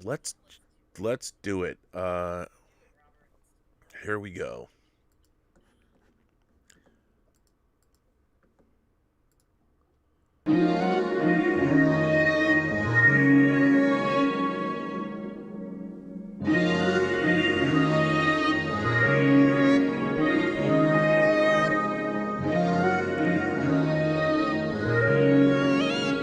let's do it. Here we go.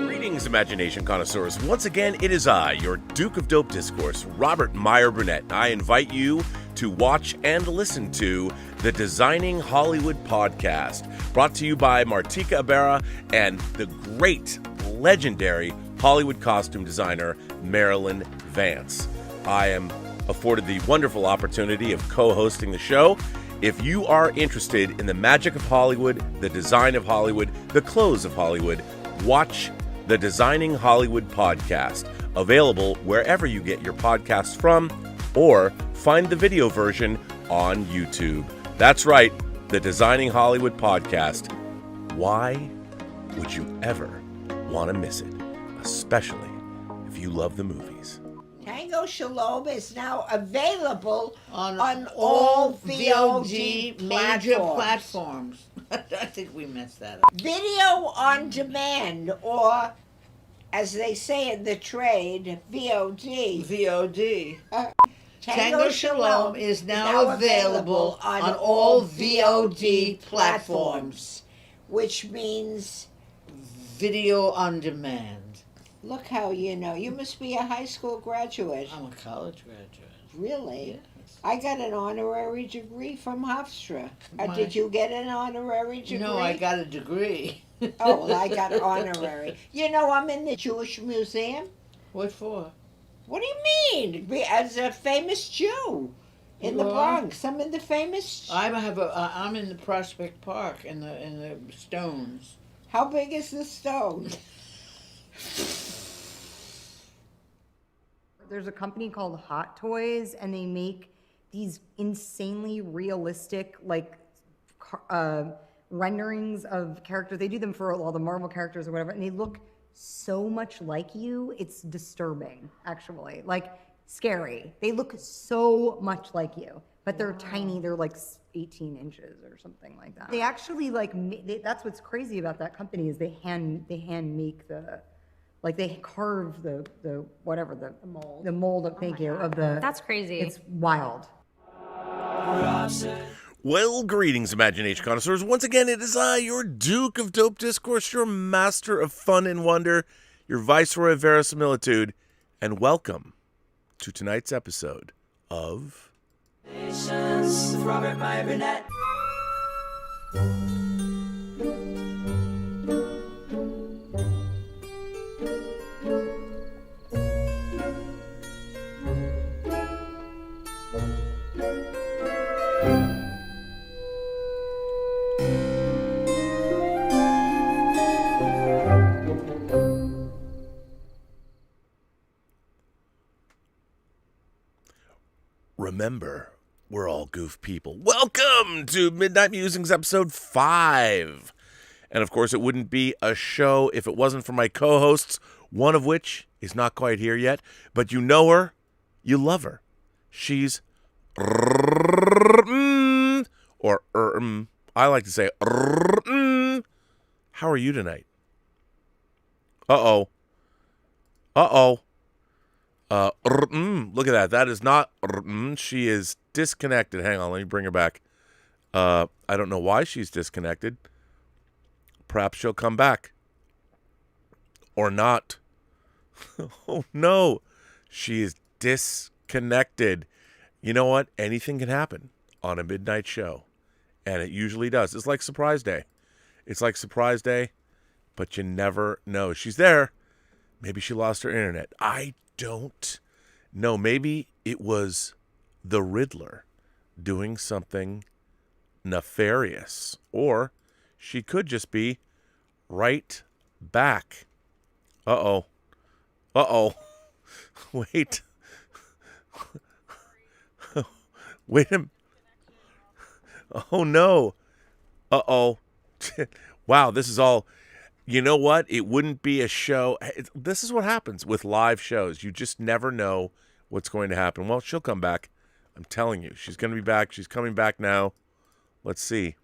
Greetings, imagination connoisseurs. Once again, it is I, your Duke of Dope Discourse, Robert Meyer Burnett. I invite you to watch and listen to the Designing Hollywood podcast, brought to you by Martika Ibarra and the great, legendary Hollywood costume designer, Marilyn Vance. I am afforded the wonderful opportunity of co-hosting the show. If you are interested in the magic of Hollywood, the design of Hollywood, the clothes of Hollywood, watch the Designing Hollywood podcast, available wherever you get your podcasts from, or find the video version on YouTube. That's right, the Designing Hollywood podcast. Why would you ever want to miss it? Especially if you love the movies. Tango Shalom is now available on all VOD major platforms. I think we messed that up. Video on demand, or as they say in the trade, VOD. VOD. Tango Shalom is now available on all VOD platforms, which means video on demand. look how you know. You must be a high school graduate. I'm a college graduate. Really? Yes. I got an honorary degree from Hofstra. My- Did you get an honorary degree? No, I got a degree. Oh, well, I got honorary. You know, I'm in the Jewish Museum. What for? What do you mean? As a famous Jew in You the are? Bronx. I'm in the famous. I'm in the Prospect Park in the Stones. How big is the stone? There's a company called Hot Toys, and they make these insanely realistic, renderings of characters. They do them for all the Marvel characters or whatever, and they look so much like you. It's disturbing, actually. Like, scary. They look so much like you, but they're tiny. They're like 18 inches or something like that. They actually that's what's crazy about that company is they hand make the. Like they carve the mold of the. That's crazy. It's wild. Well, greetings, imagination connoisseurs. Once again, it is I, your Duke of Dope Discourse, your master of fun and wonder, your viceroy of verisimilitude, and welcome to tonight's episode of With Robert Meyer Burnett. Remember, we're all goof people. Welcome to Midnight Musings episode 5. And of course, it wouldn't be a show if it wasn't for my co-hosts, one of which is not quite here yet, but you know her, you love her. She's or I like to say How are you tonight? Uh-oh. Look at that. That is not she is disconnected. Hang on, let me bring her back. I don't know why she's disconnected. Perhaps she'll come back. Or not. Oh no. She is disconnected. You know what? Anything can happen on a midnight show. And it usually does. It's like Surprise Day. It's like Surprise Day, but you never know. She's there. Maybe she lost her internet. I don't know. Maybe it was the Riddler doing something nefarious. Or she could just be right back. Uh-oh. Wait. Wait a minute. Oh, no. Uh-oh. Wow, this is all... You know what? It wouldn't be a show. This is what happens with live shows. You just never know what's going to happen. Well, she'll come back. I'm telling you. She's going to be back. She's coming back now. Let's see.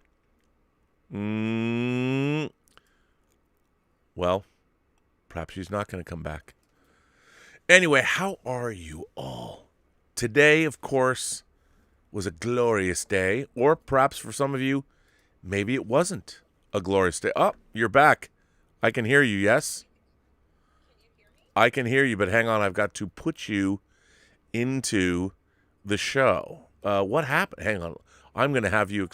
Well, perhaps she's not going to come back. Anyway, how are you all? Today, of course, was a glorious day. Or perhaps for some of you, maybe it wasn't a glorious day. Oh, you're back. I can hear you, yes? I can hear you, but hang on. I've got to put you into the show. What happened? Hang on. I'm going to have you...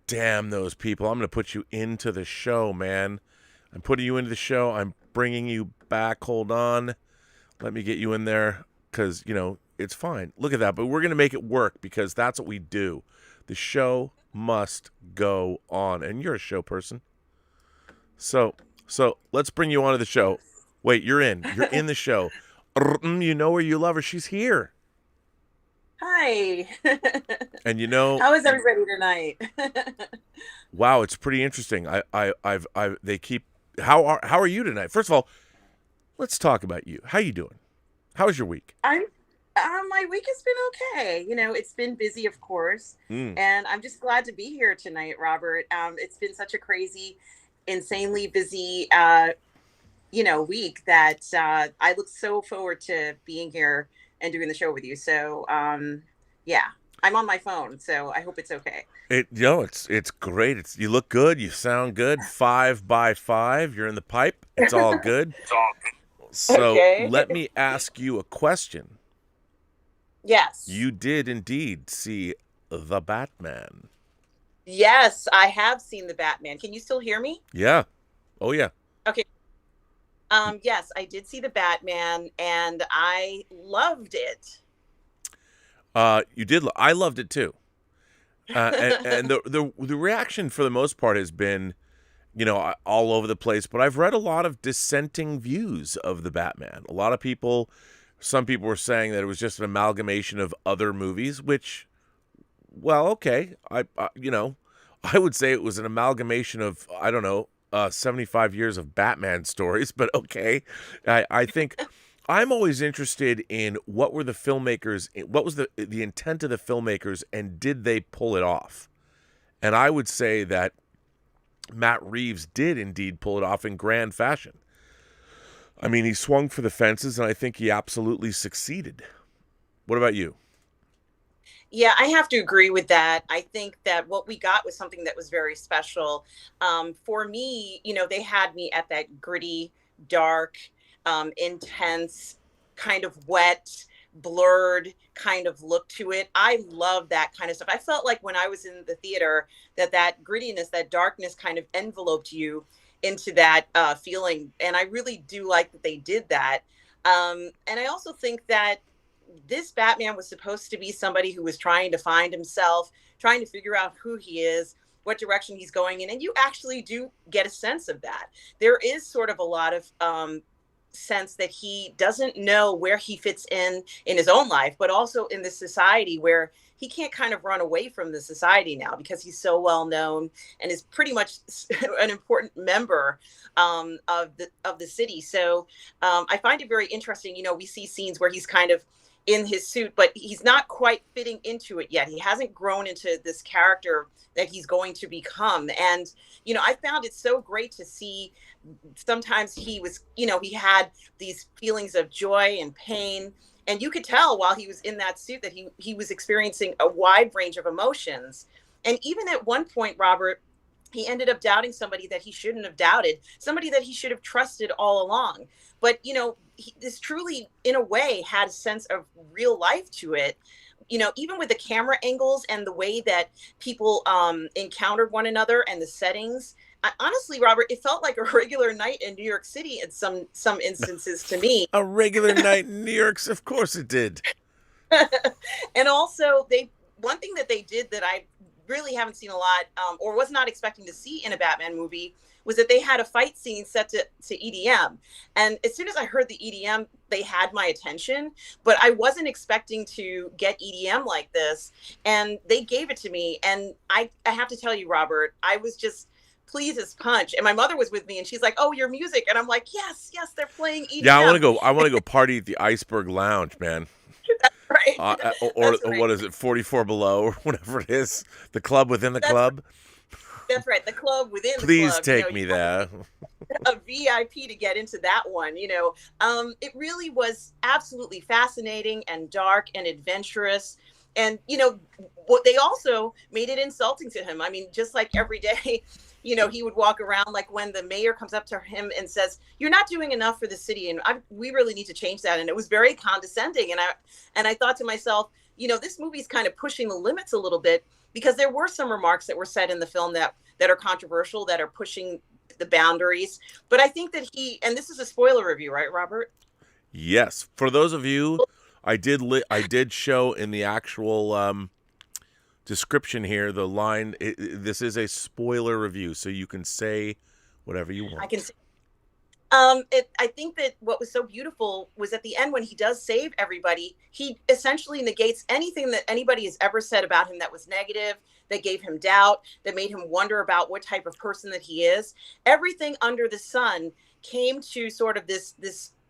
Damn those people. I'm going to put you into the show, man. I'm putting you into the show. I'm bringing you back. Hold on. Let me get you in there because, you know, it's fine. Look at that. But we're going to make it work because that's what we do. The show must go on. And you're a show person. So let's bring you onto the show. Wait, you're in. You're in the show. You know her, you love her. She's here. Hi. And you know, how is everybody tonight? Wow, it's pretty interesting. They keep. How are you tonight? First of all, let's talk about you. How you doing? How was your week? My week has been okay. You know, it's been busy, of course, and I'm just glad to be here tonight, Robert. It's been such a crazy, insanely busy, week that I look so forward to being here and doing the show with you. So, yeah, I'm on my phone, so I hope it's okay. It's great. You look good. You sound good. 5 by 5. You're in the pipe. It's all good. So okay. Let me ask you a question. Yes. You did indeed see the Batman. Yes, I have seen the Batman. Can you still hear me? Yeah. Oh, yeah. Okay. Yes, I did see the Batman, and I loved it. You did. I loved it too. And the reaction for the most part has been, you know, all over the place. But I've read a lot of dissenting views of the Batman. A lot of people, some people were saying that it was just an amalgamation of other movies, which, well, okay. I would say it was an amalgamation of, I don't know, 75 years of Batman stories, but okay. I think I'm always interested in what were the filmmakers, what was the intent of the filmmakers, and did they pull it off? And I would say that Matt Reeves did indeed pull it off in grand fashion. I mean, he swung for the fences, and I think he absolutely succeeded. What about you? Yeah, I have to agree with that. I think that what we got was something that was very special. For me, you know, they had me at that gritty, dark, intense, kind of wet, blurred kind of look to it. I love that kind of stuff. I felt like when I was in the theater that grittiness, that darkness kind of enveloped you into that feeling. And I really do like that they did that. And I also think that this Batman was supposed to be somebody who was trying to find himself, trying to figure out who he is, what direction he's going in. And you actually do get a sense of that. There is sort of a lot of sense that he doesn't know where he fits in his own life, but also in this society where he can't kind of run away from the society now because he's so well known and is pretty much an important member of the city. So I find it very interesting. You know, we see scenes where he's kind of in his suit, but he's not quite fitting into it yet. He hasn't grown into this character that he's going to become. And, you know, I found it so great to see sometimes he was, you know, he had these feelings of joy and pain. And you could tell while he was in that suit that he was experiencing a wide range of emotions. And even at one point, Robert, he ended up doubting somebody that he shouldn't have doubted, somebody that he should have trusted all along. But, you know, this truly, in a way, had a sense of real life to it. You know, even with the camera angles and the way that people encountered one another and the settings. Honestly, Robert, it felt like a regular night in New York City in some instances to me. A regular night in New York, of course it did. And also, one thing that they did that I really haven't seen a lot, or was not expecting to see in a Batman movie, was that they had a fight scene set to EDM. And as soon as I heard the EDM, they had my attention, but I wasn't expecting to get EDM like this. And they gave it to me. And I have to tell you, Robert, I was just pleased as punch. And my mother was with me and she's like, "Oh, your music." And I'm like, yes, they're playing EDM. Yeah, I want to go party at the Iceberg Lounge, man. Right. Or what is it, 44 Below or whatever it is, the club within the club. That's right, the club within the club. Please take me there. A VIP to get into that one, It really was absolutely fascinating and dark and adventurous. And, what they also made it insulting to him. I mean, just like every day, he would walk around, like when the mayor comes up to him and says, "You're not doing enough for the city, and we really need to change that." And it was very condescending. And I thought to myself, this movie's kind of pushing the limits a little bit, because there were some remarks that were said in the film that are controversial, that are pushing the boundaries. But I think that and this is a spoiler review, right, Robert? Yes. For those of you, I did show in the actual description here the line. This is a spoiler review, so you can say whatever you want. I can say. I think that what was so beautiful was at the end, when he does save everybody, he essentially negates anything that anybody has ever said about him that was negative, that gave him doubt, that made him wonder about what type of person that he is. Everything under the sun came to sort of this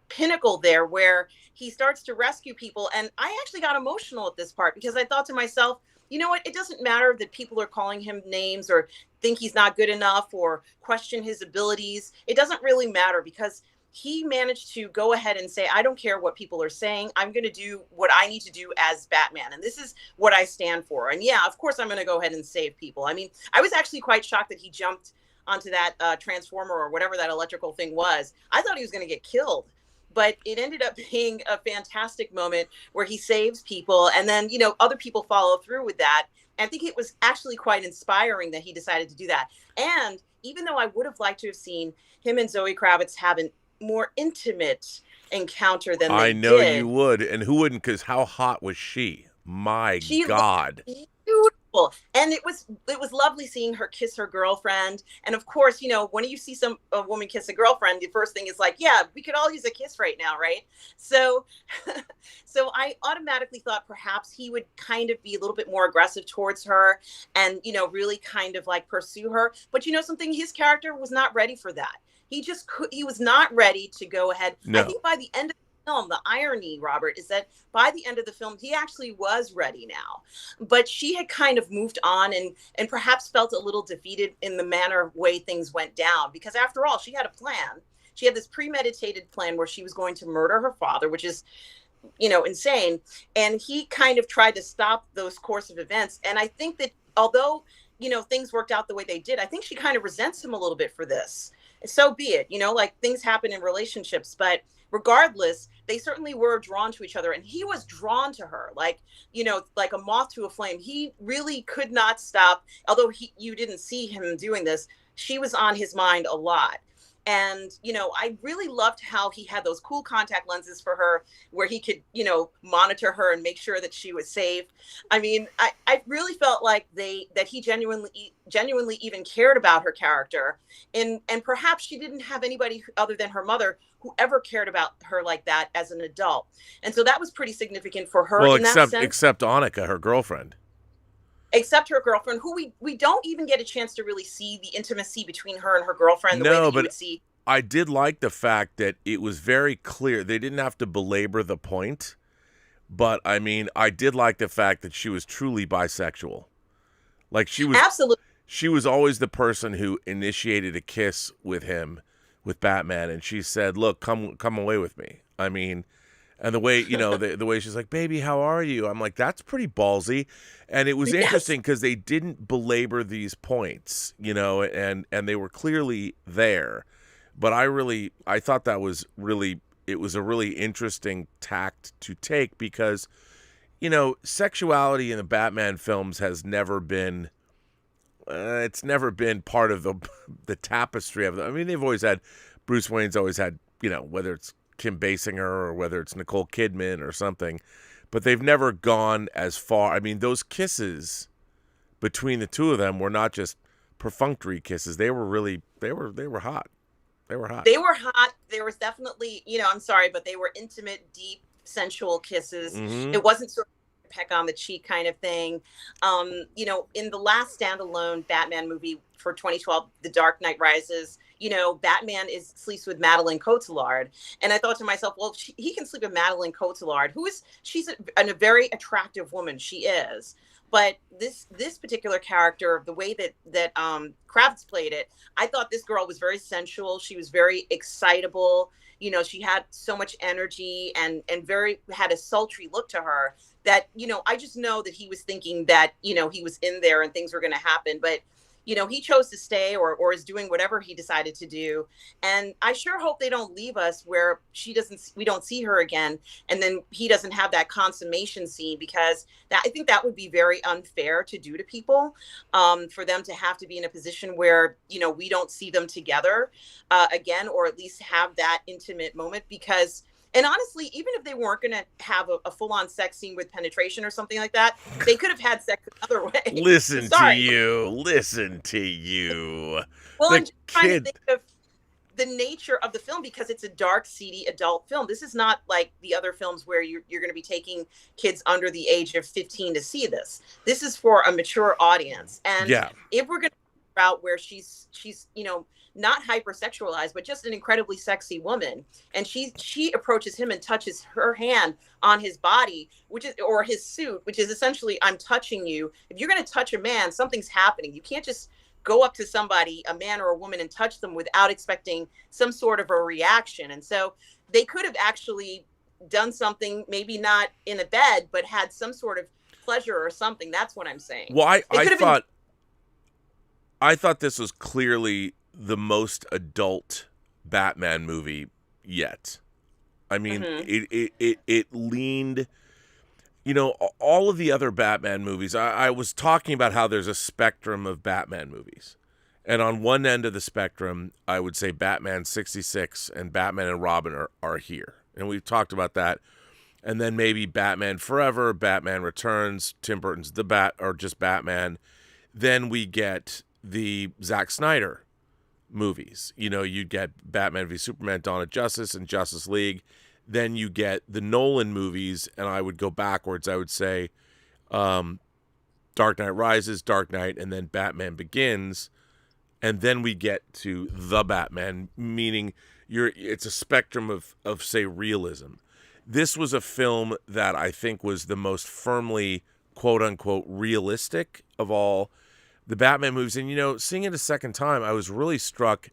pinnacle there, where he starts to rescue people. And I actually got emotional at this part, because I thought to myself, you know what? It doesn't matter that people are calling him names or think he's not good enough or question his abilities. It doesn't really matter, because he managed to go ahead and say, "I don't care what people are saying. I'm going to do what I need to do as Batman. And this is what I stand for. And yeah, of course, I'm going to go ahead and save people." I mean, I was actually quite shocked that he jumped onto that transformer or whatever that electrical thing was. I thought he was going to get killed. But it ended up being a fantastic moment where he saves people. And then, other people follow through with that. And I think it was actually quite inspiring that he decided to do that. And even though I would have liked to have seen him and Zoe Kravitz have a more intimate encounter than they did. I know you would. And who wouldn't? Because how hot was she? My God. Beautiful. And it was lovely seeing her kiss her girlfriend. And of course, when you see a woman kiss a girlfriend, the first thing is like, yeah, we could all use a kiss right now, right? So I automatically thought perhaps he would kind of be a little bit more aggressive towards her and, really kind of like pursue her. But something, his character was not ready for that. He was not ready to go ahead. No. I think by the end of film, the irony, Robert, is that by the end of the film, he actually was ready now. But she had kind of moved on and perhaps felt a little defeated in the manner of way things went down. Because after all, she had a plan. She had this premeditated plan where she was going to murder her father, which is, insane. And he kind of tried to stop those course of events. And I think that although, things worked out the way they did, I think she kind of resents him a little bit for this. So be it, like things happen in relationships, but regardless, they certainly were drawn to each other, and he was drawn to her like a moth to a flame. He really could not stop. Although you didn't see him doing this, she was on his mind a lot. And, I really loved how he had those cool contact lenses for her where he could, monitor her and make sure that she was safe. I mean, I really felt like that he genuinely even cared about her character. And perhaps she didn't have anybody other than her mother who ever cared about her like that as an adult. And so that was pretty significant for her in that sense. Except Annika, her girlfriend. Except her girlfriend, who we don't even get a chance to really see the intimacy between her and her girlfriend the way that you would see. I did like the fact that it was very clear. They didn't have to belabor the point. But, I mean, I did like the fact that she was truly bisexual. Like, she was... Absolutely. She was always the person who initiated a kiss with him, with Batman. And she said, "Look, come away with me." I mean... And the way, the way she's like, "Baby, how are you?" I'm like, that's pretty ballsy. And it was interesting because they didn't belabor these points, and they were clearly there. But I thought that was it was a really interesting tact to take because, sexuality in the Batman films has never been, it's never been part of the tapestry of them. I mean, they've always had, Bruce Wayne's always had, whether it's Kim Basinger or whether it's Nicole Kidman or something, but they've never gone as far. I mean, those kisses between the two of them were not just perfunctory kisses. They were really they were hot. They were hot. They were hot. There was definitely, I'm sorry, but they were intimate, deep, sensual kisses. Mm-hmm. It wasn't sort of peck on the cheek kind of thing. In the last standalone Batman movie for 2012, The Dark Knight Rises, Batman sleeps with Madeline Cotillard. And I thought to myself, well, he can sleep with Madeline Cotillard, she's a very attractive woman. She is. But this particular character, the way that Kravitz played it, I thought this girl was very sensual. She was very excitable. She had so much energy and had a sultry look to her that, I just know that he was thinking that, he was in there and things were going to happen. But he chose to stay or is doing whatever he decided to do. And I sure hope they don't leave us where we don't see her again. And then he doesn't have that consummation scene, because I think that would be very unfair to do to people, for them to have to be in a position where, we don't see them together again, or at least have that intimate moment. Because, and honestly, even if they weren't going to have a full-on sex scene with penetration or something like that, they could have had sex another way. Listen to you. Well, I'm just trying to think of the nature of the film, because it's a dark, seedy adult film. This is not like the other films where you're going to be taking kids under the age of 15 to see this. This is for a mature audience. And if we're going to route where she's not hypersexualized, but just an incredibly sexy woman, and she approaches him and touches her hand on his body, or his suit, which is essentially, I'm touching you. If you're going to touch a man, something's happening. You can't just go up to somebody, a man or a woman, and touch them without expecting some sort of a reaction. And so they could have actually done something, maybe not in a bed, but had some sort of pleasure or something. That's what I'm saying. Well, I thought this was clearly the most adult Batman movie yet. I mean, it leaned, all of the other Batman movies. I was talking about how there's a spectrum of Batman movies. And on one end of the spectrum, I would say Batman 66 and Batman and Robin are here. And we've talked about that. And then maybe Batman Forever, Batman Returns, Tim Burton's The Bat, or just Batman. Then we get the Zack Snyder movies. You'd get Batman v Superman, Dawn of Justice, and Justice League. Then you get the Nolan movies, and I would go backwards. I would say Dark Knight Rises, Dark Knight, and then Batman Begins. And then we get to The Batman, meaning it's a spectrum of say, realism. This was a film that I think was the most firmly, quote-unquote, realistic of all the Batman movies. And, seeing it a second time, I was really struck.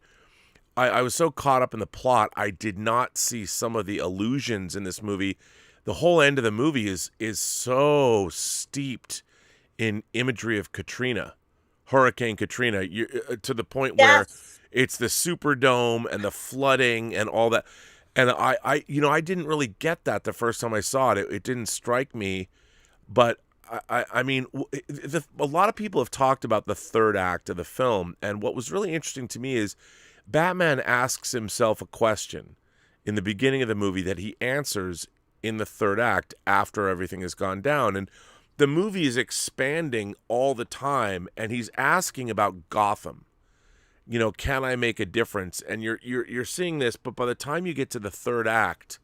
I was so caught up in the plot, I did not see some of the allusions in this movie. The whole end of the movie is so steeped in imagery of Hurricane Katrina, to the point where it's the Superdome and the flooding and all that. And I didn't really get that the first time I saw it. It didn't strike me, but I mean, a lot of people have talked about the third act of the film, and what was really interesting to me is Batman asks himself a question in the beginning of the movie that he answers in the third act after everything has gone down. And the movie is expanding all the time, and he's asking about Gotham. Can I make a difference? And you're seeing this, but by the time you get to the third act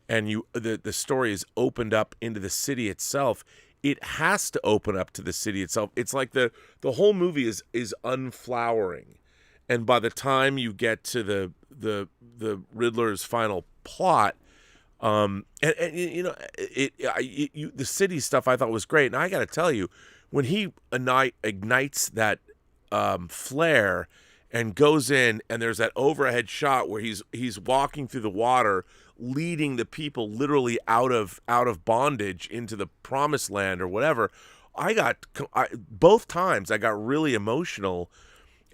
and the story is opened up into the city itself, it has to open up to the city itself. It's like the whole movie is unflowering. And by the time you get to the Riddler's final plot, the city stuff I thought was great. And I got to tell you, when he ignites that flare and goes in, and there's that overhead shot where he's walking through the water, leading the people literally out of bondage into the promised land or whatever. Both times I got really emotional.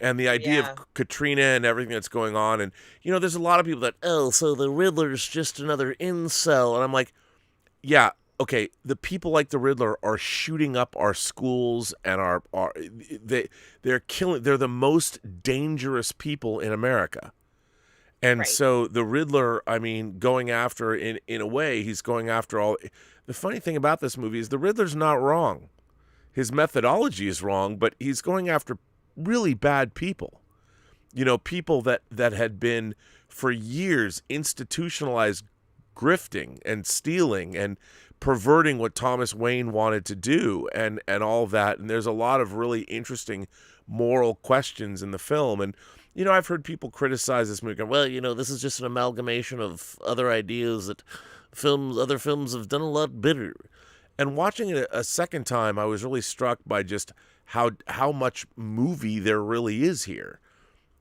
And the idea of Katrina and everything that's going on. And, there's a lot of people that, so the Riddler's just another incel. And I'm like, yeah, okay, the people like the Riddler are shooting up our schools and they're killing, they're the most dangerous people in America. And so the Riddler, I mean, going after, in a way, he's going after all. The funny thing about this movie is the Riddler's not wrong. his methodology is wrong, but he's going after really bad people. You know, people that had been for years institutionalized grifting and stealing and perverting what Thomas Wayne wanted to do and all that. And there's a lot of really interesting moral questions in the film. And, you know, I've heard people criticize this movie going, well, you know, this is just an amalgamation of other ideas that other films have done a lot better. And watching it a second time, I was really struck by just how much movie there really is here.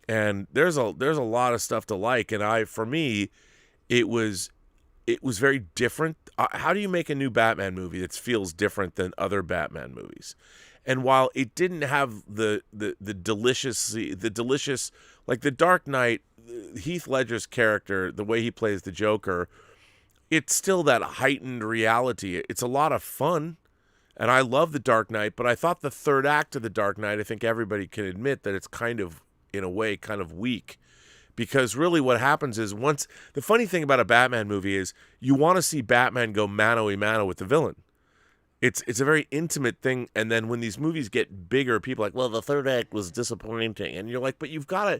And there's a lot of stuff to like. And for me, it was very different. How do you make a new Batman movie that feels different than other Batman movies? And while it didn't have the delicious, like the Dark Knight, Heath Ledger's character, the way he plays the Joker, it's still that heightened reality. It's a lot of fun. And I love the Dark Knight, but I thought the third act of the Dark Knight, I think everybody can admit that it's kind of, in a way, kind of weak. Because really what happens is the funny thing about a Batman movie is you want to see Batman go mano-a-mano with the villain. It's a very intimate thing. And then when these movies get bigger, people are like, well, the third act was disappointing. And you're like, but you've got to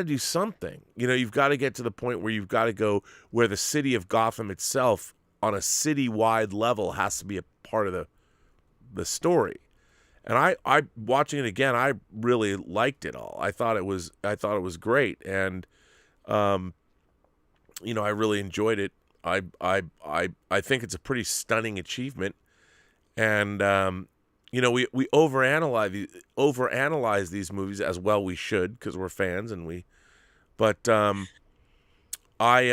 do something. You know, you've got to get to the point where you've got to go where the city of Gotham itself on a city-wide level has to be a part of the story. And I watching it again, I really liked it all. I thought it was great, and you know, I really enjoyed it. I think it's a pretty stunning achievement, and you know, we overanalyze these movies, as well we should, because we're fans, but I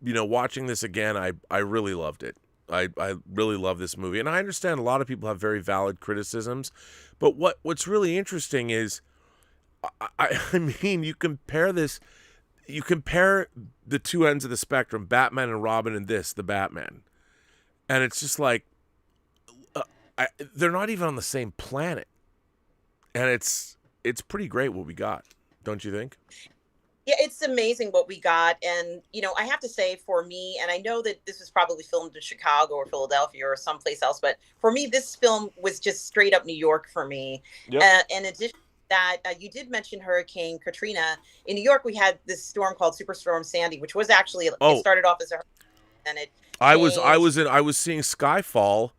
you know, watching this again, I really loved it. I really love this movie. And I understand a lot of people have very valid criticisms. But what's really interesting is, I mean, you compare the two ends of the spectrum, Batman and Robin, and the Batman. And it's just like, they're not even on the same planet. And it's pretty great what we got, don't you think? Yeah, it's amazing what we got. And, you know, I have to say, for me, and I know that this was probably filmed in Chicago or Philadelphia or someplace else, but for me, this film was just straight up New York for me. Yep. In addition to that, you did mention Hurricane Katrina. In New York, we had this storm called Superstorm Sandy, which was actually, it started off as a hurricane, and it I was seeing Skyfall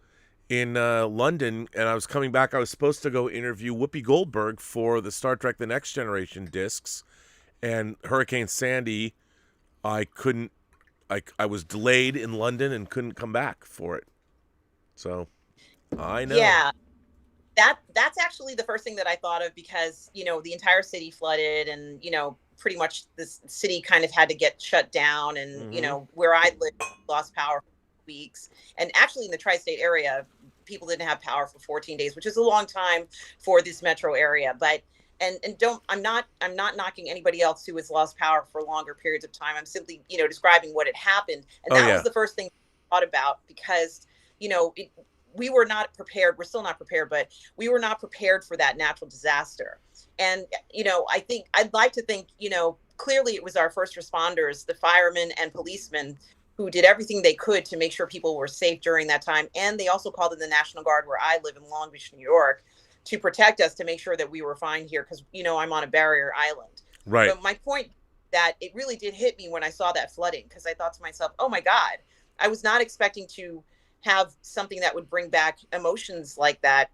in London, and I was coming back. I was supposed to go interview Whoopi Goldberg for the Star Trek The Next Generation discs. And Hurricane Sandy, I was delayed in London and couldn't come back for it. So, I know. Yeah, that's actually the first thing that I thought of, because, you know, the entire city flooded, and, you know, pretty much this city kind of had to get shut down. And, you know, where I lived, lost power for weeks. And actually in the tri-state area, people didn't have power for 14 days, which is a long time for this metro area. But I'm not knocking anybody else who has lost power for longer periods of time. I'm simply, you know, describing what had happened. And that was the first thing I thought about, because, you know, we were not prepared. We're still not prepared, but we were not prepared for that natural disaster. And, you know, I'd like to think, you know, clearly it was our first responders, the firemen and policemen, who did everything they could to make sure people were safe during that time. And they also called in the National Guard, where I live in Long Beach, New York, to protect us, to make sure that we were fine here, because, you know, I'm on a barrier island. Right. But my point, that it really did hit me when I saw that flooding, because I thought to myself, oh my God, I was not expecting to have something that would bring back emotions like that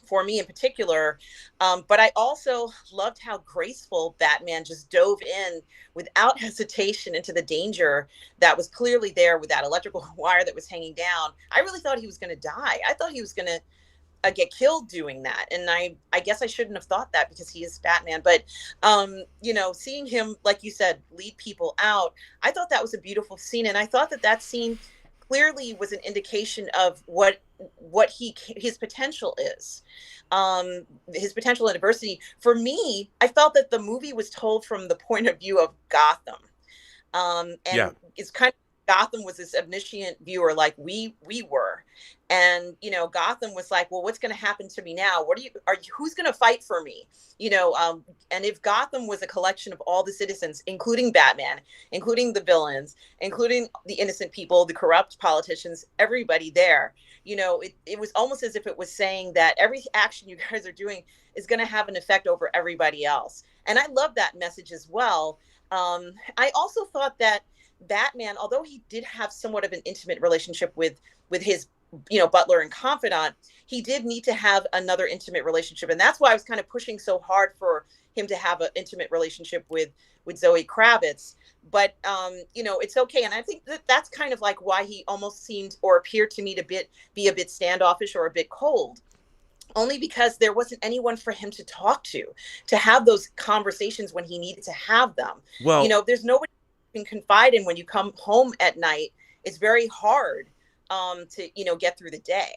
for me in particular. But I also loved how graceful Batman just dove in without hesitation into the danger that was clearly there with that electrical wire that was hanging down. I really thought he was going to die. I thought he was going to get killed doing that. And I guess I shouldn't have thought that, because he is Batman. But, you know, seeing him, like you said, lead people out, I thought that was a beautiful scene. And I thought that scene clearly was an indication of what his potential is, his potential and adversity. For me, I felt that the movie was told from the point of view of Gotham. And it's kind of Gotham was this omniscient viewer like we were. And, you know, Gotham was like, well, what's going to happen to me now? Who's going to fight for me? You know, and if Gotham was a collection of all the citizens, including Batman, including the villains, including the innocent people, the corrupt politicians, everybody there, you know, it was almost as if it was saying that every action you guys are doing is going to have an effect over everybody else. And I love that message as well. I also thought that Batman, although he did have somewhat of an intimate relationship with his, you know, butler and confidant, he did need to have another intimate relationship. And that's why I was kind of pushing so hard for him to have an intimate relationship with Zoe Kravitz. But, you know, it's okay. And I think that's kind of like why he almost seemed or appeared to me to be a bit standoffish or a bit cold. Only because there wasn't anyone for him to talk to have those conversations when he needed to have them. Well, you know, there's nobody you can confide in when you come home at night. It's very hard to, you know, get through the day.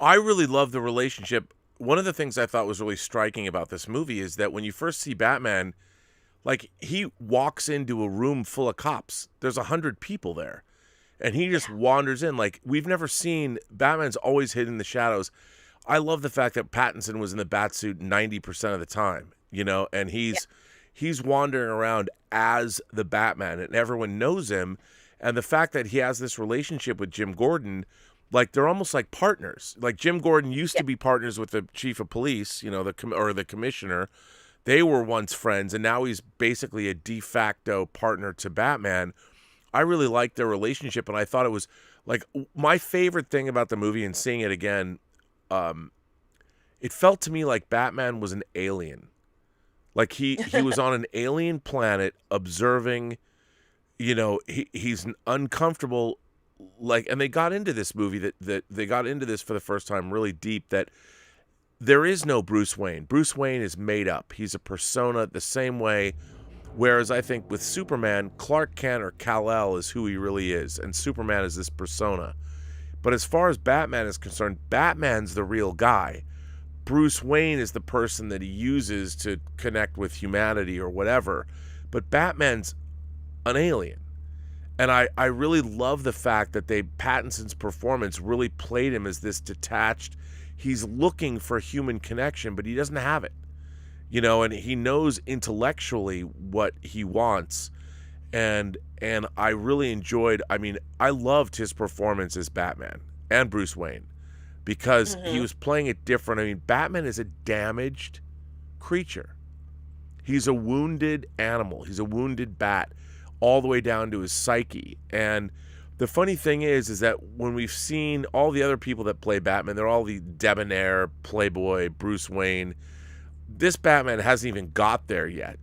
I really love the relationship. One of the things I thought was really striking about this movie is that when you first see Batman, like, he walks into a room full of cops. There's 100 people there. And he just wanders in. Like, we've never seen, Batman's always hidden in the shadows. I love the fact that Pattinson was in the Batsuit 90% of the time, you know, and he's wandering around as the Batman, and everyone knows him. And the fact that he has this relationship with Jim Gordon, like, they're almost like partners. Like, Jim Gordon used to be partners with the chief of police, you know, the commissioner. They were once friends, and now he's basically a de facto partner to Batman. I really liked their relationship, and I thought it was, like, my favorite thing about the movie, and seeing it again, it felt to me like Batman was an alien. Like, he was on an alien planet observing, you know, he's uncomfortable, like, and they got into this movie that they got into this for the first time really deep, that there is no Bruce Wayne. Bruce Wayne is made up. He's a persona the same way, whereas I think with Superman, Clark Kent or Kal-El is who he really is, and Superman is this persona. But as far as Batman is concerned, Batman's the real guy. Bruce Wayne is the person that he uses to connect with humanity or whatever. But Batman's an alien. And I really love the fact that Pattinson's performance really played him as this detached, he's looking for human connection, but he doesn't have it. You know, and he knows intellectually what he wants. And I really enjoyed, I mean, I loved his performance as Batman and Bruce Wayne, because he was playing it different. I mean, Batman is a damaged creature. He's a wounded animal. He's a wounded bat, all the way down to his psyche. And the funny thing is that when we've seen all the other people that play Batman, they're all the debonair, playboy, Bruce Wayne. This Batman hasn't even got there yet.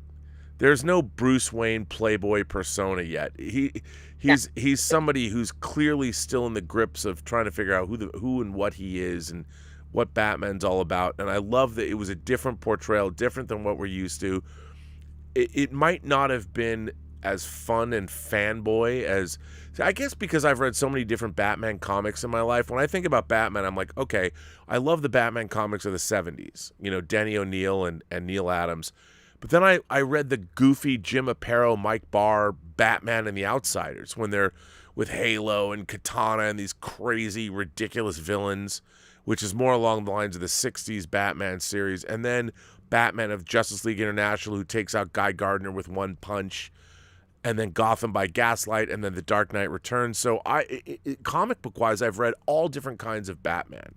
There's no Bruce Wayne playboy persona yet. He's somebody who's clearly still in the grips of trying to figure out who and what he is and what Batman's all about. And I love that it was a different portrayal, different than what we're used to. It might not have been as fun and fanboy as, I guess, because I've read so many different Batman comics in my life. When I think about Batman, I'm like, okay, I love the Batman comics of the 70s, you know, Denny O'Neil and Neil Adams. But then I read the goofy Jim Aparo, Mike Barr, Batman and the Outsiders, when they're with Halo and Katana and these crazy, ridiculous villains, which is more along the lines of the 60s Batman series. And then Batman of Justice League International, who takes out Guy Gardner with one punch. And then Gotham by Gaslight, and then The Dark Knight Returns. So comic book-wise, I've read all different kinds of Batman.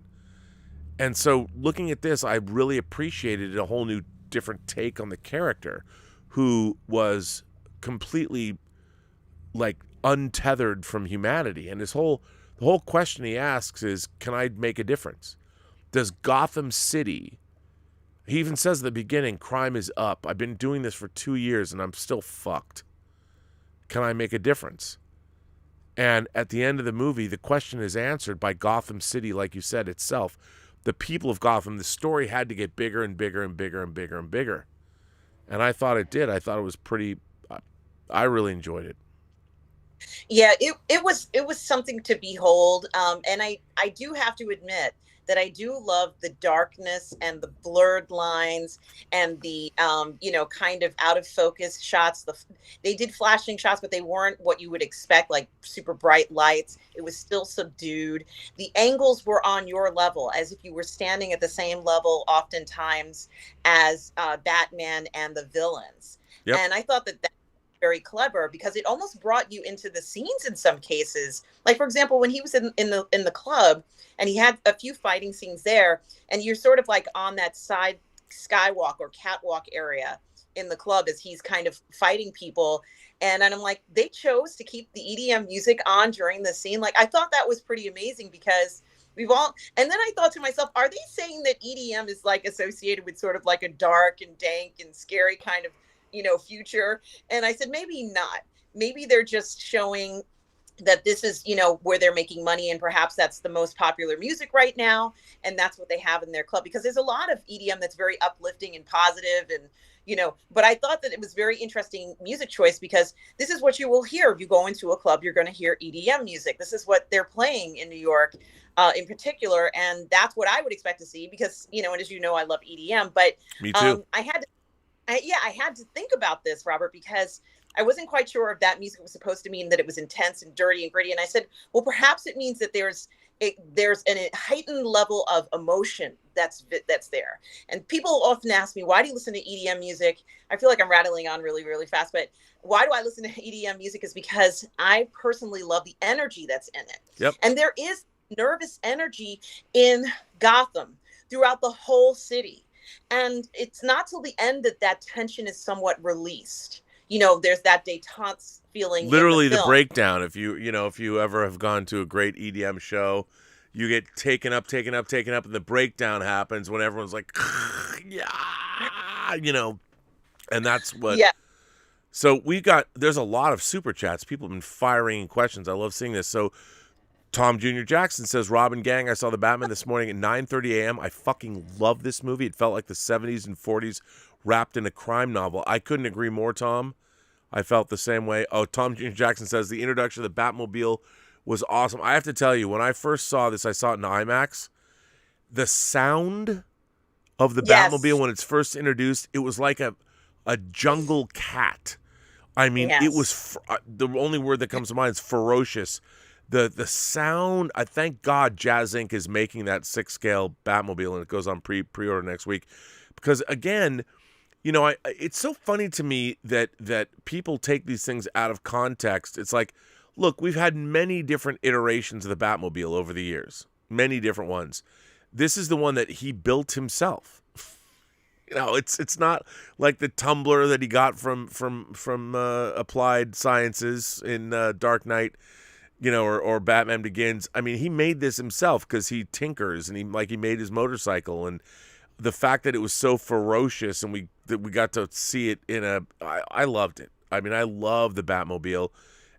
And so looking at this, I really appreciated a whole new different take on the character, who was completely, like, untethered from humanity. And the whole question he asks is, can I make a difference? Does Gotham City, he even says at the beginning, crime is up. I've been doing this for 2 years and I'm still fucked. Can I make a difference? And at the end of the movie, the question is answered by Gotham City, like you said, itself. The people of Gotham, the story had to get bigger and bigger and bigger and bigger and bigger. And I thought it did. I thought it was pretty, I really enjoyed it. Yeah, it was something to behold. And I do have to admit that I do love the darkness and the blurred lines and the kind of out of focus shots. They did flashing shots, but they weren't what you would expect, like super bright lights. It was still subdued. The angles were on your level, as if you were standing at the same level oftentimes as Batman and the villains. Yep. And I thought that very clever, because it almost brought you into the scenes in some cases. Like, for example, when he was in the club and he had a few fighting scenes there, and you're sort of like on that side skywalk or catwalk area in the club as he's kind of fighting people. And I'm like, they chose to keep the EDM music on during the scene. Like, I thought that was pretty amazing, because and then I thought to myself, are they saying that EDM is like associated with sort of like a dark and dank and scary kind of future? And I said, maybe not. Maybe they're just showing that this is, where they're making money, and perhaps that's the most popular music right now, and that's what they have in their club, because there's a lot of EDM that's very uplifting and positive, and but I thought that it was very interesting music choice, because this is what you will hear if you go into a club. You're going to hear EDM music. This is what they're playing in New York in particular, and that's what I would expect to see, because and as you know, I love EDM. But Me too. I had to think about this, Robert, because I wasn't quite sure if that music was supposed to mean that it was intense and dirty and gritty. And I said, well, perhaps it means that there's a heightened level of emotion that's there. And people often ask me, why do you listen to EDM music? I feel like I'm rattling on really, really fast, but why do I listen to EDM music is because I personally love the energy that's in it. Yep. And there is nervous energy in Gotham throughout the whole city. And it's not till the end that tension is somewhat released. There's that détente feeling. Literally in the the film. breakdown. If you ever have gone to a great EDM show, you get taken up, and the breakdown happens when everyone's like, yeah, and that's what. Yeah. So there's a lot of super chats. People have been firing in questions. I love seeing this. So Tom Jr. Jackson says, Robin Gang, I saw the Batman this morning at 9:30 a.m. I fucking love this movie. It felt like the 70s and 40s wrapped in a crime novel. I couldn't agree more, Tom. I felt the same way. Oh, Tom Jr. Jackson says, the introduction of the Batmobile was awesome. I have to tell you, when I first saw this, I saw it in IMAX. The sound of the Batmobile when it's first introduced, it was like a jungle cat. I mean, it was, the only word that comes to mind is ferocious. The sound, I thank God Jazz Inc. is making that 6-scale Batmobile, and it goes on pre-order next week. Because, again, it's so funny to me that people take these things out of context. It's like, look, we've had many different iterations of the Batmobile over the years. Many different ones. This is the one that he built himself. It's not like the tumbler that he got from Applied Sciences in Dark Knight, or Batman Begins. I mean, he made this himself because he tinkers, and he made his motorcycle, and the fact that it was so ferocious, and we got to see it I loved it. I mean, I love the Batmobile,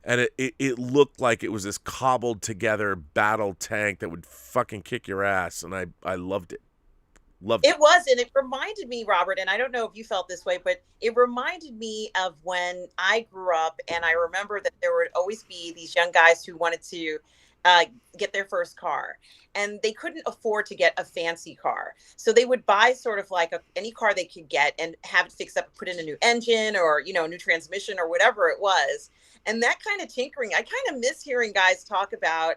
and it looked like it was this cobbled together battle tank that would fucking kick your ass, and I loved it. It was, and it reminded me, Robert, and I don't know if you felt this way, but it reminded me of when I grew up, and I remember that there would always be these young guys who wanted to get their first car, and they couldn't afford to get a fancy car. So they would buy sort of like any car they could get and have it fixed up, put in a new engine or, a new transmission or whatever it was. And that kind of tinkering, I kind of miss hearing guys talk about,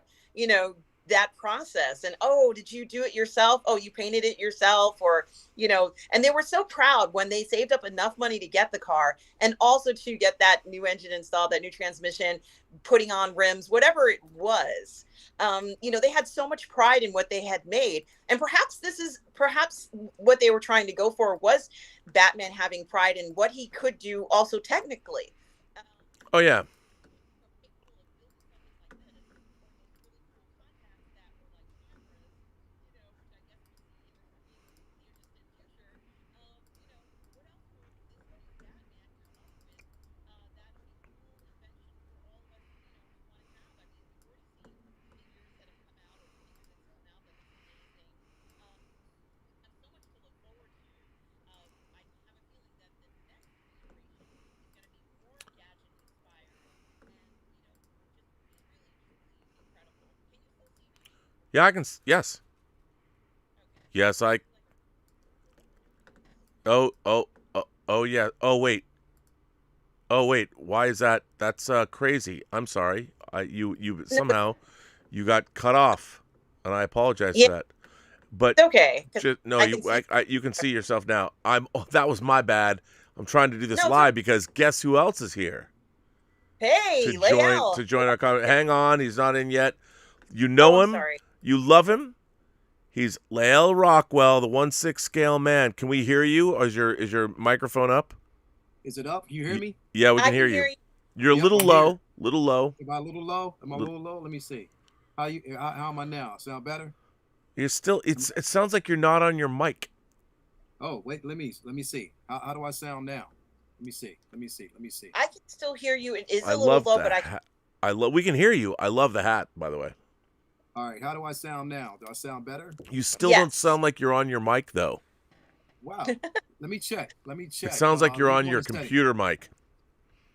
that process. And, oh, did you do it yourself? Oh, you painted it yourself? Or, and they were so proud when they saved up enough money to get the car, and also to get that new engine installed, that new transmission, putting on rims, whatever it was. They had so much pride in what they had made. And perhaps what they were trying to go for was Batman having pride in what he could do also technically. Oh, yeah. Yeah, I can. Yes. Yes, I. Oh, yeah. Oh, wait. Oh, wait. Why is that? That's crazy. I'm sorry. You No, somehow you got cut off, and I apologize yeah, for that. But it's okay because just no, I can see. you can see yourself now. Oh, that was my bad. I'm trying to do this No, live because guess who else is here hey, to Lael. join our comment. Hang on, he's not in yet. You Oh, know I'm him, sorry. you love him. He's Lael Rockwell, the 1/6 scale man. Can we hear you? Or is your microphone up? Is it up? You hear me? Yeah, we I can hear can you. hear you. You're a Yep, little I'm here. low, little low. Am I a little low? Am I a Little, little low? Let me see. How am I now? Sound better? you're still. It sounds like you're not on your mic. Oh, wait, let me see. How do I sound now? Let me see. I can still hear you. It is I a little love low, the but I hat. We can hear you. I love the hat, by the way. All right, how do I sound now? Do I sound better? You still don't yes. sound like you're on your mic though. Wow. Let me check. It sounds like you're Let me on go your into settings. computer mic.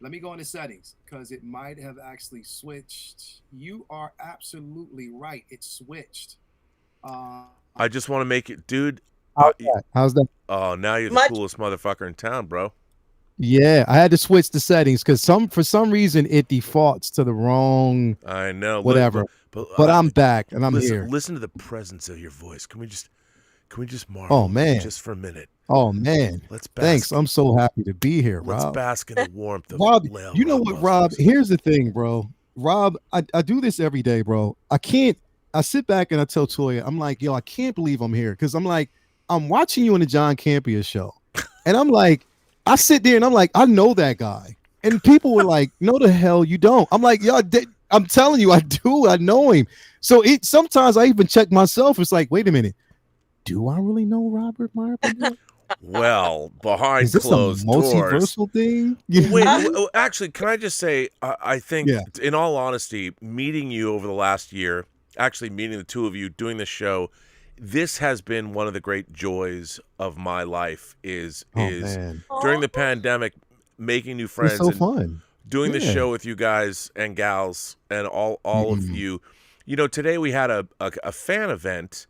Let me go into settings because it might have actually switched. You are absolutely right. It switched. I just want to make it, dude. How's that? Oh, now you're the Much. coolest motherfucker in town, bro. Yeah, I had to switch the settings because for some reason it defaults to the wrong I know. whatever. But But I'm back and I'm here. listen to the presence of your voice. Can we just marvel? Oh man. Just for a minute. Oh man. Let's bask. Thanks. I'm so happy to be here, Let's Rob. bask in the warmth of Rob, Lael you know what, Rockwell's Rob? voice. Here's the thing, bro. Rob, I do this every day, bro. I sit back and I tell Toya, I'm like, yo, I can't believe I'm here. Cause I'm like, I'm watching you on the John Campea show. And I'm like, I sit there and I'm like, I know that guy. And people were like, no, the hell you don't. I'm like, yo, I'm telling you, I do. I know him. So sometimes I even check myself. It's like, wait a minute. Do I really know Robert Meyer Burnett? Well, behind Is this a closed doors. multiversal thing? Wait, actually, can I just say, I think, Yeah. in all honesty, meeting you over the last year, actually meeting the two of you, doing this show, this has been one of the great joys of my life. Is Man. during the pandemic, making new friends It's so and fun. doing the Yeah. show with you guys and gals and all of you. You know, today we had a fan event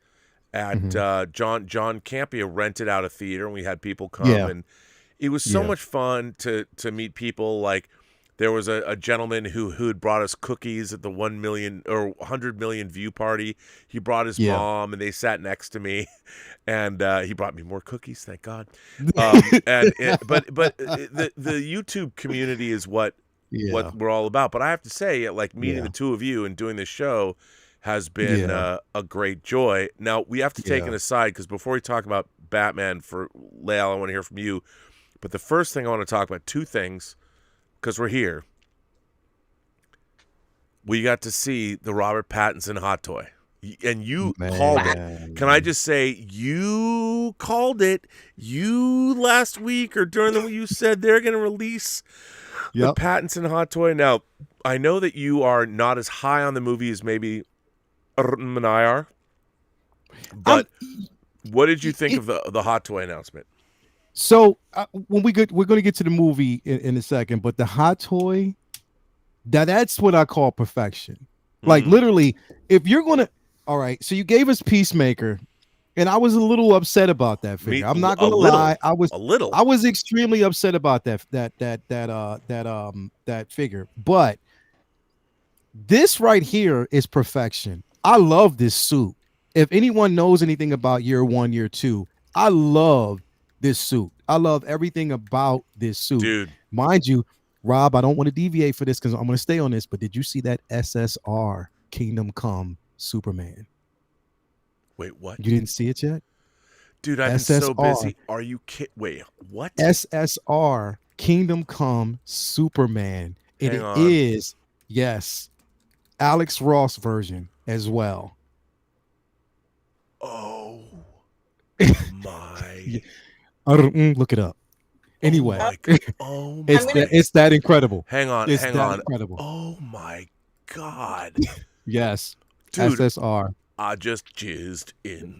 at John Campea rented out a theater, and we had people come, and it was so much fun to meet people. Like, there was a gentleman who'd brought us cookies at the 1 million or 100 million view party. He brought his mom, and they sat next to me, and he brought me more cookies, thank God. But the YouTube community is what we're all about. But I have to say, like, meeting the two of you and doing this show has been a great joy. Now, we have to take an aside, because before we talk about Batman for Lael, I want to hear from you. But the first thing I want to talk about, two things, because we're here. We got to see the Robert Pattinson hot toy. And you called it. Can I just say, you called it. You last week or during the week, you said they're going to release the Pattinson hot toy. Now, I know that you are not as high on the movie as maybe and I are. But what did you think of the hot toy announcement? So when we're going to get to the movie in a second, but the hot toy, that's what I call perfection. Like, literally, if you're going to, all right, so you gave us Peacemaker, and I was a little upset about that figure. I'm not going to lie. I was extremely upset about that figure. But this right here is perfection. I love this suit. If anyone knows anything about year 1, year 2, I love this suit. I love everything about this suit. Dude. Mind you, Rob, I don't want to deviate for this because I'm going to stay on this, but did you see that SSR Kingdom Come Superman? Wait, what? You didn't see it yet? Dude, I've been so busy. Are you kidding? Wait, what? SSR Kingdom Come Superman. It is, yes, Alex Ross version as well. Oh my! Look it up. Anyway, it's that incredible. Hang on. Incredible. Oh my God! Yes, dude, SSR. I just jizzed in.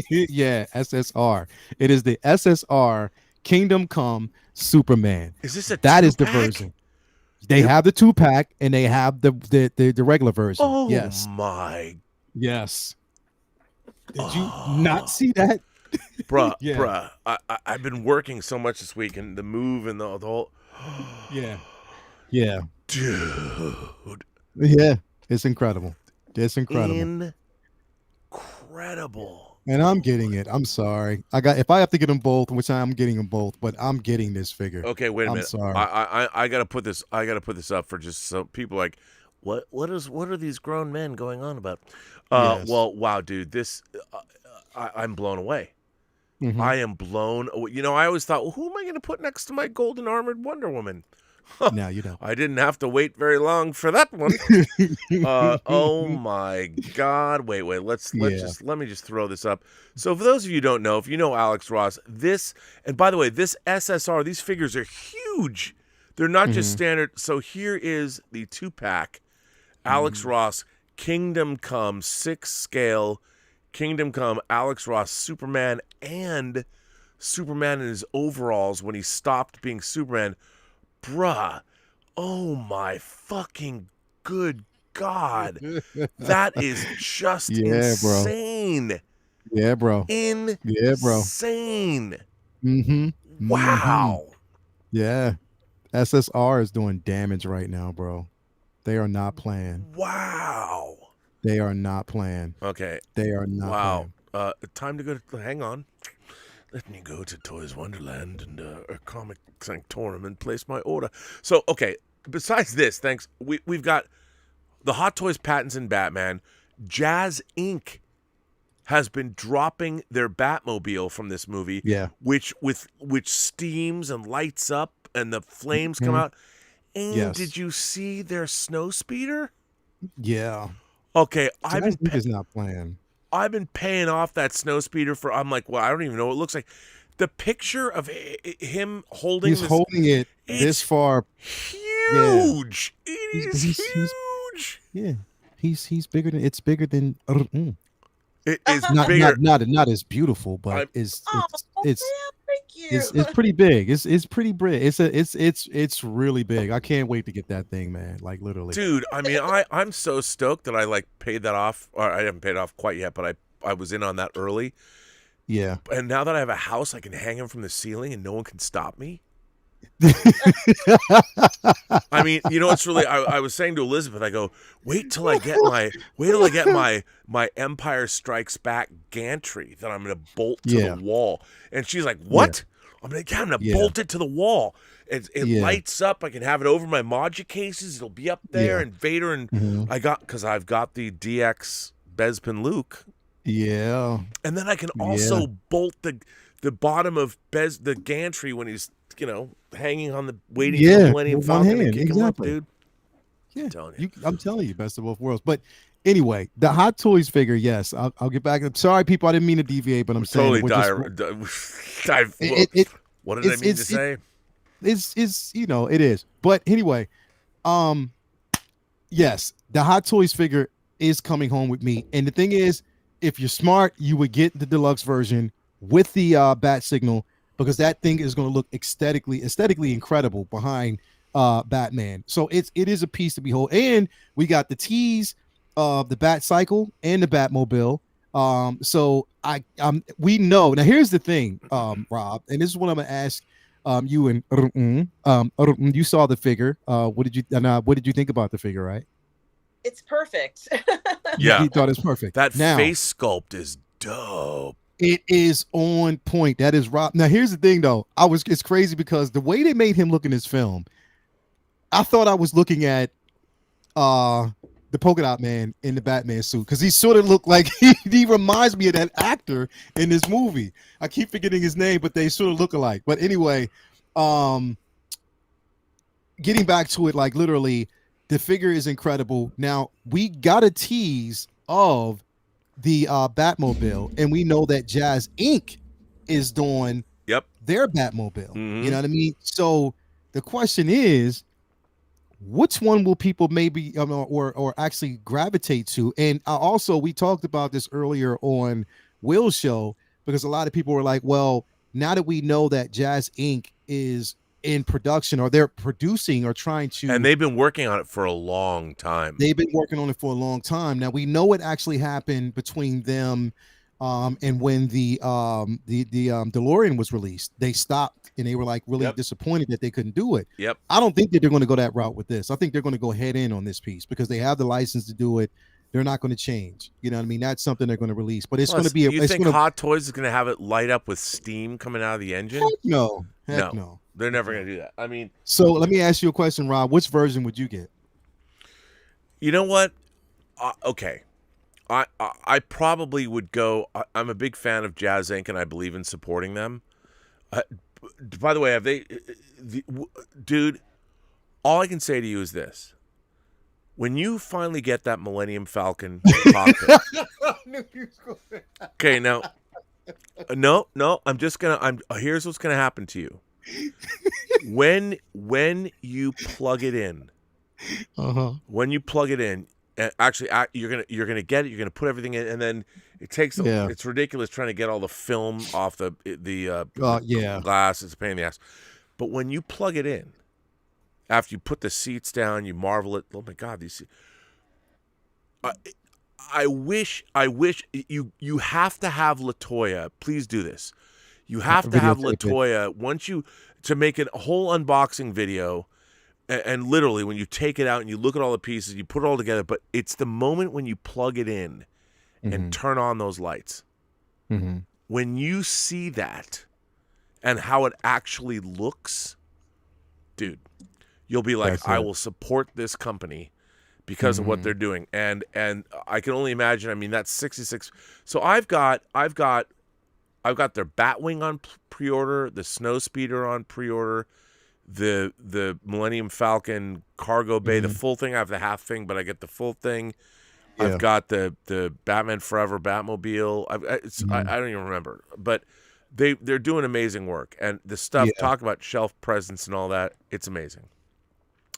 Yeah, SSR. It is the SSR Kingdom Come Superman. Is this that is the version? They have the 2-pack and they have the regular version. Oh yes. my. Yes. Did you not see that? Bruh, Yeah. bruh. I've been working so much this week, and the move and the whole. Yeah. Yeah. Dude. Yeah. It's incredible. It's incredible. Incredible. And I'm getting it. I'm sorry. If I have to get them both, which I'm getting them both, but I'm getting this figure. Okay, wait a minute. I'm sorry. I gotta put this. I gotta put this up for just so people like, what are these grown men going on about? Yes. Well, wow, dude, this I'm blown away. Mhm. I am blown. You know, I always thought, well, who am I going to put next to my golden armored Wonder Woman? Now you don't. I didn't have to wait very long for that one. Oh my God! Wait. Let me just throw this up. So for those of you who don't know, if you know Alex Ross, and by the way, this SSR, these figures are huge. They're not just standard. So here is the 2-pack, Alex Ross Kingdom Come 6 scale, Kingdom Come Alex Ross Superman and Superman in his overalls when he stopped being Superman. Bruh, oh my fucking good God. That is just insane. Yeah, bro. Insane. Mm-hmm. Wow. Yeah. SSR is doing damage right now, bro. They are not playing. Wow. They are not playing. Okay. They are not playing. Time to go to, hang on. Let me go to Toys Wonderland and a Comic Sanctorum and place my order. So, okay, besides this, thanks, we've got the Hot Toys Pattinson Batman. Jazz Inc. has been dropping their Batmobile from this movie, which steams and lights up and the flames come out. And did you see their snow speeder? Yeah. Okay, Jazz Inc. is not playing. I've been paying off that snow speeder for. I'm like, well, I don't even know what it looks like. The picture of him holding holding it this far. Huge. Yeah. It is huge. Yeah, he's bigger than. It's bigger than. It is bigger. Not as beautiful, but it's pretty big. It's pretty big. It's really big. I can't wait to get that thing, man. Like literally, dude. I mean, I'm so stoked that I like paid that off. Or I haven't paid it off quite yet, but I was in on that early. Yeah. And now that I have a house, I can hang him from the ceiling, and no one can stop me. I mean, you know, it's really. I was saying to Elizabeth, I go, wait till I get my Empire Strikes Back gantry that I'm going to bolt to the wall. And she's like, what? I'm going to bolt it to the wall. It lights up. I can have it over my Magia cases. It'll be up there. And Vader and because I've got the DX Bespin Luke. Yeah. And then I can also bolt the bottom of the gantry when he's, you know, hanging on the waiting for the Millennium Falcon to kick him up, dude. Yeah, I'm telling you, best of both worlds. But anyway, the Hot Toys figure, yes, I'll get back. I'm sorry, people, I didn't mean to deviate, but I'm saying what did I mean to say? It's you know, it is. But anyway, yes, the Hot Toys figure is coming home with me. And the thing is, if you're smart, you would get the deluxe version with the bat signal, because that thing is going to look aesthetically incredible behind Batman. So it is a piece to behold. And we got the tease of the Bat Cycle and the Batmobile. So we know. Now here's the thing, Rob, and this is what I'm gonna ask you and you saw the figure. What did you think about the figure, right? It's perfect. Yeah. You thought it's perfect. That face sculpt is dope. It is on point. That is Rob. Now here's the thing though. It's crazy because the way they made him look in this film, I thought I was looking at the polka dot man in the Batman suit, because he sort of looked like he reminds me of that actor in this movie. I keep forgetting his name, but they sort of look alike. But anyway, getting back to it, like literally, the figure is incredible. Now we got a tease of the Batmobile, and we know that Jazz Inc. is doing their Batmobile. You know what I mean? So the question is, which one will people maybe or actually gravitate to? And also, we talked about this earlier on Will's show, because a lot of people were like, well, now that we know that Jazz Inc. is in production, or they're producing or trying to, and they've been working on it for a long time. They've been working on it for a long time. Now we know what actually happened between them And when the DeLorean was released, they stopped and they were like really disappointed that they couldn't do it. Yep. I don't think that they're going to go that route with this. I think they're going to go head in on this piece because they have the license to do it. They're not going to change. You know what I mean? That's something they're going to release. But it's going to be. You think Hot Toys is going to have it light up with steam coming out of the engine? Heck no. Heck no. They're never going to do that. I mean. So let me ask you a question, Rob. Which version would you get? You know what? Okay. I probably would go. I'm a big fan of Jazz Inc. and I believe in supporting them. By the way, have they, dude? All I can say to you is this: when you finally get that Millennium Falcon cockpit, okay, now, no, I'm just gonna. Here's what's gonna happen to you when you plug it in. When you plug it in. Actually, you're gonna get it. You're gonna put everything in, and then it takes. It's ridiculous trying to get all the film off the glass. It's a pain in the ass. But when you plug it in, after you put the seats down, you marvel at. Oh my God, these. I wish you have to have LaToya. Please do this. You have to have LaToya to make a whole unboxing video. And literally, when you take it out and you look at all the pieces, you put it all together. But it's the moment when you plug it in and turn on those lights. When you see that and how it actually looks, dude, you'll be like, I will support this company because of what they're doing. And I can only imagine. I mean, that's 66. So I've got their Batwing on pre-order, the Snowspeeder on pre-order. The Millennium Falcon cargo bay, the full thing. I have the half thing, but I get the full thing. Yeah. I've got the Batman Forever Batmobile. I don't even remember, but they're doing amazing work, and the stuff talk about shelf presence and all that. It's amazing.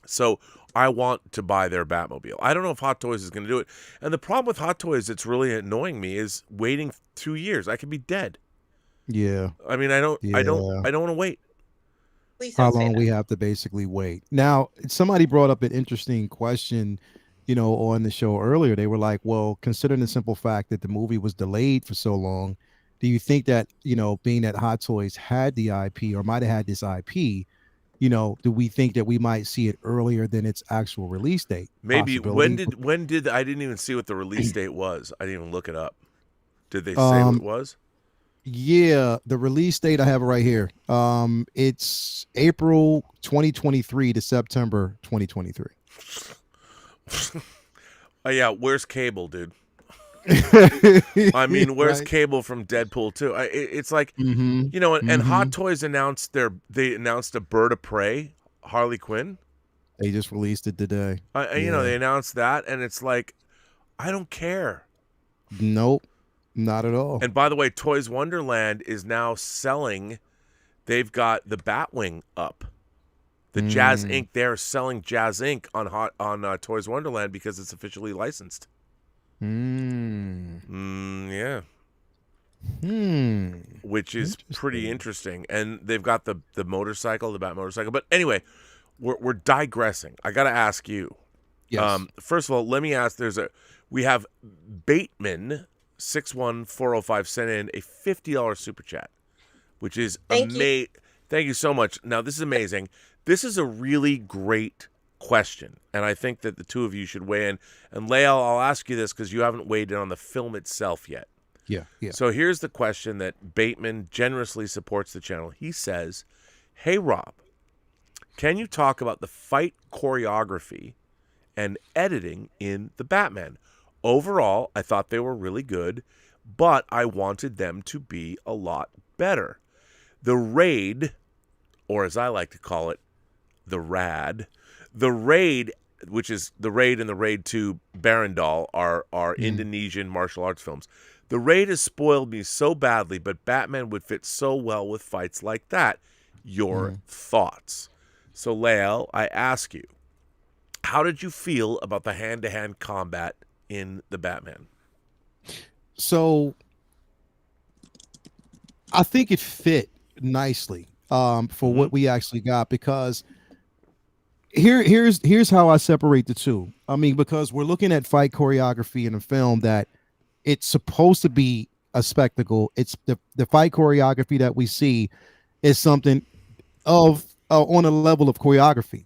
So I want to buy their Batmobile. I don't know if Hot Toys is going to do it, and the problem with Hot Toys that's really annoying me is waiting 2 years. I could be dead. Yeah. I mean, I don't want to wait. How long we have to basically wait. Now, somebody brought up an interesting question, on the show earlier. They were like, well, considering the simple fact that the movie was delayed for so long, do you think that, being that Hot Toys had the IP or might have had this IP, do we think that we might see it earlier than its actual release date? Maybe. When did I didn't even see what the release date was. I didn't even look it up. Did they say what it was? Yeah, the release date I have it right here. It's April 2023 to September 2023. Oh yeah, where's Cable, dude? I mean, where's Cable from Deadpool 2? It's like, and Hot Toys announced they announced a Bird of Prey, Harley Quinn. They just released it today. They announced that, and it's like, I don't care. Nope. Not at all. And by the way, Toys Wonderland is now selling. They've got the Batwing up. The Jazz Inc. They're selling Jazz Inc. on Toys Wonderland because it's officially licensed. Yeah. Which is pretty interesting. And they've got the motorcycle, the Bat motorcycle. But anyway, we're digressing. I got to ask you. Yes. First of all, let me ask. We have Bateman. 61405 sent in a $50 super chat, which is amazing. Thank you so much. Now, this is amazing. This is a really great question, and I think that the two of you should weigh in. And Lael, I'll ask you this because you haven't weighed in on the film itself yet. Yeah. So here's the question that Bateman generously supports the channel. He says, hey, Rob, can you talk about the fight choreography and editing in The Batman? Overall, I thought they were really good, but I wanted them to be a lot better. The raid, or as I like to call it, the rad, which is the Raid and the Raid 2 Barandal are Indonesian martial arts films. The Raid has spoiled me so badly, but Batman would fit so well with fights like that. Your thoughts? So, Lael, I ask you, how did you feel about the hand-to-hand combat in the Batman? So I think it fit nicely for what we actually got, because here's how I separate the two. I mean, because we're looking at fight choreography in a film that it's supposed to be a spectacle. It's the fight choreography that we see is something of on a level of choreography.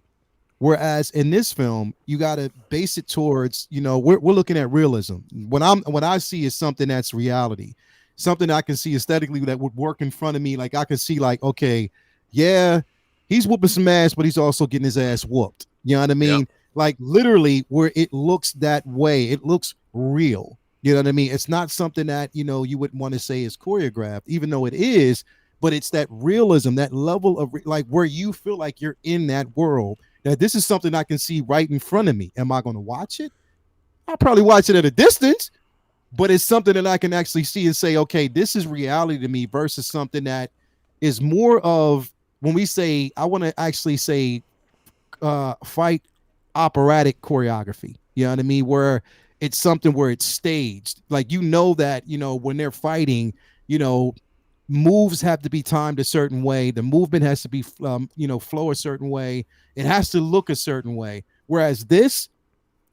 Whereas in this film, you got to base it towards, we're looking at realism. What I see is something that's reality, something I can see aesthetically that would work in front of me. Like I can see, like, okay, yeah, he's whooping some ass, but he's also getting his ass whooped. You know what I mean? Yep. Like literally, where it looks that way, it looks real. You know what I mean? It's not something that you wouldn't want to say is choreographed, even though it is. But it's that realism, that level of like where you feel like you're in that world. That this is something I can see right in front of me. Am I going to watch it? I'll probably watch it at a distance, but it's something that I can actually see and say, okay, this is reality to me versus something that is more of when we say, I want to actually say fight operatic choreography. You know what I mean? Where it's something where it's staged. Like, that, when they're fighting, moves have to be timed a certain way. The movement has to be, flow a certain way. It has to look a certain way. Whereas this,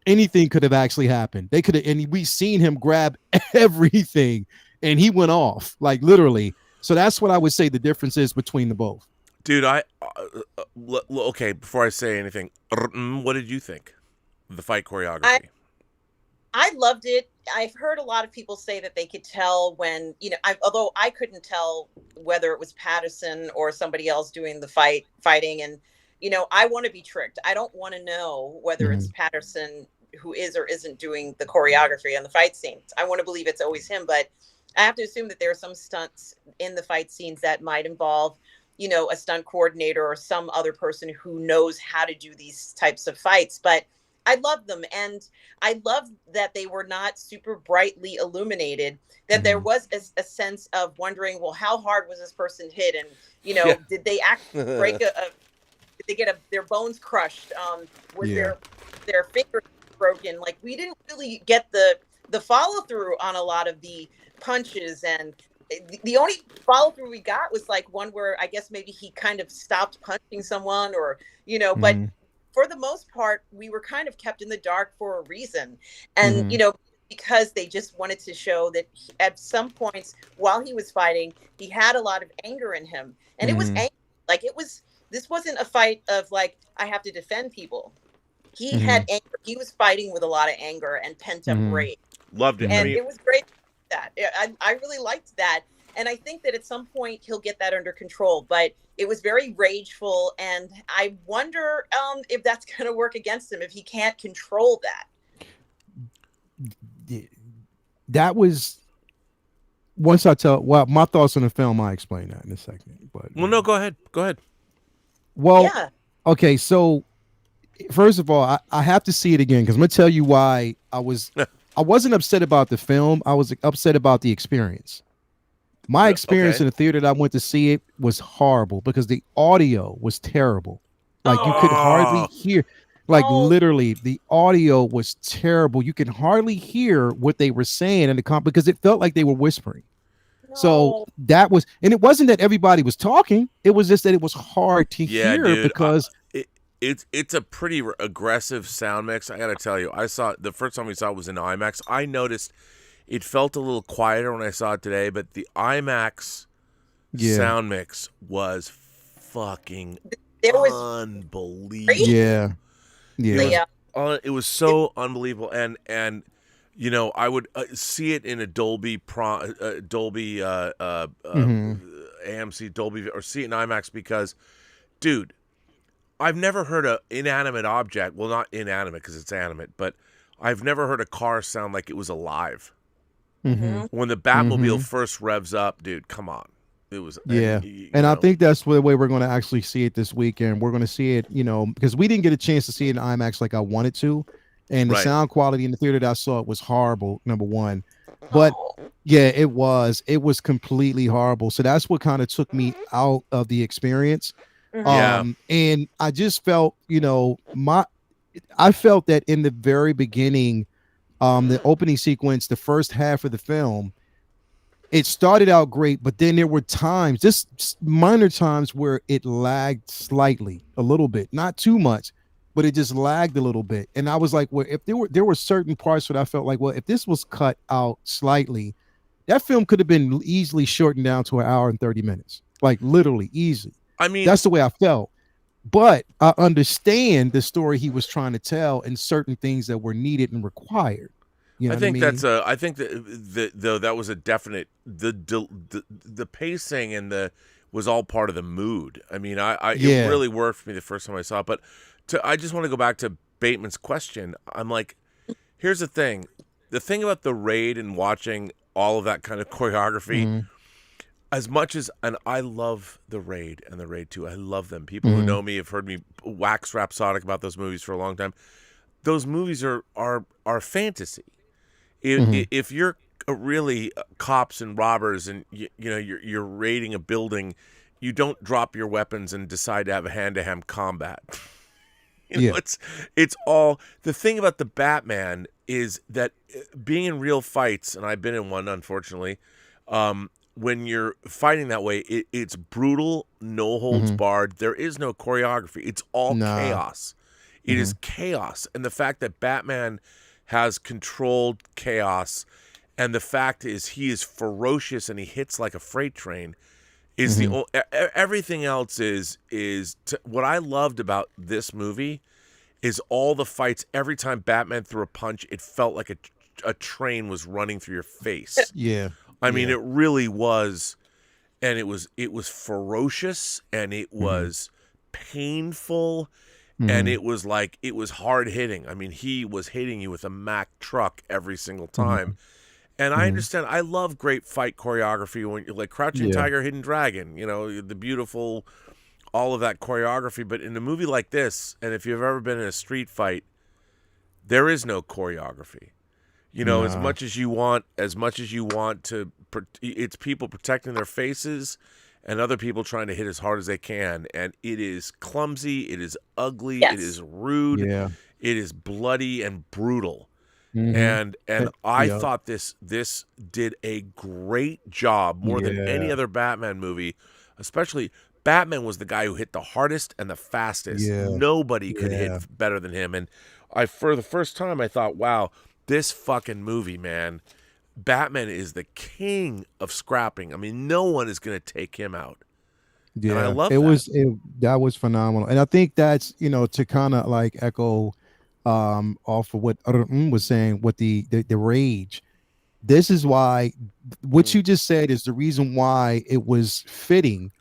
anything could have actually happened. They could have, and we seen him grab everything and he went off, like literally. So that's what I would say the difference is between the both. Dude, okay, before I say anything, what did you think of the fight choreography? I loved it. I've heard a lot of people say that they could tell when, although I couldn't tell whether it was Pattinson or somebody else doing the fighting. And, I want to be tricked. I don't want to know whether it's Pattinson who is or isn't doing the choreography and the fight scenes. I want to believe it's always him, but I have to assume that there are some stunts in the fight scenes that might involve, a stunt coordinator or some other person who knows how to do these types of fights. But I love them. And I love that they were not super brightly illuminated, that there was a sense of wondering, well, how hard was this person hit? And, did they actually break did they get their bones crushed? Was their fingers broken? Like, we didn't really get the follow through on a lot of the punches. And the only follow through we got was like one where I guess maybe he kind of stopped punching someone or, but for the most part, we were kind of kept in the dark for a reason. And, because they just wanted to show that at some points while he was fighting, he had a lot of anger in him. And it was angry. Like, this wasn't a fight of like, I have to defend people. He had anger. He was fighting with a lot of anger and pent up rage. Loved it. And it was great. I really liked that. And I think that at some point he'll get that under control, but it was very rageful. And I wonder if that's going to work against him, if he can't control that. That was once I tell, well, my thoughts on the film, I explain that in a second. But no, go ahead. Well, okay. So first of all, I have to see it again because I'm gonna tell you why I wasn't upset about the film. I was upset about the experience. My experience in the theater that I went to see it was horrible because the audio was terrible. Like you could hardly hear, like literally the audio was terrible. You could hardly hear what they were saying in the because it felt like they were whispering. So that was, and it wasn't that everybody was talking. It was just that it was hard to hear, dude, because it's a pretty aggressive sound mix. I got to tell you, I saw it the first time we saw it was in IMAX. I noticed it felt a little quieter when I saw it today, but the IMAX sound mix was fucking unbelievable. Yeah. It was so unbelievable, and you know, I would see it in a Dolby AMC Dolby, or see it in IMAX because, dude, I've never heard an inanimate object. Well, not inanimate because it's animate, but I've never heard a car sound like it was alive. When the Batmobile first revs up, dude, come on. It was, and I think that's the way we're going to actually see it this weekend. We're going to see it, you know, because we didn't get a chance to see it in IMAX like I wanted to, and the sound quality in the theater that I saw it was horrible. Number one, but it was completely horrible. So that's what kind of took me out of the experience. And I just felt, you know, I felt that in the very beginning, the opening sequence, the first half of the film, it started out great, but then there were times, just minor times, where it lagged slightly, a little bit, not too much, but it just lagged a little bit. And I was like, well, if there were certain parts that I felt like, well, if this was cut out slightly, That film could have been easily shortened down to an hour and 30 minutes, like literally easy. I mean, That's the way I felt. But I understand the story he was trying to tell and certain things that were needed and required. You know I think what I mean? that's a. I think that though that was a definite the pacing and the was all part of the mood. I mean, Yeah. it really worked for me the first time I saw it. But I just want to go back to Bateman's question. I'm like, here's the thing. The thing about the raid and watching all of that kind of choreography, Mhm. as much as, and I love the raid and the raid 2. I love them. People who know me have heard me wax rhapsodic about those movies for a long time. Those movies are fantasy. If you're really cops and robbers and you know you're raiding a building, you don't drop your weapons and decide to have a hand-to-hand combat. You know, it's all the thing about the Batman is that being in real fights, and I've been in one, unfortunately. When you're fighting that way, it's brutal, no holds barred. There is no choreography. It's all chaos. It is chaos, and the fact that Batman has controlled chaos, and the fact is he is ferocious and he hits like a freight train. Is everything else is what I loved about this movie is all the fights. Every time Batman threw a punch, it felt like a train was running through your face. Yeah. I mean, it really was, and it was ferocious, and it was painful, and it was like it was hard hitting. I mean, he was hitting you with a Mack truck every single time. And I understand. I love great fight choreography when you're like Crouching Tiger, Hidden Dragon. You know, the beautiful, all of that choreography. But in a movie like this, and if you've ever been in a street fight, there is no choreography. You know, as much as you want to, it's people protecting their faces and other people trying to hit as hard as they can. And it is clumsy. It is ugly. It is rude. Yeah. It is bloody and brutal. And I thought this did a great job, more than any other Batman movie. Especially Batman was the guy who hit the hardest and the fastest. Nobody could hit better than him. And for the first time, I thought, wow, this fucking movie, man, Batman is the king of scrapping. I mean, no one is going to take him out. Yeah, and I love that was phenomenal. And I think that's, you know, to kind of like echo off of what was saying with the rage. This is why what you just said is the reason why it was fitting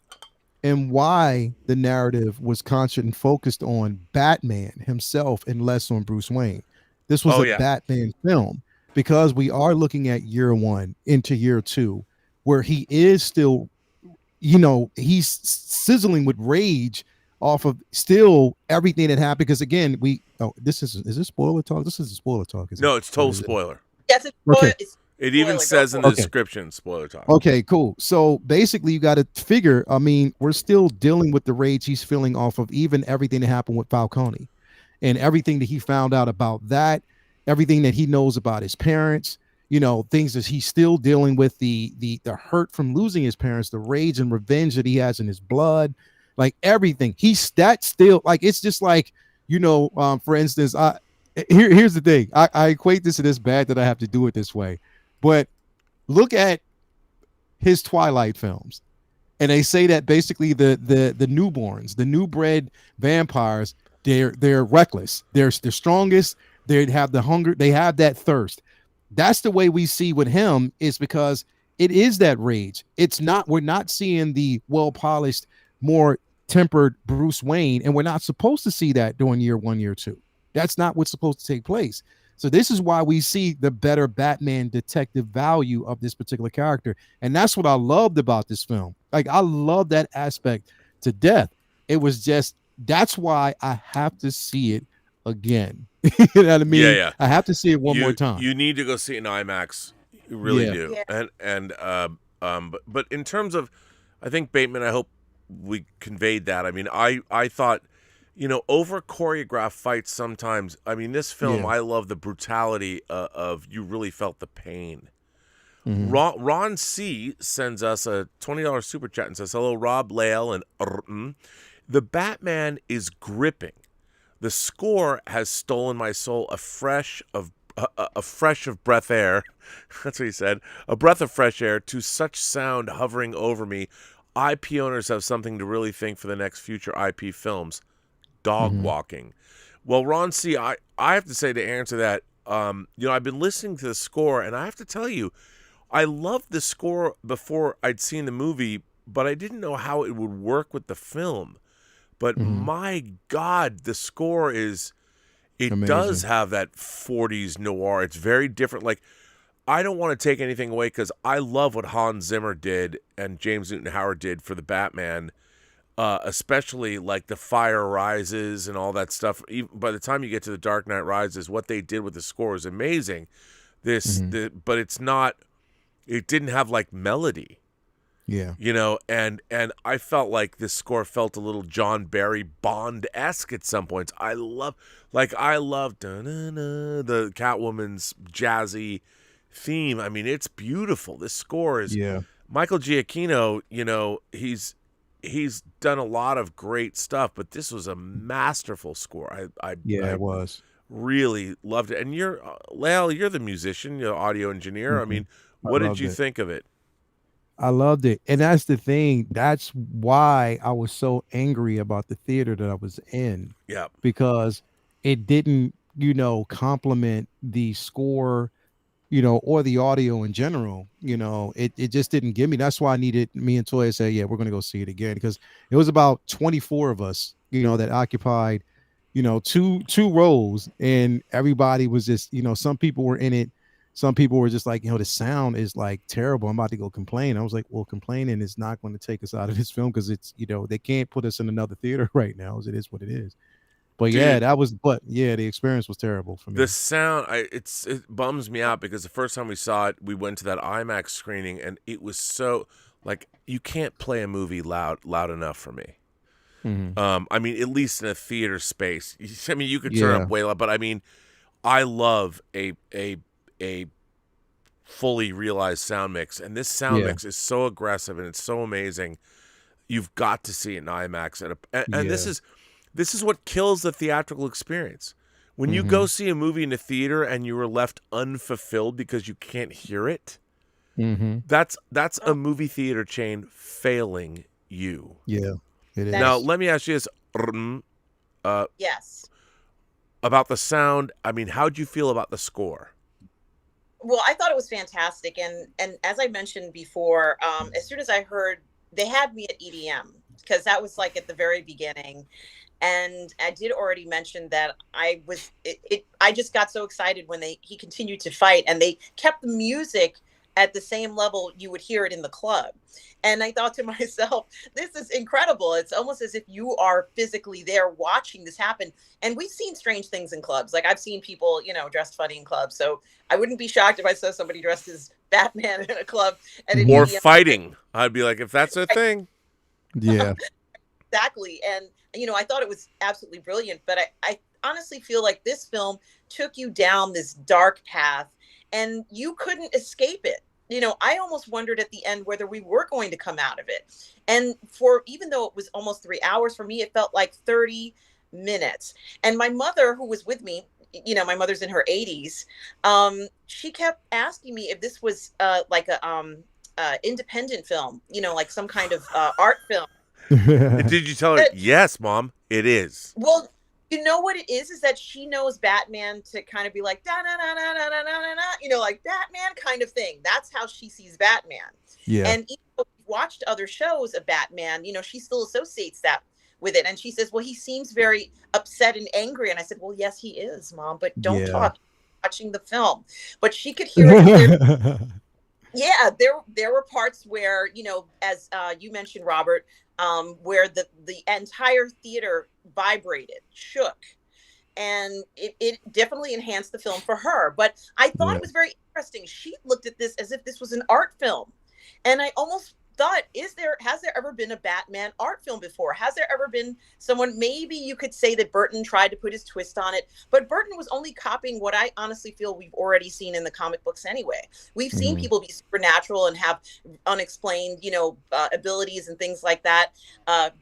and why the narrative was conscious and focused on Batman himself and less on Bruce Wayne. This was a Batman film because we are looking at year 1 into year 2 where he is still, you know, he's sizzling with rage off of still everything that happened. Because again, is this spoiler talk? This is a spoiler talk. No, it's total spoiler. Yes, it's Okay. It even says in the description, spoiler talk. Okay, cool. So basically you got to figure, I mean, we're still dealing with the rage he's feeling off of even everything that happened with Falcone and everything that he found out about that, everything that he knows about his parents, you know, things that he's still dealing with, the hurt from losing his parents, the rage and revenge that he has in his blood, like everything. That's still like, it's just like, you know, for instance, here's the thing. I equate this to this bad that I have to do it this way, but look at his Twilight films. And they say that basically the newborns, the new bred vampires, they're reckless. They're strongest. They have the hunger. They have that thirst. That's the way we see with him, is because it is that rage. We're not seeing the well-polished, more tempered Bruce Wayne, and we're not supposed to see that during year 1, year 2. That's not what's supposed to take place. So this is why we see the better Batman detective value of this particular character. And that's what I loved about this film. Like, I love that aspect to death. It was just, that's why I have to see it again. You know what I mean? Yeah. I have to see it one more time. You need to go see it in IMAX. You really do. Yeah. But in terms of, I think Bateman, I hope we conveyed that. I mean, I thought, you know, over choreographed fights sometimes. I mean, this film, I love the brutality of you really felt the pain. Ron C sends us a $20 super chat and says, "Hello, Rob, Lael, and the Batman is gripping. The score has stolen my soul afresh of a fresh of breath air. That's what he said. A breath of fresh air to such sound hovering over me. IP owners have something to really think for the next future IP films. Dog walking. Well, Ron C., I have to say to answer that, I've been listening to the score, and I have to tell you, I loved the score before I'd seen the movie, but I didn't know how it would work with the film. But my God, the score is, it Amazing. does have that 40s noir. It's very different. Like, I don't want to take anything away because I love what Hans Zimmer did and James Newton Howard did for the Batman, especially like the Fire Rises and all that stuff. Even by the time you get to the Dark Knight Rises, what they did with the score is amazing. But it's not. It didn't have like melody. Yeah. And I felt like this score felt a little John Barry Bond-esque at some points. I love the Catwoman's jazzy theme. I mean, it's beautiful. This score is Michael Giacchino, he's done a lot of great stuff, but this was a masterful score. It was. Really loved it. And you're Lael, you're the musician, you're the audio engineer. I mean, what did you think of it? I loved it. And that's the thing. That's why I was so angry about the theater that I was in. Yeah. Because it didn't, complement the score, or the audio in general. It just didn't give me. That's why me and Toya said, yeah, we're going to go see it again. Because it was about 24 of us, that occupied, two rows. And everybody was just, some people were in it. Some people were just like, the sound is like terrible. I'm about to go complain. I was like, well, complaining is not going to take us out of this film because it's, they can't put us in another theater right now. As it is what it is. But Dude, the experience was terrible for me. The sound, it bums me out because the first time we saw it, we went to that IMAX screening and it was so like you can't play a movie loud enough for me. I mean, at least in a theater space. I mean, you could turn up way loud, but I mean, I love a fully realized sound mix, and this sound mix is so aggressive and it's so amazing. You've got to see it in IMAX, and this is what kills the theatrical experience. When you go see a movie in a theater and you are left unfulfilled because you can't hear it, that's a movie theater chain failing you. Yeah, it is. Now, let me ask you this. Yes. About the sound, I mean, how'd you feel about the score? Well, I thought it was fantastic. And as I mentioned before, as soon as I heard, they had me at EDM because that was like at the very beginning. And I did already mention that I just got so excited when he continued to fight and they kept the music at the same level you would hear it in the club. And I thought to myself, this is incredible. It's almost as if you are physically there watching this happen. And we've seen strange things in clubs. Like I've seen people, dressed funny in clubs. So I wouldn't be shocked if I saw somebody dressed as Batman in a club. Or fighting. I'd be like, if that's a thing. Yeah. Exactly. And, I thought it was absolutely brilliant. But I honestly feel like this film took you down this dark path and you couldn't escape it. I almost wondered at the end whether we were going to come out of it. And even though it was almost 3 hours, for me, it felt like 30 minutes. And my mother, who was with me, my mother's in her 80s, she kept asking me if this was like a independent film, like some kind of art film. Did you tell her, yes, Mom, it is? Well, you know what it is that she knows Batman to kind of be like, da, da, da, da, da, da, da, da, like Batman kind of thing. That's how she sees Batman. Yeah. And even though we've watched other shows of Batman, she still associates that with it. And she says, well, he seems very upset and angry. And I said, well, yes, he is, Mom, but don't talk watching the film. But she could hear it. Yeah, there were parts where, as you mentioned, Robert, where the entire theater vibrated, shook, and it definitely enhanced the film for her. But I thought it was very interesting. She looked at this as if this was an art film, and I almost thought, has there ever been a Batman art film before? Has there ever been someone, maybe you could say that Burton tried to put his twist on it, but Burton was only copying what I honestly feel we've already seen in the comic books anyway. We've seen people be supernatural and have unexplained, abilities and things like that,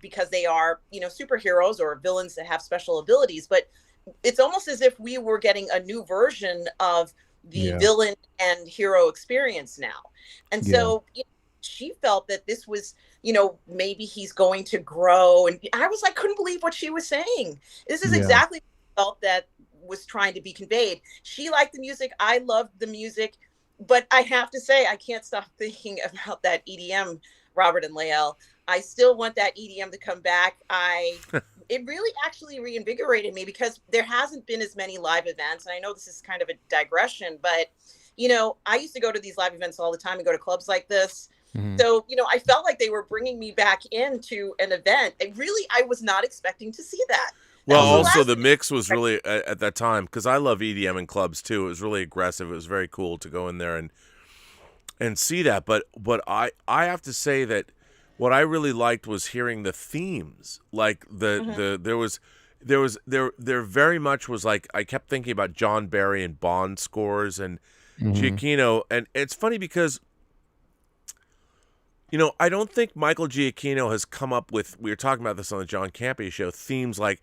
because they are, superheroes or villains that have special abilities. But it's almost as if we were getting a new version of the villain and hero experience now. And so she felt that this was, maybe he's going to grow. And I was like, couldn't believe what she was saying. This is exactly what I felt that was trying to be conveyed. She liked the music. I loved the music. But I have to say, I can't stop thinking about that EDM, Robert and Lael. I still want that EDM to come back. It really actually reinvigorated me because there hasn't been as many live events. And I know this is kind of a digression, but, I used to go to these live events all the time and go to clubs like this. So, I felt like they were bringing me back into an event. I was not expecting to see that. Well, also the mix was really, at that time, because I love EDM in clubs too, it was really aggressive. It was very cool to go in there and see that. But I have to say that what I really liked was hearing the themes. Like there very much was like, I kept thinking about John Barry and Bond scores and Giacchino. And it's funny because, I don't think Michael Giacchino has come up with, we were talking about this on the John Campea show, themes like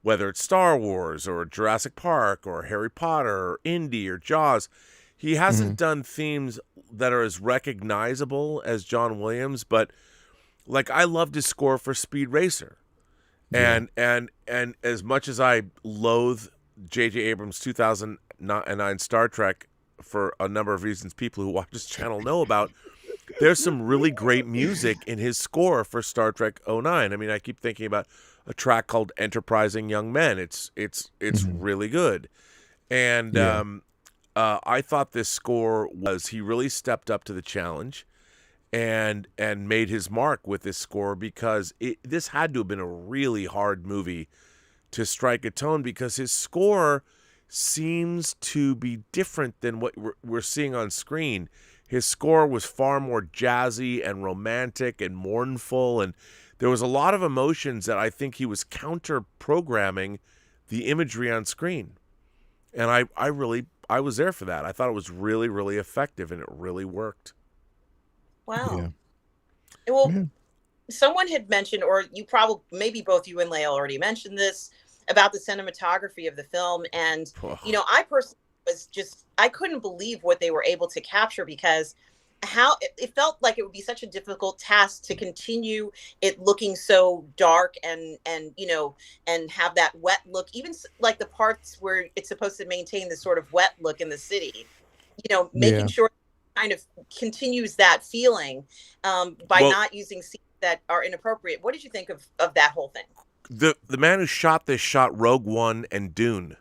whether it's Star Wars or Jurassic Park or Harry Potter or Indy or Jaws. He hasn't done themes that are as recognizable as John Williams, but like I loved his score for Speed Racer. And as much as I loathe J.J. Abrams' 2009 Star Trek for a number of reasons people who watch this channel know about, there's some really great music in his score for Star Trek 09. I mean, I keep thinking about a track called Enterprising Young Men. It's really good. And I thought this score he really stepped up to the challenge and made his mark with this score, because this had to have been a really hard movie to strike a tone, because his score seems to be different than what we're seeing on screen. His score was far more jazzy and romantic and mournful, and there was a lot of emotions that I think he was counter-programming the imagery on screen. And I was there for that. I thought it was really, really effective, and it really worked. Wow. Yeah. Well, someone had mentioned, or maybe both you and Lael already mentioned this, about the cinematography of the film. And, I personally I couldn't believe what they were able to capture, because how it felt like it would be such a difficult task to continue it looking so dark and have that wet look, even like the parts where it's supposed to maintain this sort of wet look in the city, making sure it kind of continues that feeling by not using scenes that are inappropriate. What did you think of that whole thing? The man who shot this shot Rogue One and Dune.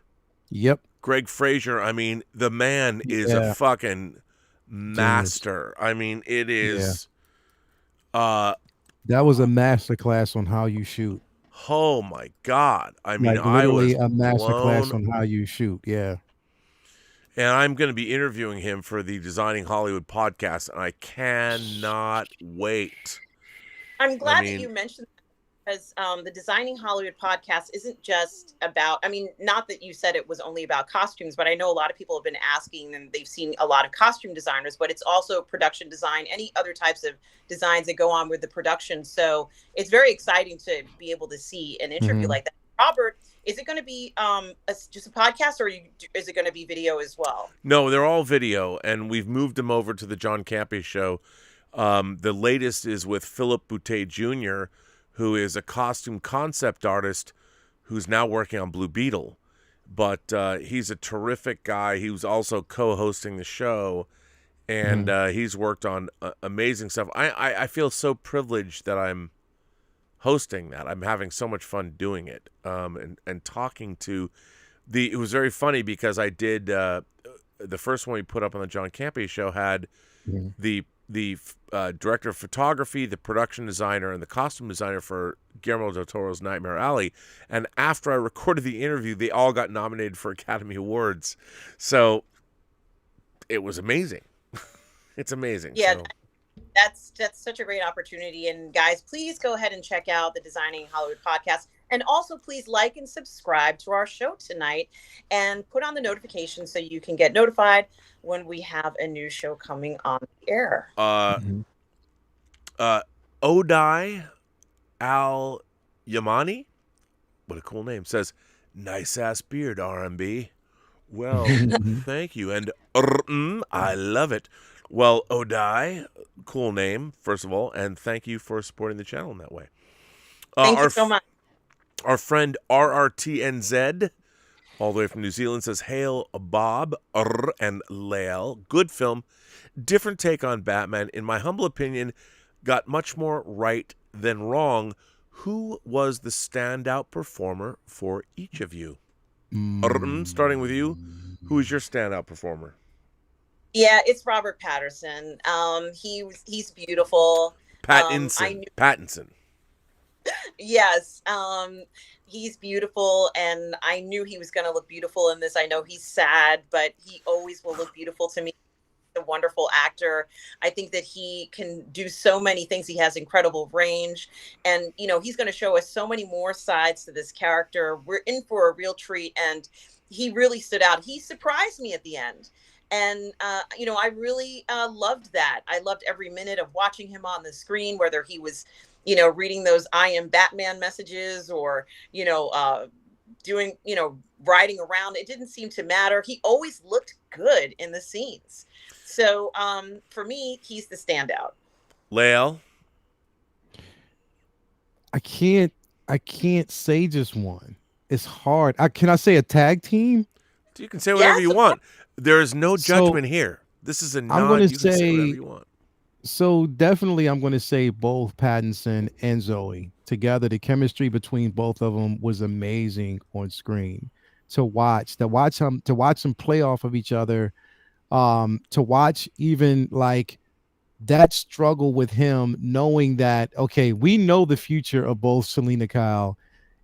Yep. Greg Fraser, I mean, the man is a fucking master. I mean, it is. That was a master class on how you shoot. Oh my God! I mean, I was a master class on how you shoot. Yeah. And I'm going to be interviewing him for the Designing Hollywood podcast, and I cannot wait. I'm glad that you mentioned that, because the Designing Hollywood podcast isn't just about, not that you said it was only about costumes, but I know a lot of people have been asking, and they've seen a lot of costume designers, but it's also production design, any other types of designs that go on with the production. So it's very exciting to be able to see an interview like that. Robert, is it going to be just a podcast, or is it going to be video as well? No, they're all video, and we've moved them over to the John Campea show. The latest is with Philip Boutte Jr., who is a costume concept artist who's now working on Blue Beetle. But he's a terrific guy. He was also co-hosting the show, and he's worked on amazing stuff. I feel so privileged that I'm hosting that. I'm having so much fun doing it, and talking to it was very funny, because I did the first one we put up on the John Campea show had the director of photography, the production designer, and the costume designer for Guillermo del Toro's Nightmare Alley. And after I recorded the interview, they all got nominated for Academy Awards. So it was amazing. It's amazing. Yeah. So. That's such a great opportunity. And guys, please go ahead and check out the Designing Hollywood podcast. And also please like and subscribe to our show tonight and put on the notifications so you can get notified when we have a new show coming on the air. Odai Al Yamani, what a cool name, says, nice ass beard, RMB. Well, thank you. And I love it. Well, Odai, cool name, first of all, and thank you for supporting the channel in that way. Thank you so much. Our friend RRTNZ, all the way from New Zealand, says, hail Bob and Lael. Good film. Different take on Batman. In my humble opinion, got much more right than wrong. Who was the standout performer for each of you? Starting with you, who is your standout performer? Yeah, it's Robert Pattinson. He's beautiful. Pattinson. Yes. He's beautiful, and I knew he was going to look beautiful in this. I know he's sad, but he always will look beautiful to me. A wonderful actor. I think that he can do so many things. He has incredible range, and he's going to show us so many more sides to this character. We're in for a real treat, and he really stood out. He surprised me at the end. And, I really loved that. I loved every minute of watching him on the screen, whether he was, reading those I am Batman messages or, doing, riding around. It didn't seem to matter. He always looked good in the scenes. So for me, he's the standout. Lael? I can't say just one. It's hard. Can I say a tag team? You can say whatever you want. There is no judgment here. This is a nod. You can say whatever you want. So definitely I'm going to say both Pattinson and Zoe together. The chemistry between both of them was amazing on screen to watch them play off of each other. To watch even like that struggle with him knowing that, okay, we know the future of both Selena Kyle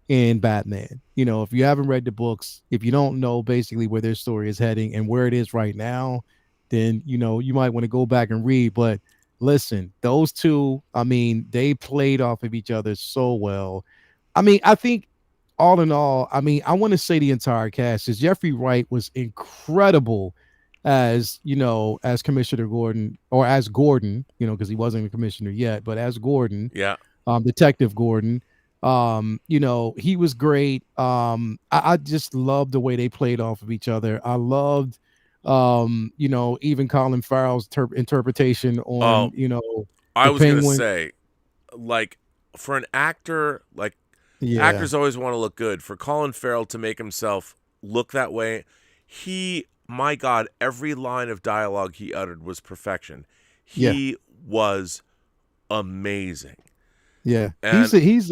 and Batman. If you haven't read the books, if you don't know basically where their story is heading and where it is right now, then, you might want to go back and read. But listen, those two, they played off of each other so well. I think all in all, I want to say the entire cast is Jeffrey Wright was incredible as Commissioner Gordon, or as Gordon, because he wasn't a commissioner yet, but as Gordon, Detective Gordon. He was great. I just loved the way they played off of each other. I loved even Colin Farrell's interpretation on I was gonna say, like, for an actor, like, actors always want to look good. For Colin Farrell to make himself look that way, my God, every line of dialogue he uttered was perfection. He was amazing. Yeah, and he's.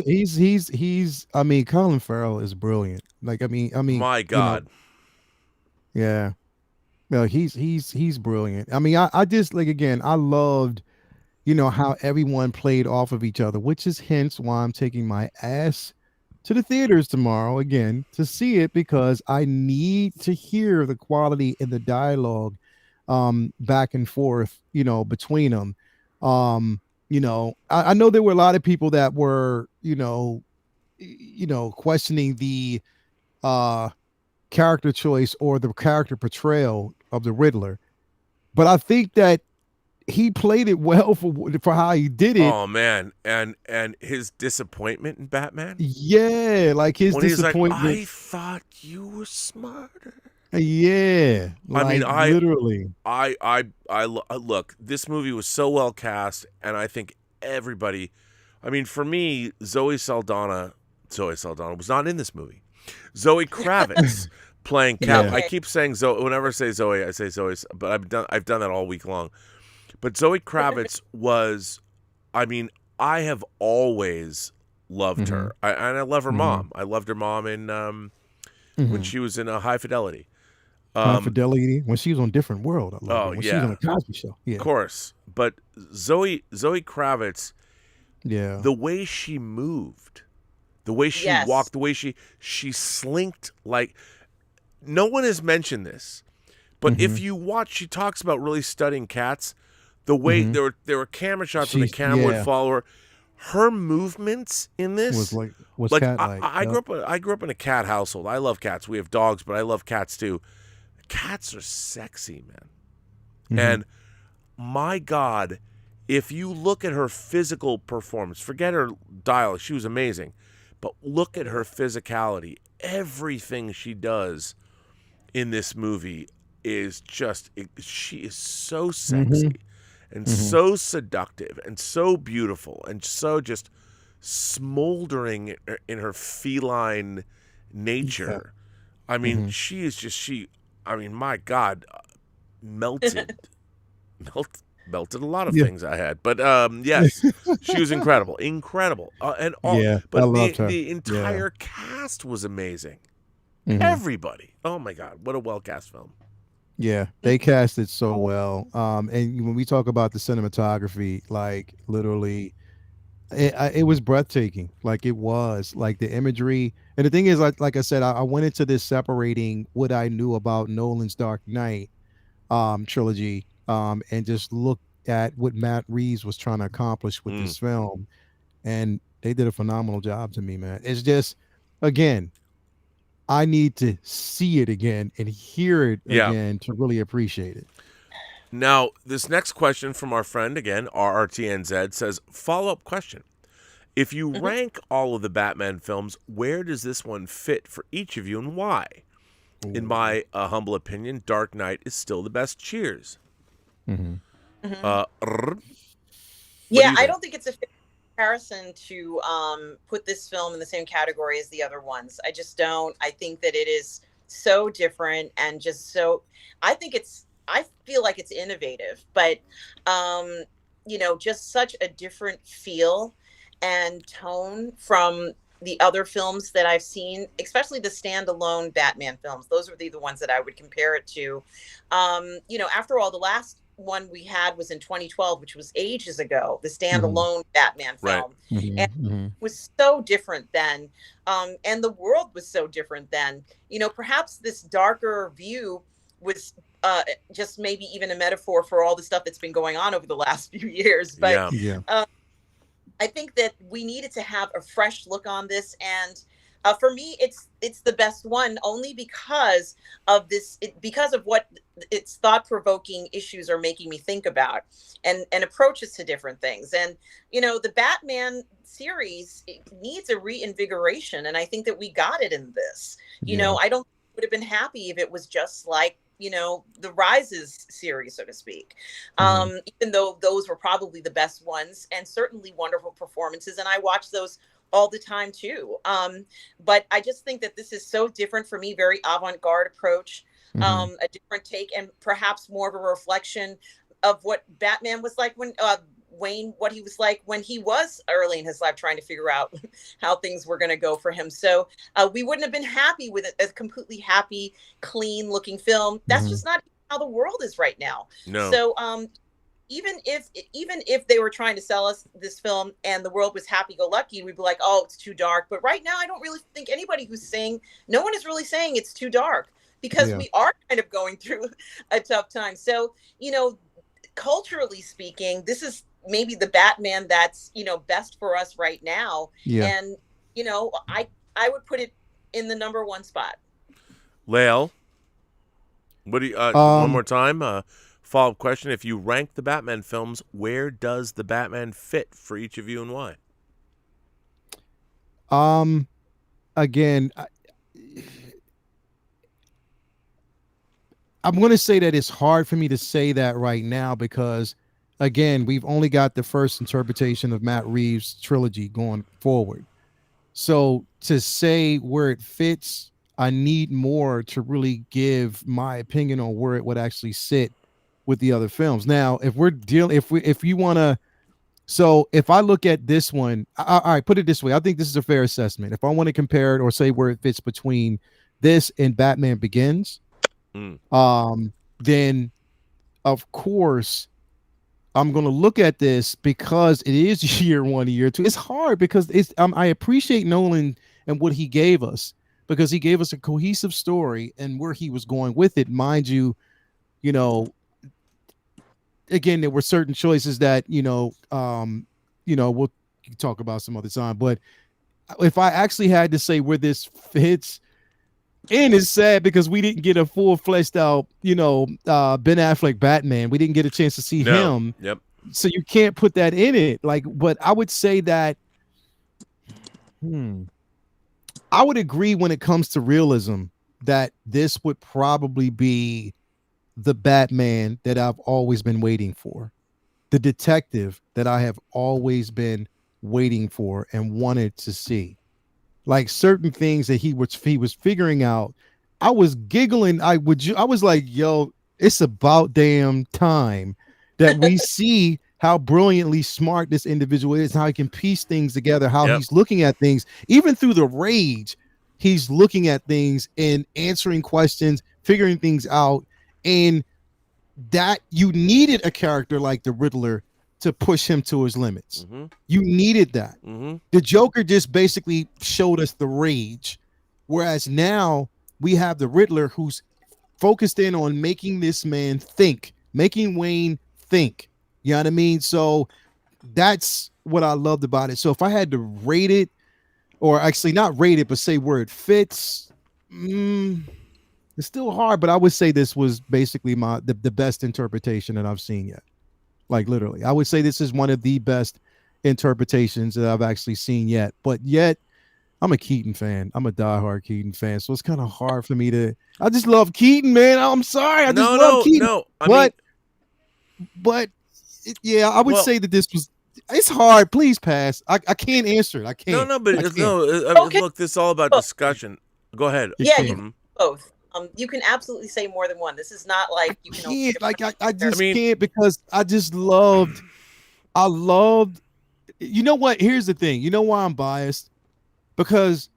Colin Farrell is brilliant. Like, my God. Yeah, no, he's brilliant. I just, like, again, I loved, how everyone played off of each other, which is hence why I'm taking my ass to the theaters tomorrow again to see it, because I need to hear the quality in the dialogue back and forth, between them. I know there were a lot of people that were, questioning the character choice or the character portrayal of the Riddler, but I think that he played it well for how he did it. Oh man, and his disappointment in Batman. Yeah, like his disappointment. Like, I thought you were smarter. Yeah, like, literally. I look. This movie was so well cast, and I think everybody. For me, Zoe Saldana was not in this movie. Zoe Kravitz playing Cap. I keep saying Zoe. Whenever I say Zoe, I say Zoe, but I've done that all week long. But Zoe Kravitz was, I have always loved her, and I love her mom. I loved her mom in when she was in High Fidelity. High Fidelity, when she was on Different World. I love her. When she was on a Cosby Show. Yeah, of course. But Zoe Kravitz, the way she moved, the way she walked, the way she slinked, like, no one has mentioned this, but if you watch, she talks about really studying cats. The way there were camera shots and the camera would follow her. Her movements in this was like cat-like. I grew up in a cat household. I love cats. We have dogs, but I love cats too. Cats are sexy, man. And my God, if you look at her physical performance, forget her dialogue, she was amazing. But look at her physicality. Everything she does in this movie is just, she is so sexy and so seductive and so beautiful and so just smoldering in her feline nature. I mean, she is just, my God, melted a lot of things I had. But yes, she was incredible. And all, but I loved her. The entire cast was amazing. Everybody. Oh my God, what a well-cast film. Yeah, they cast it so well. And when we talk about the cinematography, like literally, it was breathtaking. Like it was like the imagery. And the thing is, like I said, I went into this separating what I knew about Nolan's Dark Knight trilogy, and just looked at what Matt Reeves was trying to accomplish with this film, and they did a phenomenal job to me, man. It's just, again, I need to see it again and hear it again to really appreciate it. Now, this next question from our friend, again, RRTNZ, says, follow-up question. If you rank all of the Batman films, where does this one fit for each of you and why? In my humble opinion, Dark Knight is still the best. Cheers. I don't think it's a fair comparison to put this film in the same category as the other ones. I just don't. I think that it is so different and just so. I feel like it's innovative, but just such a different feel and tone from the other films that I've seen, especially the standalone Batman films. Those would be the ones that I would compare it to. After all, the last one we had was in 2012, which was ages ago, the standalone Batman film. And it was so different then. And the world was so different then. Perhaps this darker view was just maybe even a metaphor for all the stuff that's been going on over the last few years. But I think that we needed to have a fresh look on this, and for me, it's the best one only because of this, because of what its thought-provoking issues are making me think about, and approaches to different things. And the Batman series needs a reinvigoration, and I think that we got it in this. I don't would have been happy if it was just like the Rises series, so to speak, even though those were probably the best ones and certainly wonderful performances. And I watch those all the time too. But I just think that this is so different for me, very avant-garde approach, a different take, and perhaps more of a reflection of what Batman was like when Wayne, what he was like when he was early in his life trying to figure out how things were going to go for him. So we wouldn't have been happy with a completely happy, clean looking film. That's just not how the world is right now. No. So even if they were trying to sell us this film and the world was happy-go-lucky, we'd be like, oh, it's too dark. But right now, I don't really think no one is really saying it's too dark, because we are kind of going through a tough time. So, culturally speaking, this is maybe the Batman that's, best for us right now. Yeah. And, I would put it in the number one spot. Lael, what do you, one more time, follow-up question. If you rank the Batman films, where does the Batman fit for each of you and why? Again, I'm going to say that it's hard for me to say that right now because, again, we've only got the first interpretation of Matt Reeves' trilogy going forward. So to say where it fits, I need more to really give my opinion on where it would actually sit with the other films. Now, if you want to, so if I look at this one, all right, put it this way. I think this is a fair assessment. If I want to compare it or say where it fits between this and Batman Begins, then of course I'm going to look at this because it is year one, year two. It's hard because I appreciate Nolan and what he gave us, because he gave us a cohesive story and where he was going with it. Mind you, again, there were certain choices that we'll talk about some other time. But if I actually had to say where this fits, and it's sad because we didn't get a full fleshed out, Ben Affleck Batman. We didn't get a chance to see him. Yep. So you can't put that in it. But I would say that I would agree when it comes to realism that this would probably be the Batman that I've always been waiting for, the detective that I have always been waiting for and wanted to see. Like certain things that he was figuring out, I was giggling. I was like, yo, it's about damn time that we see how brilliantly smart this individual is, how he can piece things together, how he's looking at things, even through the rage, he's looking at things and answering questions, figuring things out. And that you needed a character like the Riddler to push him to his limits. Mm-hmm. You needed that. Mm-hmm. The Joker just basically showed us the rage. Whereas now we have the Riddler who's focused in on making this man think, making Wayne think. You know what I mean? So that's what I loved about it. So if I had to rate it, or actually not rate it, but say where it fits, it's still hard, but I would say this was basically the best interpretation that I've seen yet. Like literally, I would say this is one of the best interpretations that I've actually seen yet. But yet, I'm a Keaton fan. I'm a diehard Keaton fan, so it's kind of hard for me to. I just love Keaton, man. I'm sorry, I just love Keaton. But yeah, I would say that this was. It's hard. Please pass. I can't answer it. I can't. Look, this is all about discussion. Go ahead. Yeah, you can both. You can absolutely say more than one. This is not like you can. I just can't because I loved. You know what? Here's the thing. You know why I'm biased? Because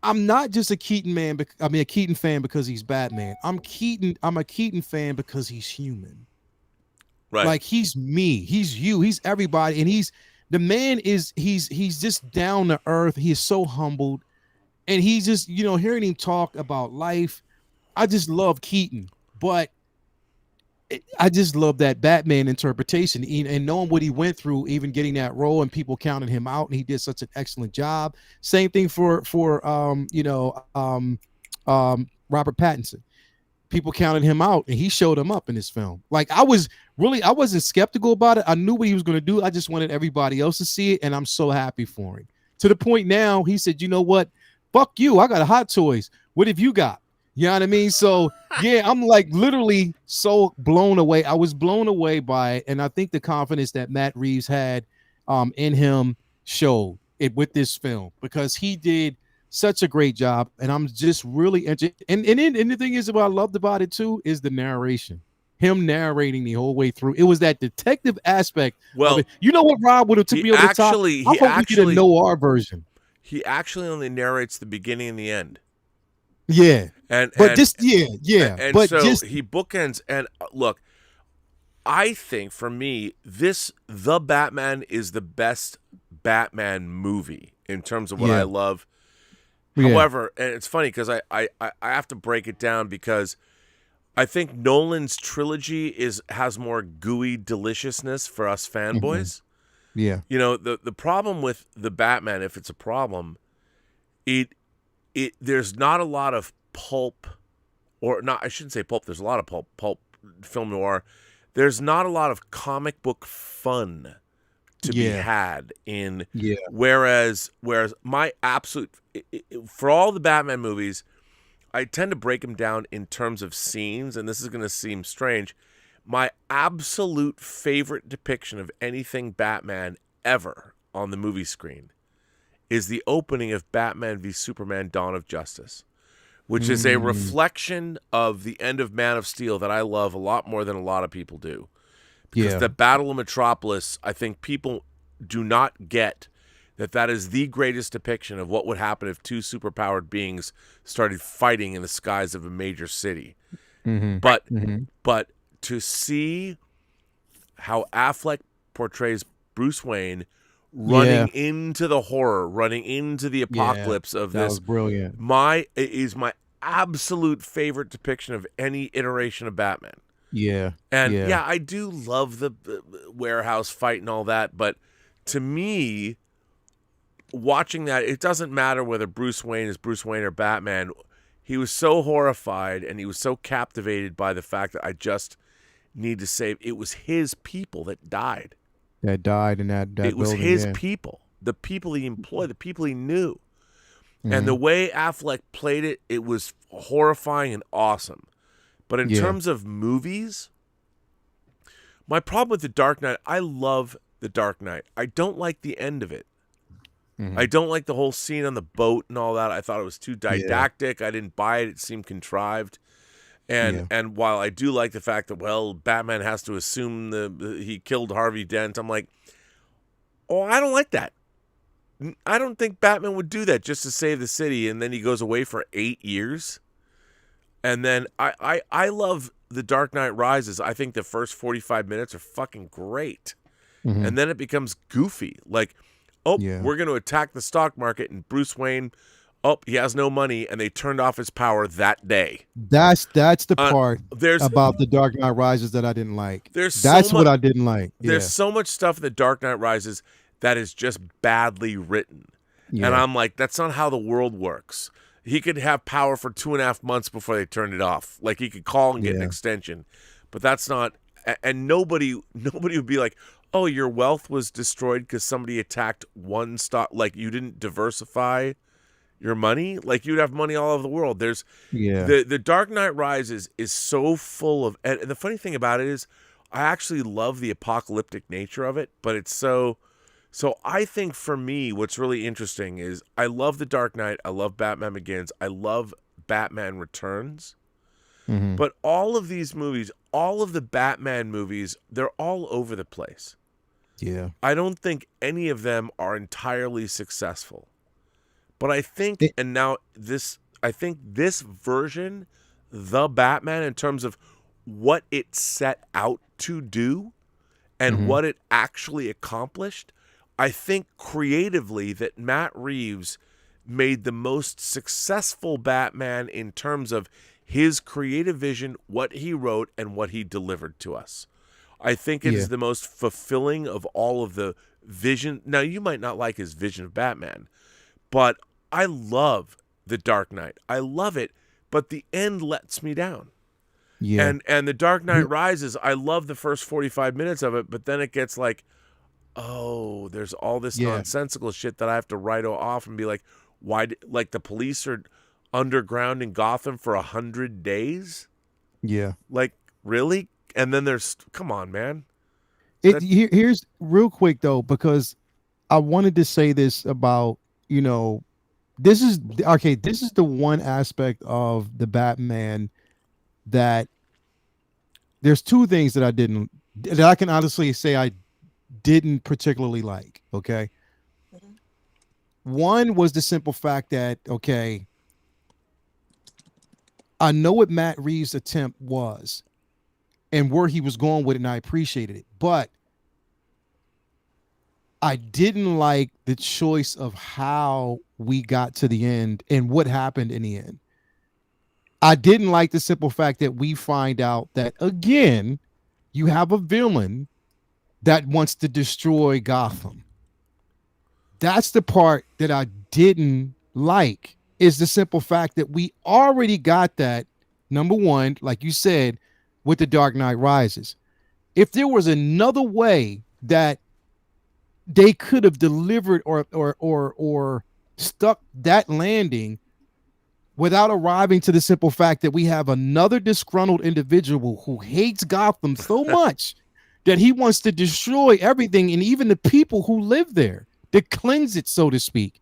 I'm not just a Keaton man. A Keaton fan because he's Batman. I'm a Keaton fan because he's human. Right. Like he's me. He's you. He's everybody. And he's just down to earth. He is so humbled. And he's just, hearing him talk about life. I just love Keaton, but I just love that Batman interpretation and knowing what he went through, even getting that role and people counting him out. And he did such an excellent job. Same thing for Robert Pattinson. People counted him out and he showed him up in this film. Like I wasn't skeptical about it. I knew what he was going to do. I just wanted everybody else to see it. And I'm so happy for him, to the point now he said, you know what? Fuck you. I got Hot Toys. What have you got? You know what I mean? So yeah, I'm like literally so blown away. I was blown away by it. And I think the confidence that Matt Reeves had in him showed it with this film, because he did such a great job. And I'm just really interested. And the thing is, what I loved about it too is the narration. Him narrating the whole way through. It was that detective aspect. Well, you know what, Rob would have took me over the top? I thought we did a noir version. He actually only narrates the beginning and the end. Yeah. And so he bookends. And look, I think for me, The Batman is the best Batman movie in terms of what I love. Yeah. However, and it's funny because I have to break it down because I think Nolan's trilogy has more gooey deliciousness for us fanboys. Mm-hmm. Yeah. The problem with the Batman, if it's a problem, there's not a lot of pulp, or not, I shouldn't say pulp, there's a lot of pulp film noir. There's not a lot of comic book fun to be had in. Yeah. Whereas my absolute, for all the Batman movies, I tend to break them down in terms of scenes, and this is going to seem strange. My absolute favorite depiction of anything Batman ever on the movie screen is the opening of Batman v Superman: Dawn of Justice, which is a reflection of the end of Man of Steel that I love a lot more than a lot of people do. Because the Battle of Metropolis, I think people do not get that is the greatest depiction of what would happen if two superpowered beings started fighting in the skies of a major city. Mm-hmm. But to see how Affleck portrays Bruce Wayne running into the horror, running into the apocalypse of this, was brilliant. Is my absolute favorite depiction of any iteration of Batman. Yeah. And Yeah. yeah, I do love the warehouse fight and all that, but to me, watching that, it doesn't matter whether Bruce Wayne is Bruce Wayne or Batman. He was so horrified and he was so captivated by the fact that I just need to save. It was his people that died. That died in that It was building, his yeah. people, the people he employed, the people he knew. Mhm. And the way Affleck played it, it was horrifying and awesome. But in terms of movies, my problem with The Dark Knight, I love The Dark Knight. I don't like the end of it. I don't like the whole scene on the boat and all that. I thought it was too didactic. I didn't buy it. It seemed contrived. And while I do like the fact that, well, Batman has to assume he killed Harvey Dent, I'm like, oh, I don't like that. I don't think Batman would do that just to save the city, and then he goes away for 8 years. And then I love The Dark Knight Rises. I think the first 45 minutes are fucking great. And then it becomes goofy. Like, we're going to attack the stock market, and Bruce Wayne, he has no money, and they turned off his power that day. That's the part about The Dark Knight Rises that I didn't like. That's what I didn't like. There's so much stuff in The Dark Knight Rises that is just badly written. And I'm like, that's not how the world works. He could have power for 2.5 months before they turned it off. Like, he could call and get an extension. But that's not, and nobody would be like, oh, your wealth was destroyed because somebody attacked one stock. Like, you didn't diversify your money. Like, you'd have money all over the world. There's the Dark Knight Rises is so full of, and the funny thing about it is, I actually love the apocalyptic nature of it, but it's so I think for me, what's really interesting is I love The Dark Knight. I love Batman Begins. I love Batman Returns. But all of these movies, all of the Batman movies, they're all over the place. Yeah. I don't think any of them are entirely successful. But I think, I think this version, the Batman, in terms of what it set out to do and what it actually accomplished, I think creatively that Matt Reeves made the most successful Batman in terms of his creative vision, what he wrote, and what he delivered to us. I think it is the most fulfilling of all of the vision. Now, you might not like his vision of Batman, but I love The Dark Knight. I love it, but the end lets me down. Yeah. And The Dark Knight Rises, I love the first 45 minutes of it, but then it gets like, oh, there's all this nonsensical shit that I have to write off and be like, why? Like, the police are underground in Gotham for 100 days? Yeah. Like, really? And then come on, man. Here's real quick though, because I wanted to say this about, this is the one aspect of the Batman that there's two things that I can honestly say I didn't particularly like. Okay. One was the simple fact that, I know what Matt Reeves' attempt was and where he was going with it, and I appreciated it. But I didn't like the choice of how we got to the end and what happened in the end. I didn't like the simple fact that we find out that, again, you have a villain that wants to destroy Gotham. That's the part that I didn't like, is the simple fact that we already got that, number one, like you said, with The Dark Knight Rises. If there was another way that they could have delivered or stuck that landing without arriving to the simple fact that we have another disgruntled individual who hates Gotham so much that he wants to destroy everything and even the people who live there, to cleanse it, so to speak.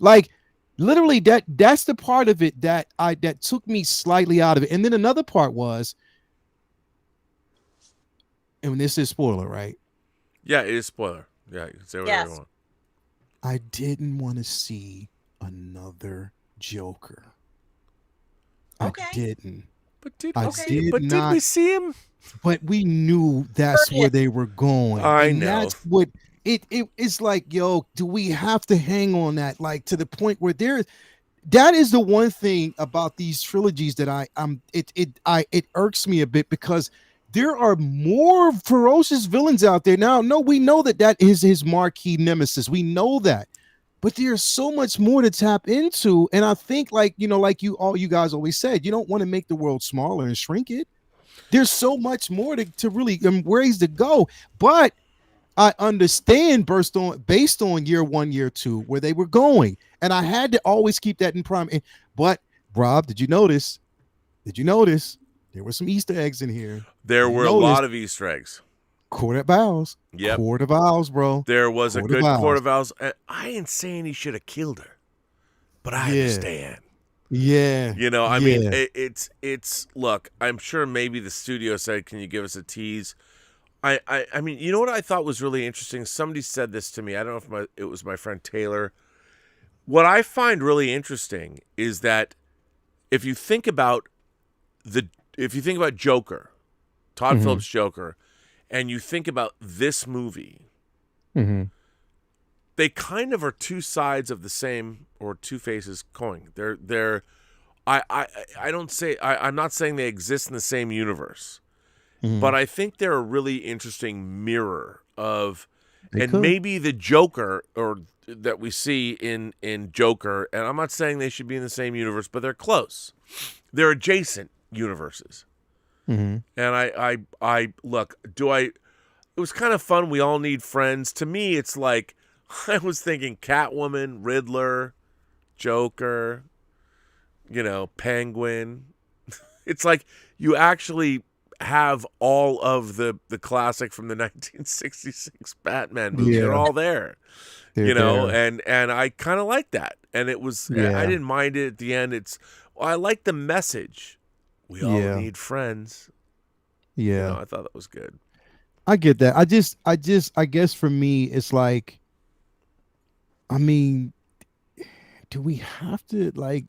Like, literally, that's the part of it that took me slightly out of it. And then another part was, and this is spoiler, right? Yeah, it is spoiler. Yeah, you can say whatever you want. I didn't want to see another Joker. Okay. I didn't. But did we see him? But we knew that's where they were going. I know. That's what it's like, yo, do we have to hang on that, like, to the point where that is the one thing about these trilogies that it irks me a bit, because there are more ferocious villains out there now. No, we know that is his marquee nemesis. We know that. But there's so much more to tap into. And I think, like you guys always said, you don't want to make the world smaller and shrink it. There's so much more to really ways to go. But I understand based on year 1, year 2, where they were going. And I had to always keep that in prime. But Rob, did you notice? There were some Easter eggs in here. There were a lot of Easter eggs. Court of Owls. Yep. Court of Owls, bro. There was a good Court of Owls. I ain't saying he should have killed her, but I understand. Yeah. I mean, it's look, I'm sure maybe the studio said, can you give us a tease? I mean, you know what I thought was really interesting? Somebody said this to me. I don't know if it was my friend Taylor. What I find really interesting is that if you think about Joker, Todd Phillips' Joker, and you think about this movie, they kind of are two sides of the same, or two faces coin. I'm not saying they exist in the same universe, but I think they're a really interesting mirror of, maybe the Joker or that we see in Joker, and I'm not saying they should be in the same universe, but they're close. They're adjacent universes. And I look, it was kind of fun. We all need friends. To me, it's like, I was thinking Catwoman, Riddler, Joker, Penguin. It's like you actually have all of the classic from the 1966 Batman movie. Yeah. They're all there. They're there. And I kind of like that. And it was, I didn't mind it at the end. I like the message. We all need friends. Yeah. I thought that was good. I get that. I guess for me, it's like, I mean, do we have to, like,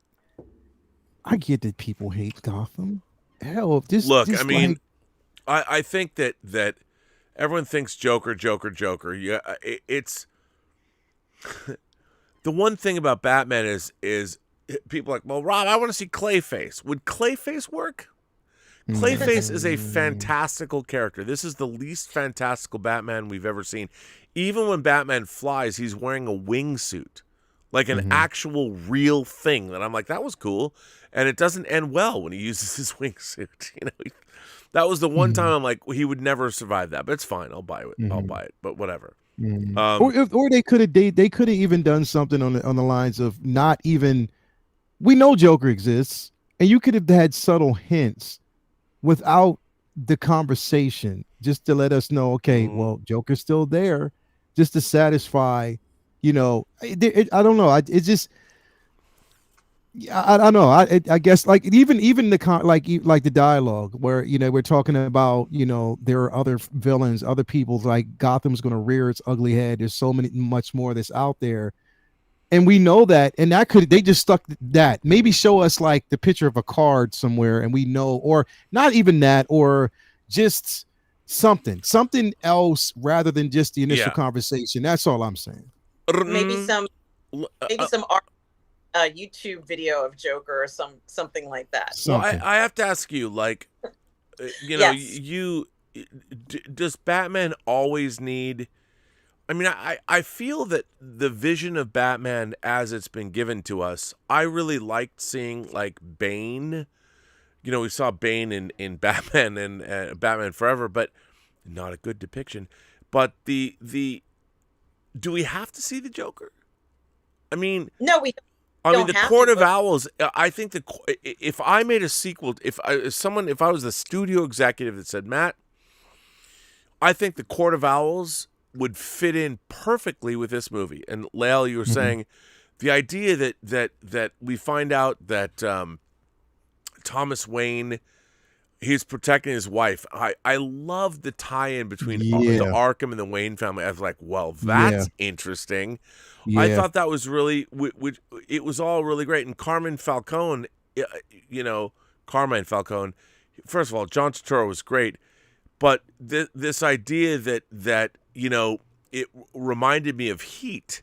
I get that people hate Gotham. Hell, I mean, I think that everyone thinks Joker. Yeah, it's the one thing about Batman is people are like, well, Rob, I want to see Clayface. Would Clayface work? Clayface is a fantastical character. This is the least fantastical Batman we've ever seen. Even when Batman flies, he's wearing a wingsuit, like an actual real thing. That I'm like, that was cool. And it doesn't end well when he uses his wingsuit. That was the one time I'm like, well, he would never survive that. But it's fine. I'll buy it. I'll buy it. But whatever. Or they could have even done something on the lines of not even. We know Joker exists, and you could have had subtle hints without the conversation, just to let us know, okay, well, Joker's still there, just to satisfy, I don't know. It just, I don't know. I guess like even the dialogue where, we're talking about, there are other villains, other people, like Gotham's going to rear its ugly head. There's so much more that's out there. And we know that, and they just stuck that. Maybe show us like the picture of a card somewhere, and we know, or not even that, or just something else rather than just the initial conversation. That's all I'm saying. Maybe some art, YouTube video of Joker or something like that. Well, I have to ask you, like, does Batman always need? I mean, I feel that the vision of Batman as it's been given to us, I really liked seeing, like, Bane. We saw Bane in Batman and Batman Forever, but not a good depiction. But do we have to see the Joker? I mean, no, we don't. I mean, the Court of Owls. I think if I made a sequel, if I was the studio executive that said, Matt, I think the Court of Owls would fit in perfectly with this movie. And Lael, you were saying the idea that we find out that Thomas Wayne, he's protecting his wife. I love the tie-in between the Arkham and the Wayne family. I was like, well, that's interesting. Yeah. I thought that was really, it was all really great. And Carmine Falcone, first of all, John Turturro was great. But this idea that it reminded me of Heat,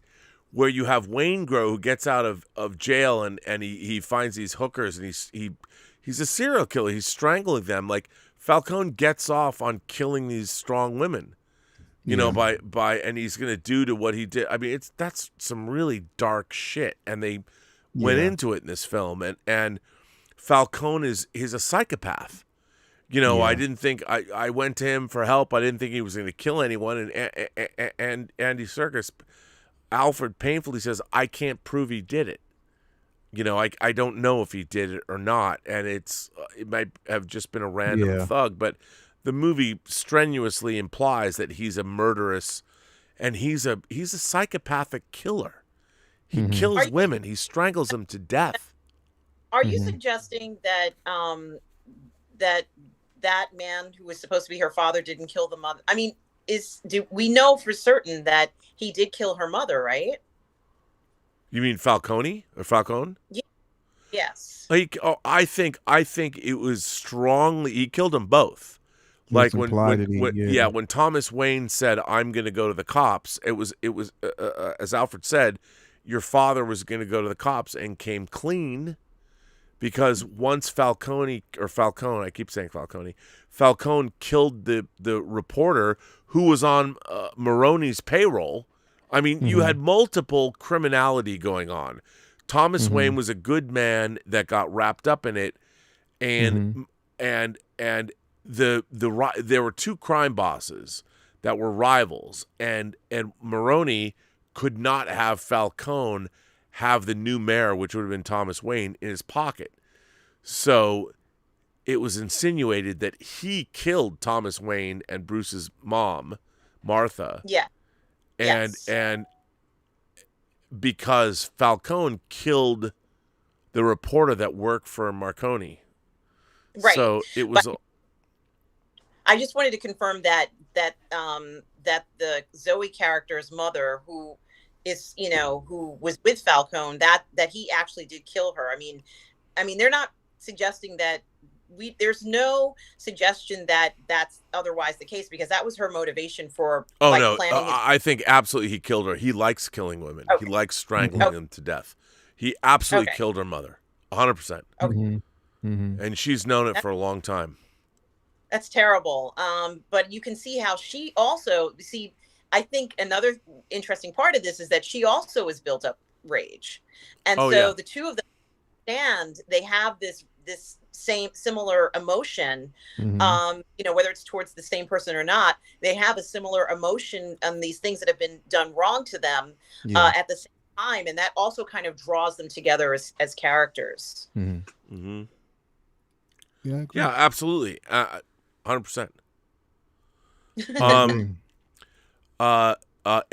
where you have Wayne Grow who gets out of jail and he finds these hookers and he's a serial killer. He's strangling them. Like, Falcone gets off on killing these strong women, you know, by and he's gonna do to what he did. I mean, that's some really dark shit, and they went into it in this film, and Falcone he's a psychopath. You know, I didn't think I went to him for help. I didn't think he was going to kill anyone. And Andy Serkis, Alfred painfully says, I can't prove he did it. You know, I don't know if he did it or not, and it might have just been a random thug. But the movie strenuously implies that he's a murderous, and he's a psychopathic killer. He kills women. He strangles them to death. Are you suggesting that that man who was supposed to be her father didn't kill the mother? I mean, do we know for certain that he did kill her mother, right? You mean Falcone or Falcone? Yes. I think it was strongly. He killed them both. Like when Thomas Wayne said, "I'm going to go to the cops," it was as Alfred said, your father was going to go to the cops and came clean. Because once Falcone, I keep saying Falcone killed the reporter who was on Maroni's payroll. I mean, you had multiple criminality going on. Thomas Wayne was a good man that got wrapped up in it, and there were two crime bosses that were rivals, and Maroni could not have Falcone have the new mayor, which would have been Thomas Wayne, in his pocket. So it was insinuated that he killed Thomas Wayne and Bruce's mom, Martha. Yeah. And because Falcone killed the reporter that worked for Marconi. Right. So it was. I just wanted to confirm that the Zoe character's mother, who is, you know, who was with Falcone, that he actually did kill her. I mean, they're not suggesting that there's no suggestion that that's otherwise the case, because that was her motivation for planning I think absolutely he killed her. He likes killing women. He likes strangling them to death. He absolutely killed her mother 100%. And she's known it for a long time. That's terrible. But you can see how she also I think another interesting part of this is that she also has built up rage. And the two of them they have this similar emotion, you know, whether it's towards the same person or not, they have a similar emotion on these things that have been done wrong to them at the same time. And that also kind of draws them together as characters. Yeah, absolutely. 100%.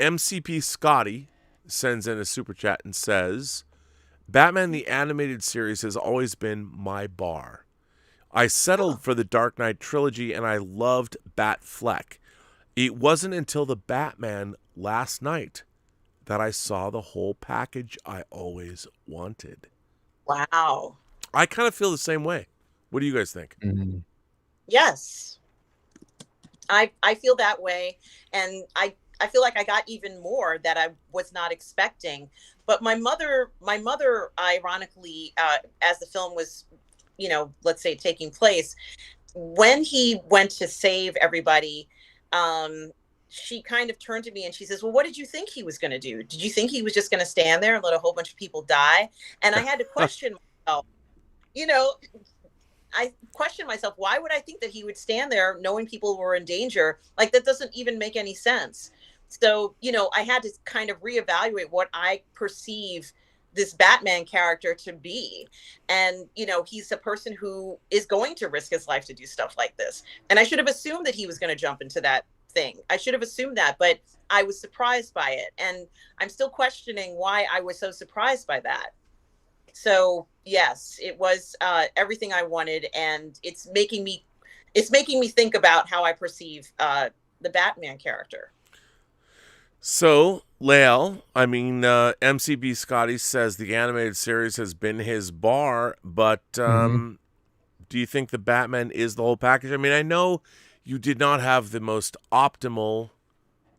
MCP Scotty sends in a super chat and says, Batman the Animated Series has always been my bar. I settled for the Dark Knight trilogy and I loved Batfleck. It wasn't until the Batman last night that I saw the whole package I always wanted. Wow. I kind of feel the same way. What do you guys think? Yes. I feel that way. And I feel like I got even more that I was not expecting. But my mother, ironically, as the film was, you know, let's say taking place, when he went to save everybody, she kind of turned to me and she says, well, what did you think he was going to do? Did you think he was just going to stand there and let a whole bunch of people die? And I had to question myself, you know, I questioned myself, why would I think that he would stand there knowing people were in danger? Like, that doesn't even make any sense. So, you know, I had to kind of reevaluate what I perceive this Batman character to be. And, you know, he's a person who is going to risk his life to do stuff like this. And I should have assumed that he was going to jump into that thing. I should have assumed that, but I was surprised by it. And I'm still questioning why I was so surprised by that. So, yes, it was everything I wanted. And it's making me think about how I perceive the Batman character. So, Lael, I mean, MCB Scotty says the animated series has been his bar, but do you think the Batman is the whole package? I mean, I know you did not have the most optimal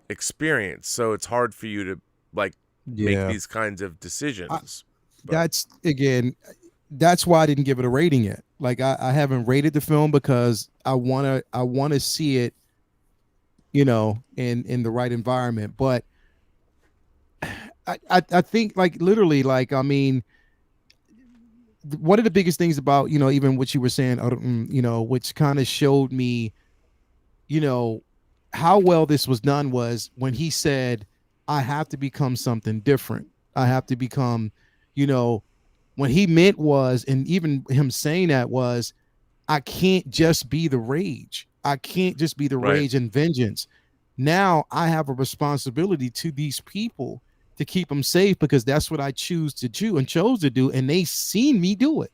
experience, so it's hard for you to, like, make these kinds of decisions. That's, again, that's why I didn't give it a rating yet. Like I haven't rated the film because I wanna see it, in the right environment. But I think like literally, like, I mean, one of the biggest things about, even what you were saying, which kind of showed me, you know, how well this was done was when he said, I have to become something different. I have to become, you know, what he meant was, and even him saying that was, I can't just be the rage. I can't just be the Right. rage and vengeance. Now I have a responsibility to these people to keep them safe because that's what I choose to do and chose to do. And they seen me do it.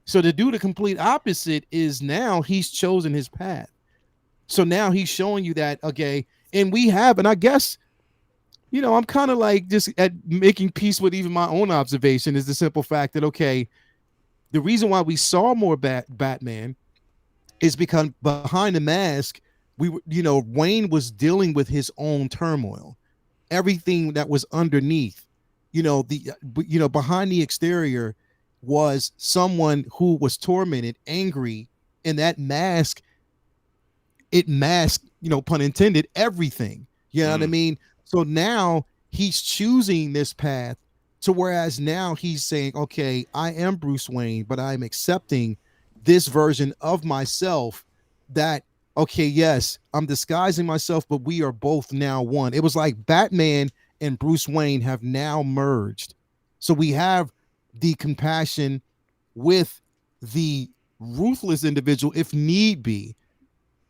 So to do the complete opposite is now he's chosen his path. So now he's showing you that, okay, and I guess, I'm kind of like just at making peace with even my own observation is the simple fact that, okay, the reason why we saw more Batman is because behind the mask, Wayne was dealing with his own turmoil, everything that was underneath, behind the exterior was someone who was tormented, angry, and that mask, it masked, pun intended, everything. You know what I mean? So now he's choosing this path to whereas now he's saying, okay, I am Bruce Wayne, but I'm accepting this version of myself that, okay, yes, I'm disguising myself, but we are both now one. It was like Batman and Bruce Wayne have now merged. So we have the compassion with the ruthless individual, if need be,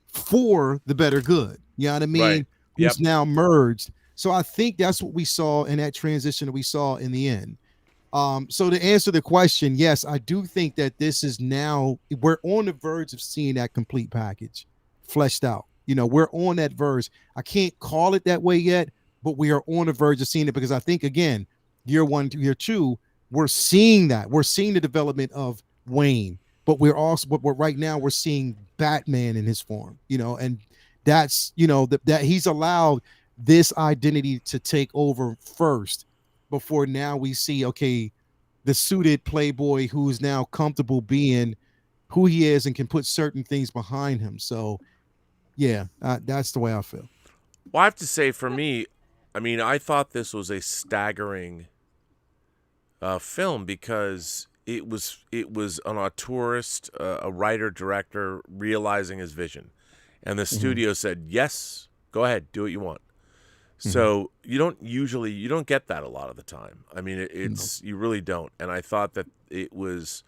for the better good. You know what I mean? Right. Yep. Who's now merged. So I think that's what we saw in that transition that we saw in the end. So to answer the question, yes, I do think that this is now, we're on the verge of seeing that complete package fleshed out. We're on that verge. I can't call it that way yet, but we are on the verge of seeing it because I think, again, year one to year two, we're seeing that. We're seeing the development of Wayne, but right now we're seeing Batman in his form, and that's, that he's allowed this identity to take over first before now we see, okay, the suited playboy who's now comfortable being who he is and can put certain things behind him. So yeah, that's the way I feel. Well, I have to say, for me, I mean, I thought this was a staggering film because it was an auteurist, a writer director realizing his vision, and the studio said, "Yes, go ahead, do what you want." So you don't get that a lot of the time. I mean, you really don't. And I thought that it was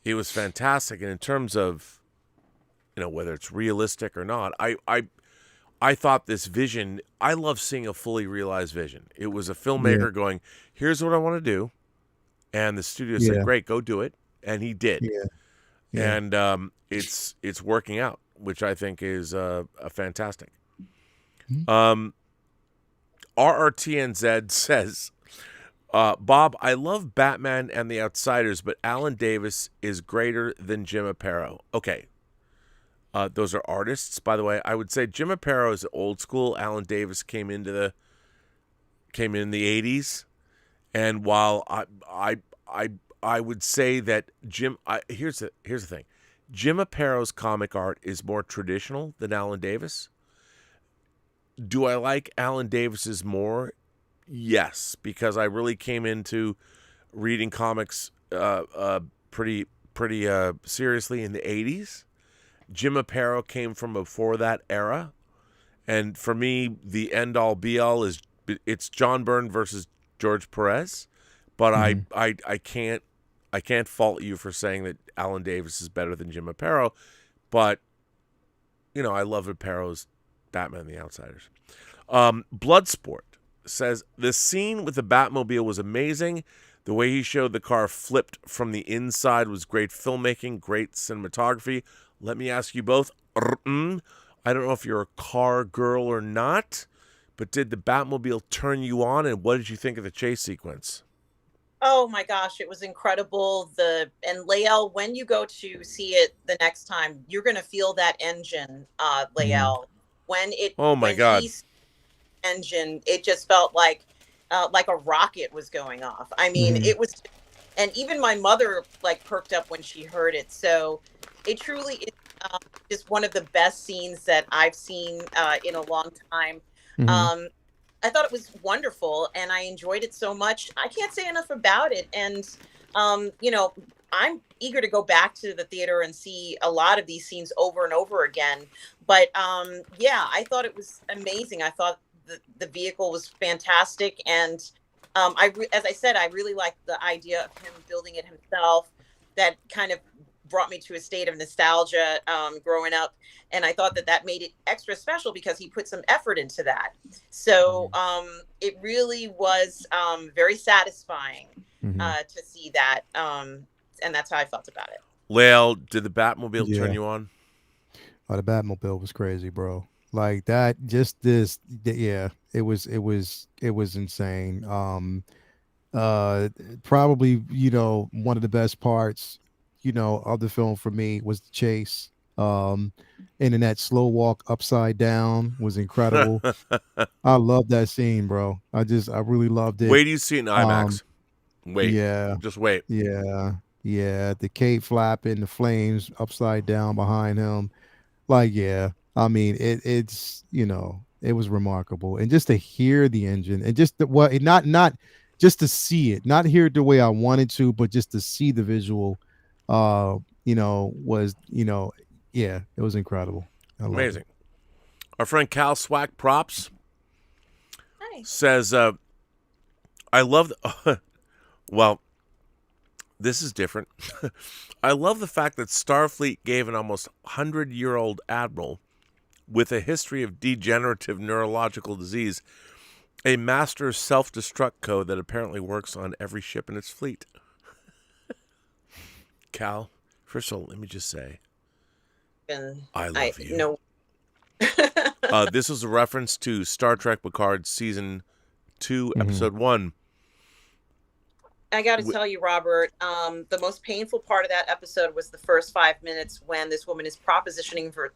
fantastic. And in terms of, whether it's realistic or not, I thought this vision, I love seeing a fully realized vision. It was a filmmaker going, here's what I want to do. And the studio said, great, go do it. And he did. Yeah. And it's working out, which I think is fantastic. RRTNZ says, Bob, I love Batman and the Outsiders, but Alan Davis is greater than Jim Aparo. Okay. Those are artists, by the way. I would say Jim Aparo is old school. Alan Davis came in the 80s. And while I would say that here's the thing. Jim Aparo's comic art is more traditional than Alan Davis. Do I like Alan Davis's more? Yes, because I really came into reading comics pretty seriously in the 80s. Jim Aparo came from before that era. And for me, the end-all be-all is it's John Byrne versus George Perez. But I can't fault you for saying that Alan Davis is better than Jim Aparo. But, I love Aparo's Batman and the Outsiders. Bloodsport says, the scene with the Batmobile was amazing. The way he showed the car flipped from the inside was great filmmaking, great cinematography. Let me ask you both, I don't know if you're a car girl or not, but did the Batmobile turn you on, and what did you think of the chase sequence? Oh my gosh, it was incredible. And Lael, when you go to see it the next time, you're going to feel that engine, Lael. When engine, it just felt like a rocket was going off. I mean, it was, And even my mother like perked up when she heard it. So it truly is just one of the best scenes that I've seen in a long time. Mhm. I thought it was wonderful and I enjoyed it so much. I can't say enough about it. And, you know, I'm eager to go back to the theater and see a lot of these scenes over and over again. But yeah, I thought it was amazing. I thought the vehicle was fantastic. And as I said, I really liked the idea of him building it himself. That kind of brought me to a state of nostalgia growing up. And I thought that made it extra special because he put some effort into that. So it really was very satisfying to see that. And that's how I felt about it. Lael, did the Batmobile turn Yeah. you on? Oh, the Batmobile was crazy, bro. Like that, yeah, it was insane. Probably, one of the best parts, of the film for me was the chase. And then that slow walk upside down was incredible. I love that scene, bro. I really loved it. Wait till you see it in IMAX. Wait. Yeah. Just wait. Yeah. Yeah. The cape flapping, the flames upside down behind him. Like, yeah. I mean, it's it was remarkable. And just to hear the engine and just not just to see it, not hear it the way I wanted to, but just to see the visual, was, yeah, it was incredible. Amazing. Our friend Cal Swack Props says, I love well, this is different. I love the fact that Starfleet gave an almost 100-year-old admiral with a history of degenerative neurological disease a master self-destruct code that apparently works on every ship in its fleet. Cal, first of all, let me just say, I love you. No. This is a reference to Star Trek Picard Season 2, Episode 1. I got to tell you, Robert, the most painful part of that episode was the first 5 minutes when this woman is propositioning for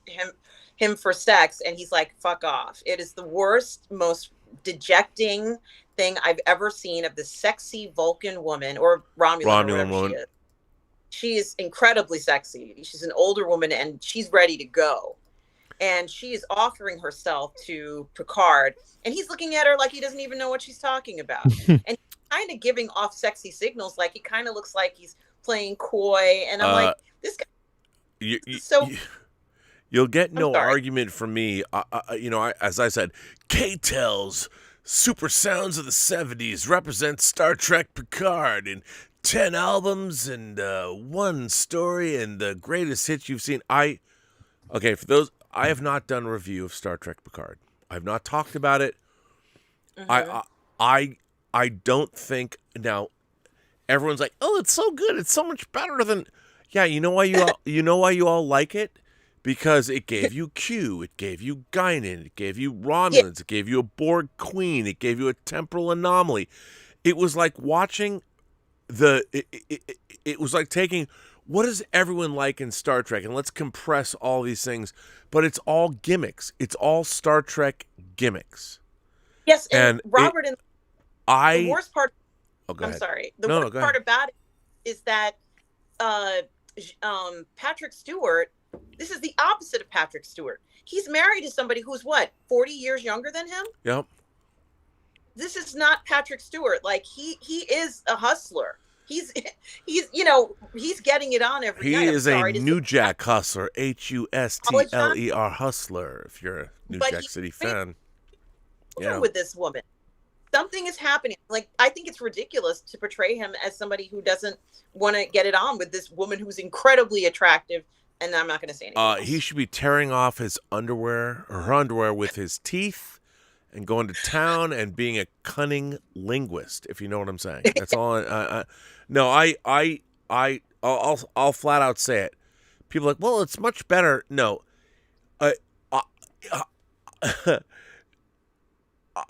him for sex, and he's like, fuck off. It is the worst, most dejecting thing I've ever seen of the sexy Vulcan woman, or Romulan or whatever she is. She is incredibly sexy. She's an older woman, and she's ready to go. And she is offering herself to Picard, and he's looking at her like he doesn't even know what she's talking about. And kind of giving off sexy signals, like he kind of looks like he's playing coy, and I'm like, this guy. You'll get no argument from me. As I said, K-Tel's Super Sounds of the 70s represents Star Trek Picard in 10 albums and one story and the greatest hits you've seen. For those, I have not done a review of Star Trek Picard. I have not talked about it. I don't think now. Everyone's like, "Oh, it's so good! It's so much better than." Yeah, you know why you all like it? Because it gave you Q, it gave you Guinan, it gave you Romulans, it gave you a Borg Queen, it gave you a temporal anomaly. It was like watching it was like taking what does everyone like in Star Trek, and let's compress all these things. But it's all gimmicks. It's all Star Trek gimmicks. Yes, and Robert, the worst part. Oh, go ahead. I'm sorry. The worst part about it is that Patrick Stewart. This is the opposite of Patrick Stewart. He's married to somebody who's 40 years younger than him. Yep. This is not Patrick Stewart. Like he is a hustler. He's getting it on every night. He is a New Jack hustler. Hustler. Hustler. If you're a New Jack City fan. Yeah. With this woman, something is happening. Like, I think it's ridiculous to portray him as somebody who doesn't want to get it on with this woman who's incredibly attractive. And I'm not going to say anything. He should be tearing off his underwear or her underwear with his teeth and going to town and being a cunning linguist, if you know what I'm saying. That's all. I'll flat out say it. People are like, well, it's much better. No,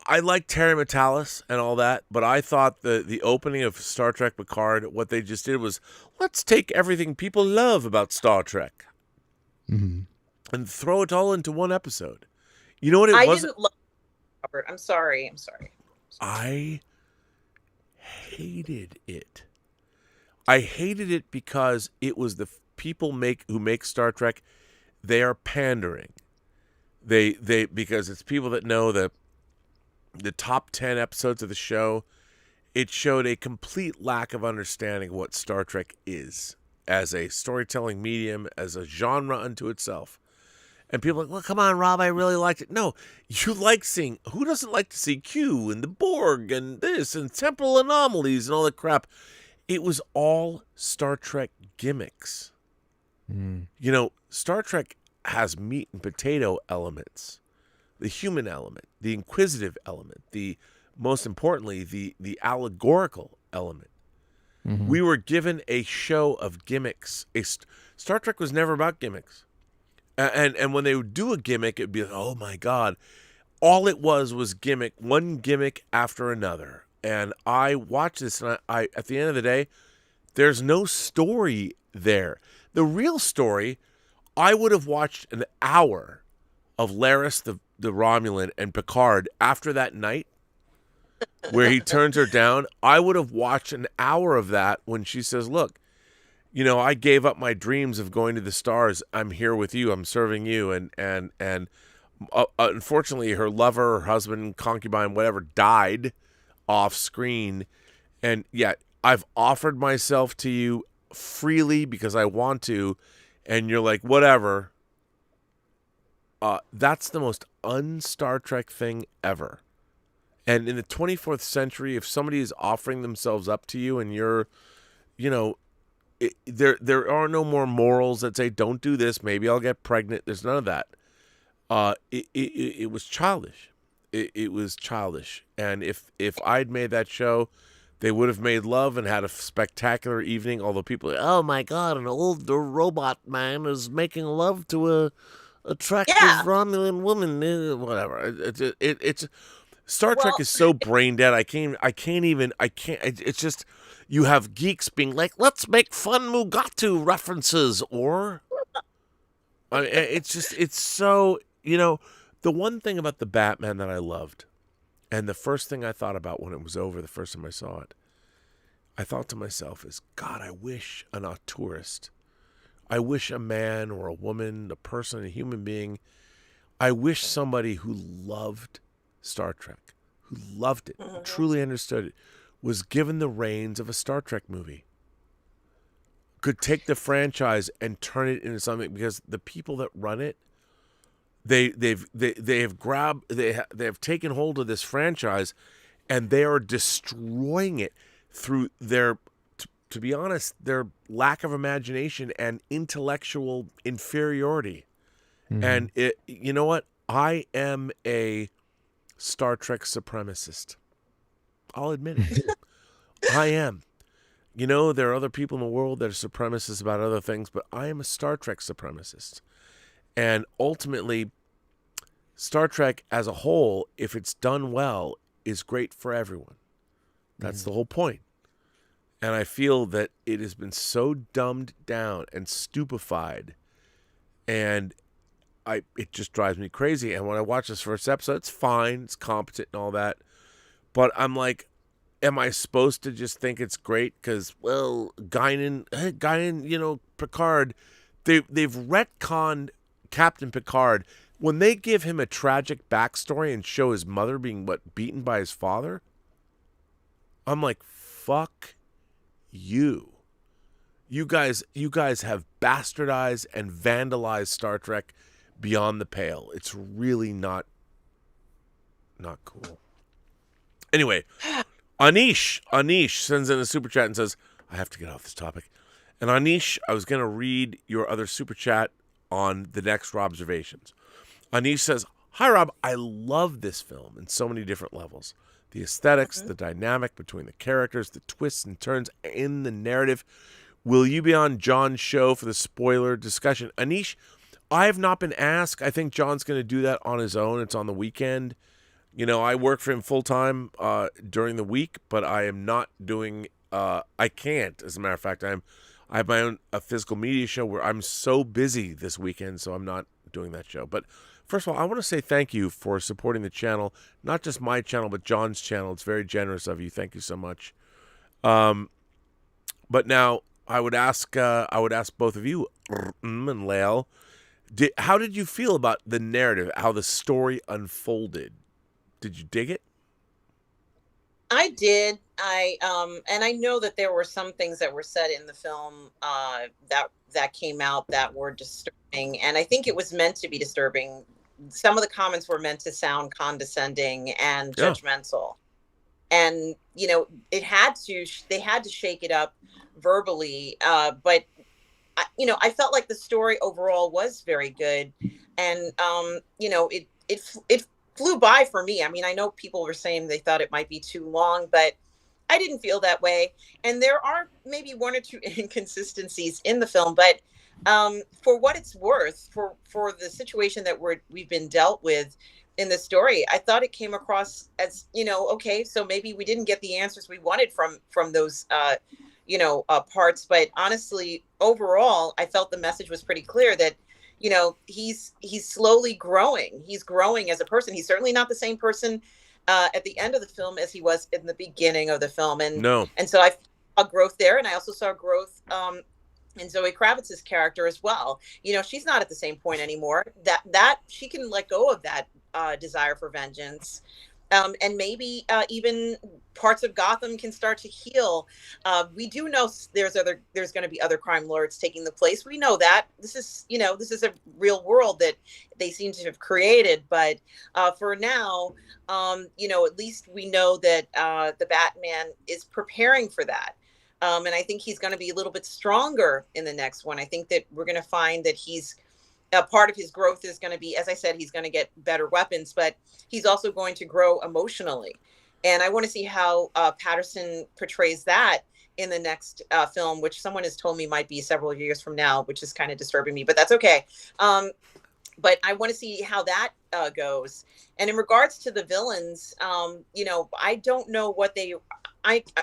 I like Terry Metalis and all that, but I thought the opening of Star Trek Picard, what they just did was, let's take everything people love about Star Trek and throw it all into one episode. You know what it was? I didn't love Robert. I'm sorry. I hated it. I hated it because it was the people who make Star Trek. They are pandering. They because it's people that know the top 10 episodes of the show. It showed a complete lack of understanding of what Star Trek is as a storytelling medium, as a genre unto itself. And people are like, well, come on, Rob, I really liked it. No, you like seeing, who doesn't like to see Q and the Borg and this and temporal anomalies and all that crap? It was all Star Trek gimmicks. You know, Star Trek has meat and potato elements, the human element, the inquisitive element, the most importantly, the allegorical element. We were given a show of gimmicks. Star Trek was never about gimmicks. And when they would do a gimmick, it'd be like, oh my God. All it was gimmick, one gimmick after another. And I watched this, and I at the end of the day, there's no story there. The real story, I would have watched an hour of Laris, the Romulan, and Picard after that night where he turns her down. I would have watched an hour of that when she says, look, you know, I gave up my dreams of going to the stars. I'm here with you. I'm serving you. And unfortunately, her lover, her husband, concubine, whatever, died off screen. And yet, I've offered myself to you freely because I want to. And you're like, whatever. That's the most un-Star Trek thing ever. And in the 24th century, if somebody is offering themselves up to you and you're, you know, there are no more morals that say, don't do this, maybe I'll get pregnant. There's none of that. It was childish. It was childish. And if I'd made that show, they would have made love and had a spectacular evening. Although people are, oh my God, an older robot man is making love to a attractive Romulan woman. Whatever. It's Star Trek is so brain dead. I can't. It's just, you have geeks being like, let's make fun Mugatu references, or it's so, you know, the one thing about the Batman that I loved, and the first thing I thought about when it was over, the first time I saw it, I thought to myself is, God, I wish an auteurist, I wish a man or a woman, a person, a human being, I wish somebody who loved Star Trek, who loved it, who truly understood it, was given the reins of a Star Trek movie, could take the franchise and turn it into something, because the people that run it, they have taken hold of this franchise, and they are destroying it through their, to be honest, their lack of imagination and intellectual inferiority. And you know what? I am a Star Trek supremacist. I'll admit it. I am. You know, there are other people in the world that are supremacists about other things, but I am a Star Trek supremacist. And ultimately, Star Trek as a whole, if it's done well, is great for everyone. That's the whole point. And I feel that it has been so dumbed down and stupefied, and it just drives me crazy. And when I watch this first episode, it's fine, it's competent and all that, but I'm like, am I supposed to just think it's great because, well, Guinan, you know, Picard, they've retconned Captain Picard. When they give him a tragic backstory and show his mother being, beaten by his father, I'm like, fuck you. You guys have bastardized and vandalized Star Trek beyond the pale. It's really not cool. Anyway, Anish sends in a super chat and says, I have to get off this topic. And Anish, I was going to read your other super chat on the next Robservations. Anish says, hi, Rob. I love this film in so many different levels. The aesthetics, the dynamic between the characters, the twists and turns in the narrative. Will you be on John's show for the spoiler discussion? Anish, I have not been asked. I think John's going to do that on his own. It's on the weekend. You know, I work for him full-time during the week, but I am not doing, I can't, as a matter of fact. I have my own physical media show where I'm so busy this weekend, so I'm not doing that show. But first of all, I want to say thank you for supporting the channel, not just my channel, but John's channel. It's very generous of you. Thank you so much. But But now I would ask both of you, and Lael, how did you feel about the narrative, how the story unfolded? Did you dig it? I did. And I know that there were some things that were said in the film that came out that were disturbing, and I think it was meant to be disturbing. Some of the comments were meant to sound condescending and Yeah. judgmental, and they had to shake it up verbally. But I felt like the story overall was very good, and it flew by for me. I mean, I know people were saying they thought it might be too long, but I didn't feel that way. And there are maybe one or two inconsistencies in the film, but for what it's worth, for the situation that we've been dealt with in the story, I thought it came across as okay, so maybe we didn't get the answers we wanted from those parts, but honestly, overall, I felt the message was pretty clear that he's slowly growing. He's growing as a person. He's certainly not the same person at the end of the film as he was in the beginning of the film, and so I saw growth there, and I also saw growth in Zoe Kravitz's character as well. She's not at the same point anymore. That she can let go of that desire for vengeance. And maybe even parts of Gotham can start to heal. We do know there's going to be other crime lords taking the place. We know that this is a real world that they seem to have created. But for now, at least we know that the Batman is preparing for that. And I think he's going to be a little bit stronger in the next one. I think that we're going to find that part of his growth is going to be, as I said, he's going to get better weapons, but he's also going to grow emotionally. And I want to see how Pattinson portrays that in the next film, which someone has told me might be several years from now, which is kind of disturbing me, but that's okay. But I want to see how that goes. And in regards to the villains, I don't know what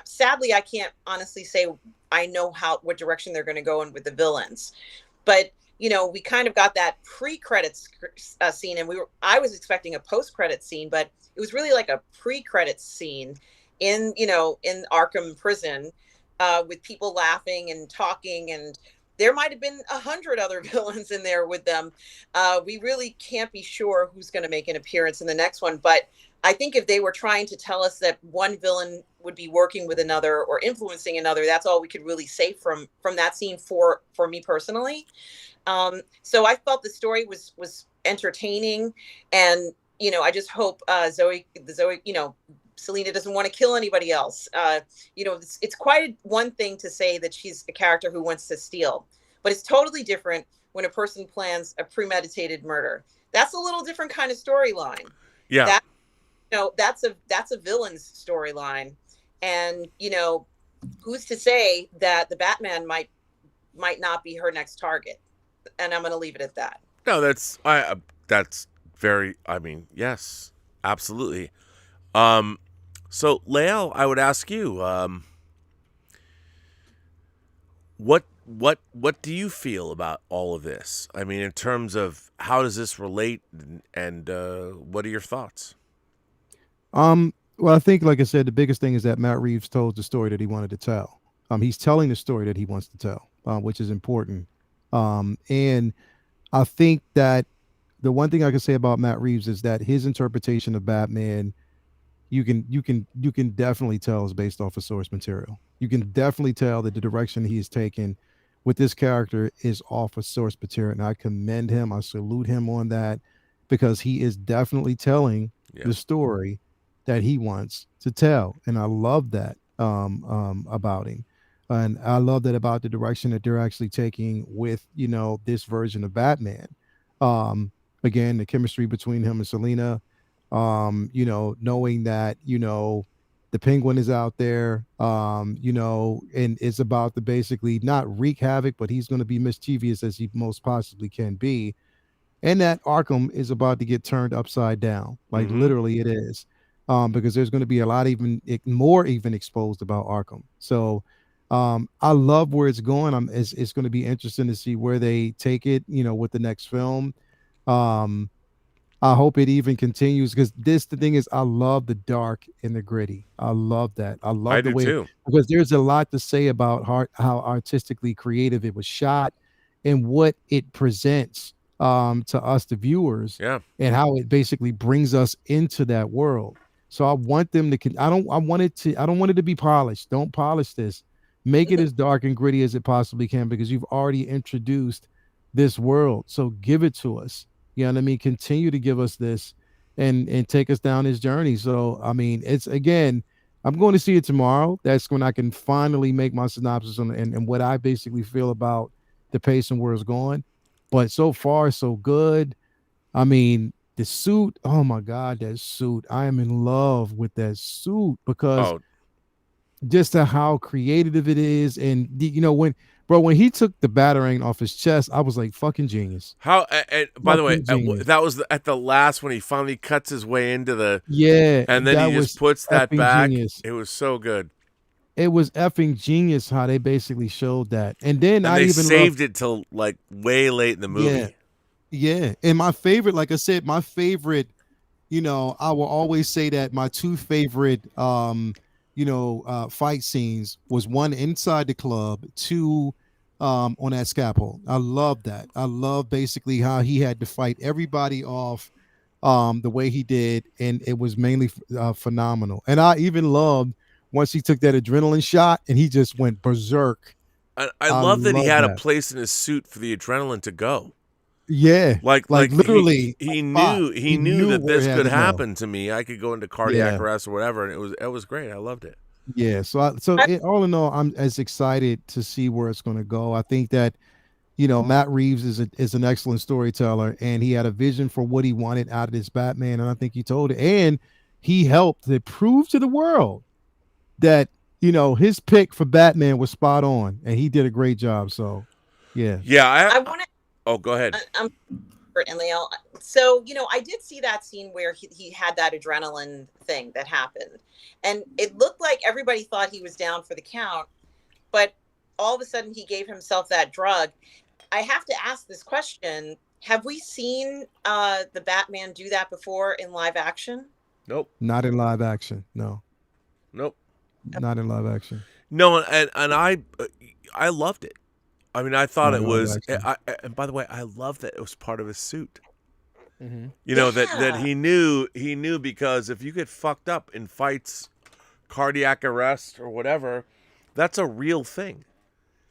sadly, I can't honestly say I know what direction they're going to go in with the villains, but we kind of got that pre-credits scene, and I was expecting a post-credits scene, but it was really like a pre-credits scene in Arkham prison with people laughing and talking, and there might have been 100 other villains in there with them. We really can't be sure who's going to make an appearance in the next one, but I think if they were trying to tell us that one villain would be working with another or influencing another, that's all we could really say from that scene for me personally. So I felt the story was entertaining, and I just hope Zoe, Selena doesn't want to kill anybody else. It's quite one thing to say that she's a character who wants to steal, but it's totally different when a person plans a premeditated murder. That's a little different kind of storyline. Yeah. That's a villain's storyline, and who's to say that the Batman might not be her next target? And I'm going to leave it at that. No, that's very. I mean, yes, absolutely. So Lael, I would ask you, what do you feel about all of this? I mean, in terms of how does this relate, and what are your thoughts? Well, I think, like I said, the biggest thing is that Matt Reeves told the story that he wanted to tell. He's telling the story that he wants to tell, which is important. And I think that the one thing I can say about Matt Reeves is that his interpretation of Batman, you can definitely tell is based off of source material. You can definitely tell that the direction he is taken with this character is off of source material. And I commend him. I salute him on that, because he is definitely telling the story that he wants to tell. And I love that about him. And I love that about the direction that they're actually taking with, this version of Batman. Again, the chemistry between him and Selena, knowing that, the Penguin is out there, and it's about to basically not wreak havoc, but he's going to be mischievous as he most possibly can be. And that Arkham is about to get turned upside down. Like literally it is. Because there's going to be a lot more exposed about Arkham. So I love where it's going. It's going to be interesting to see where they take it, with the next film. I hope it even continues because the thing is, I love the dark and the gritty. I love that. I I love the do way too. because there's a lot to say about how artistically creative it was shot and what it presents to us, the viewers, Yeah. and how it basically brings us into that world. So I want them to. I don't want it to be polished. Don't polish this. Make it as dark and gritty as it possibly can because you've already introduced this world. So give it to us. You know what I mean? Continue to give us this and take us down this journey. So I mean, it's again, I'm going to see it tomorrow. That's when I can finally make my synopsis on and what I basically feel about the pace and where it's going. But so far, so good. I mean, the suit, oh my God, that suit. I am in love with that suit because Oh, just to how creative it is. And you know, when he took the battering off his chest, I was like, fucking genius. how? By the way, Fucking genius. that was at the last when he finally cuts his way into the, Yeah, and then that he just was puts that effing back. genius. It was so good, It was effing genius how they basically showed that. And then and I they even saved it till like way late in the movie. Yeah. Yeah. And my favorite, like I said, my favorite, you know, I will always say that my two favorite fight scenes was one inside the club, two on that scaffold. I love that. I love basically how he had to fight everybody off the way he did, and it was mainly phenomenal. And I even loved once he took that adrenaline shot and he just went berserk. I I love that he love had a that. place in his suit for the adrenaline to go. Yeah, like literally he a spot. knew that where it this had could to go. happen to me. I could go into cardiac Yeah. arrest or whatever, and it was great. I loved it. Yeah, all in all, I'm as excited to see where it's going to go. I think that Matt Reeves is an excellent storyteller, and he had a vision for what he wanted out of this Batman, and I think he told it, and he helped to prove to the world that his pick for Batman was spot on, and he did a great job. So, yeah, Yeah, I want to. oh, go ahead. I'm and Lael. So, I did see that scene where he had that adrenaline thing that happened. And it looked like everybody thought he was down for the count, but all of a sudden he gave himself that drug. I have to ask this question. Have we seen the Batman do that before in live action? Nope. not in live action. No, Nope. not in live action. No, and I loved it. I mean, I thought Not it in live was. action. And by the way, I love that it was part of his suit. Mm-hmm. That he knew because if you get fucked up in fights, cardiac arrest or whatever, that's a real thing.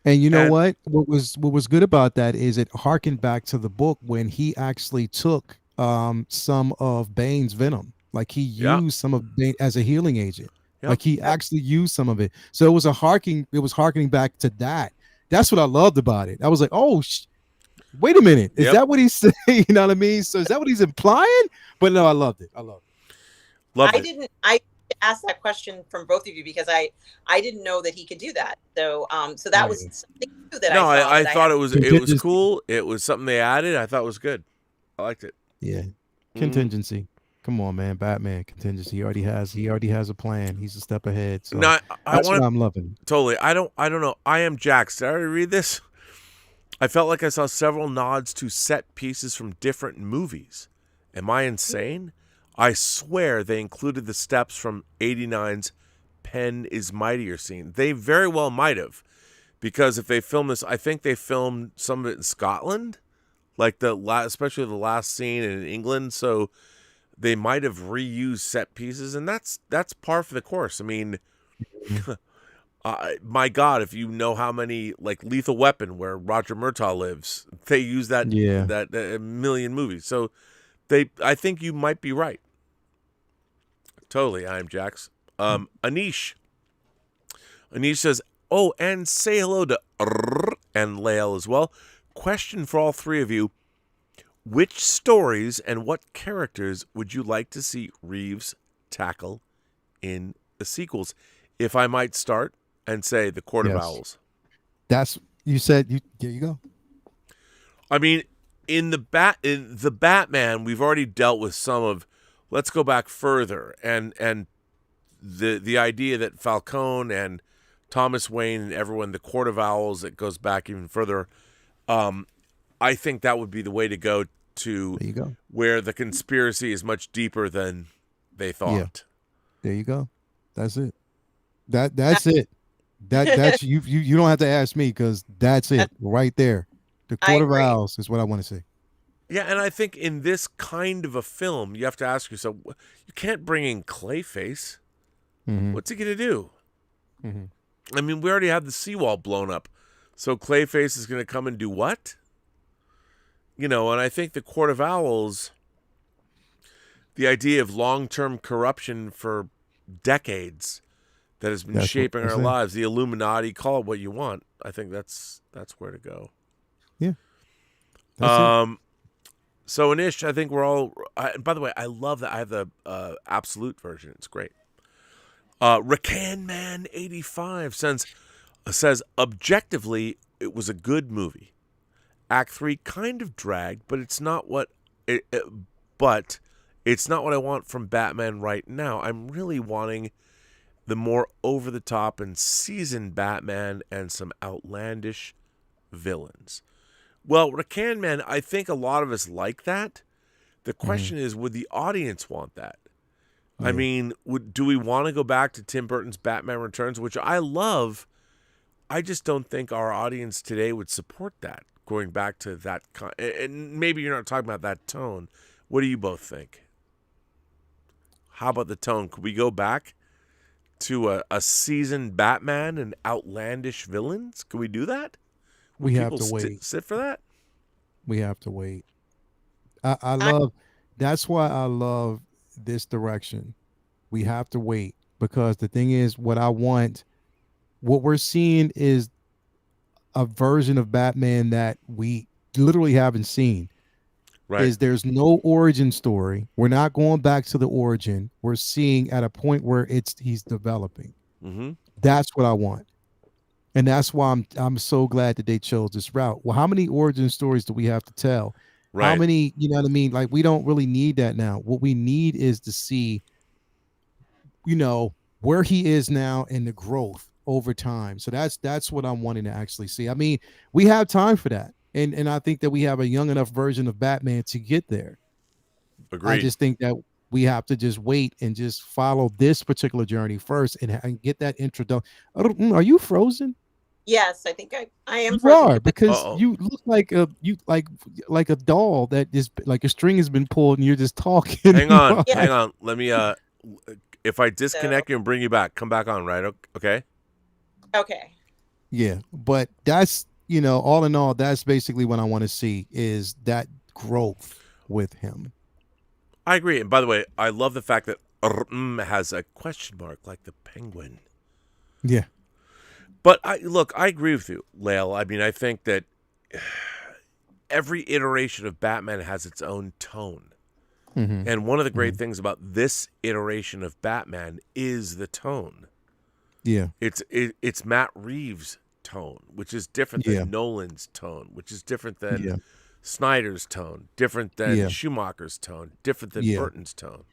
And you know And- what? What was good about that is it harkened back to the book when he actually took some of Bane's venom. Like he Yeah. used some of Bane as a healing agent. Yeah. Like he actually used some of it. So it was harkening back to that. That's what I loved about it. I was like, oh, wait a minute. Is Yep. that what he's saying? You know what I mean? So is that what he's implying? But no, I loved it. Loved it. I asked that question from both of you because I didn't know that he could do that. So so that was something new that No, I saw. I that thought had- it was Contingency. cool. It was something they added. I thought it was good. I liked it. Yeah. Mm. Contingency. Come on, man. Batman contingency. He already has a plan. He's a step ahead. So No, I that's want what I'm loving. totally. I don't know. I am Jax. Did I already read this? I felt like I saw several nods to set pieces from different movies. Am I insane? I swear they included the steps from 89's Pen is Mightier scene. They very well might have. Because if they filmed this, I think they filmed some of it in Scotland. Like especially the last scene in England. So they might have reused set pieces. And that's par for the course. I mean... my God, if you know how many, like Lethal Weapon, where Roger Murtaugh lives, they use that a million movies. So I think you might be right. Totally, I'm Jax. Anish says, oh, and say hello to and Lael as well. Question for all three of you: which stories and what characters would you like to see Reeves tackle in the sequels? If I might start and say the Court of Yes. Owls. That's there you go. I mean, in the Batman, we've already dealt with some of. Let's go back further, and the idea that Falcone and Thomas Wayne and everyone, the Court of Owls, it goes back even further. I think that would be the way to go to There you go. where the conspiracy is much deeper than they thought. There you go. That's it. That's it. That's you don't have to ask me because that's it right there. The I Court of agree. Owls is what I want to see. Yeah, and I think in this kind of a film, you have to ask yourself, you can't bring in Clayface. Mhm. What's he going to do? Mhm. I mean, we already had the seawall blown up. So Clayface is going to come and do what? And I think the Court of Owls, the idea of long-term corruption for decades that has been That's shaping what our I'm saying. lives, the Illuminati, call it what you want. I think that's where to go. Yeah. That's it. So Anish, I think we're all. By the way, I love that I have the absolute version. It's great. Rakan Man 85 says objectively it was a good movie. Act 3 kind of dragged, but it's not what it's not what I want from Batman right now. I'm really wanting the more over the top and seasoned Batman and some outlandish villains. Well, Rakan Man, I think a lot of us like that. The question is, would the audience want that? I mean, do we want to go back to Tim Burton's Batman Returns, which I love? I just don't think our audience today would support that, going back to that. And maybe you're not talking about that tone. What do you both think? How about the tone? Could we go back to a seasoned Batman and outlandish villains? Can we do that? We have People to wait. sit for that? We have to wait. I love. That's why I love this direction. We have to wait because the thing is, what we're seeing is a version of Batman that we literally haven't seen. Right. Is there's no origin story. We're not going back to the origin. We're seeing at a point where he's developing. Mm-hmm. That's what I want. And that's why I'm so glad that they chose this route. Well, how many origin stories do we have to tell? Right. How many, you know what I mean? Like, we don't really need that now. What we need is to see, where he is now and the growth over time. So that's what I'm wanting to actually see. I mean, we have time for that. And I think that we have a young enough version of Batman to get there. Agreed. I just think that we have to just wait and just follow this particular journey first and get that introduction. Are you frozen? Yes, I think I am. You frozen. are, because Uh-oh. you look like a doll that is like a string has been pulled and you're just talking. Hang on. Yeah. Hang on. Let me if I disconnect you and bring you back, come back on, right? Okay. Okay. Yeah, but that's all in all, that's basically what I want to see is that growth with him. I agree. And by the way, I love the fact that has a question mark like the penguin. Yeah. But I agree with you, Lael. I mean, I think that every iteration of Batman has its own tone. Mm-hmm. And one of the great things about this iteration of Batman is the tone. Yeah. It's Matt Reeves' tone, which is different than Nolan's tone, which is different than Snyder's tone, different than Schumacher's tone, different than Burton's tone.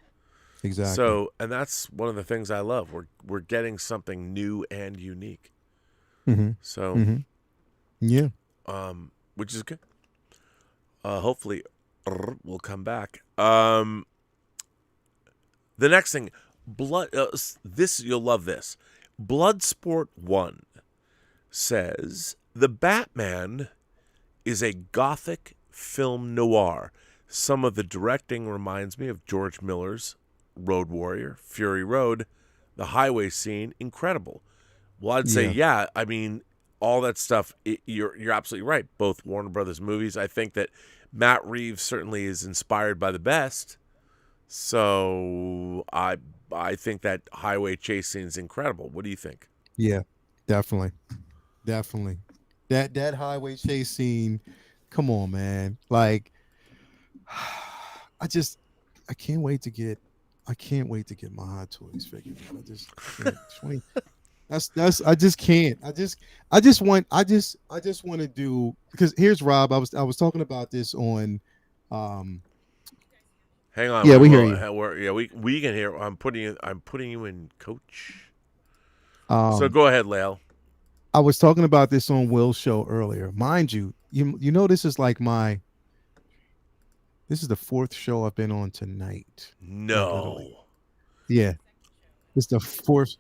Exactly. So, and that's one of the things I love. We're getting something new and unique. Mm-hmm. So, yeah, which is good. Hopefully, we'll come back. The next thing, this you'll love this. Bloodsport 1 says the Batman is a gothic film noir. Some of the directing reminds me of George Miller's Road Warrior, Fury Road, the highway scene, incredible. Well, I'd say, I mean, all that stuff, you're absolutely right. Both Warner Brothers movies. I think that Matt Reeves certainly is inspired by the best. So I think that highway chase scene is incredible. What do you think? Yeah, definitely. That highway chase scene, come on, man. Like, I can't wait to get my Hot Toys figured out. I just can't. I just want to do, because here's Rob. I was talking about this on Hang on. Yeah, we hear you. We can hear. I'm putting you in, coach. So go ahead, Lael. I was talking about this on Will's show earlier. Mind you, you know this is like my This is the fourth show I've been on tonight. Like literally. No. Yeah. This is the fourth.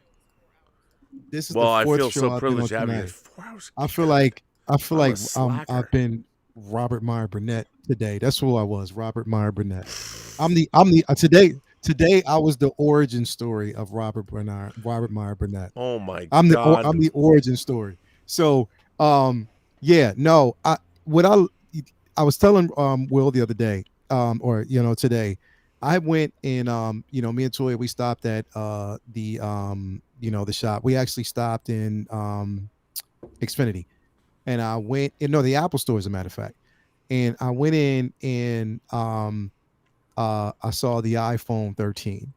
This is the Well, I fourth feel show so I've been on privileged having you. tonight. 4 hours. I feel like I'm a slacker. I've been Robert Meyer Burnett today. That's who I was, Robert Meyer Burnett. Today I was the origin story of Robert Meyer Burnett. Oh my I'm God. I'm the origin story. So yeah, no, I was telling Will the other day, or today, I went and me and Toya, we stopped at the shop. We actually stopped in Xfinity, and I went the Apple store, as a matter of fact. And I went in and I saw the iPhone 13.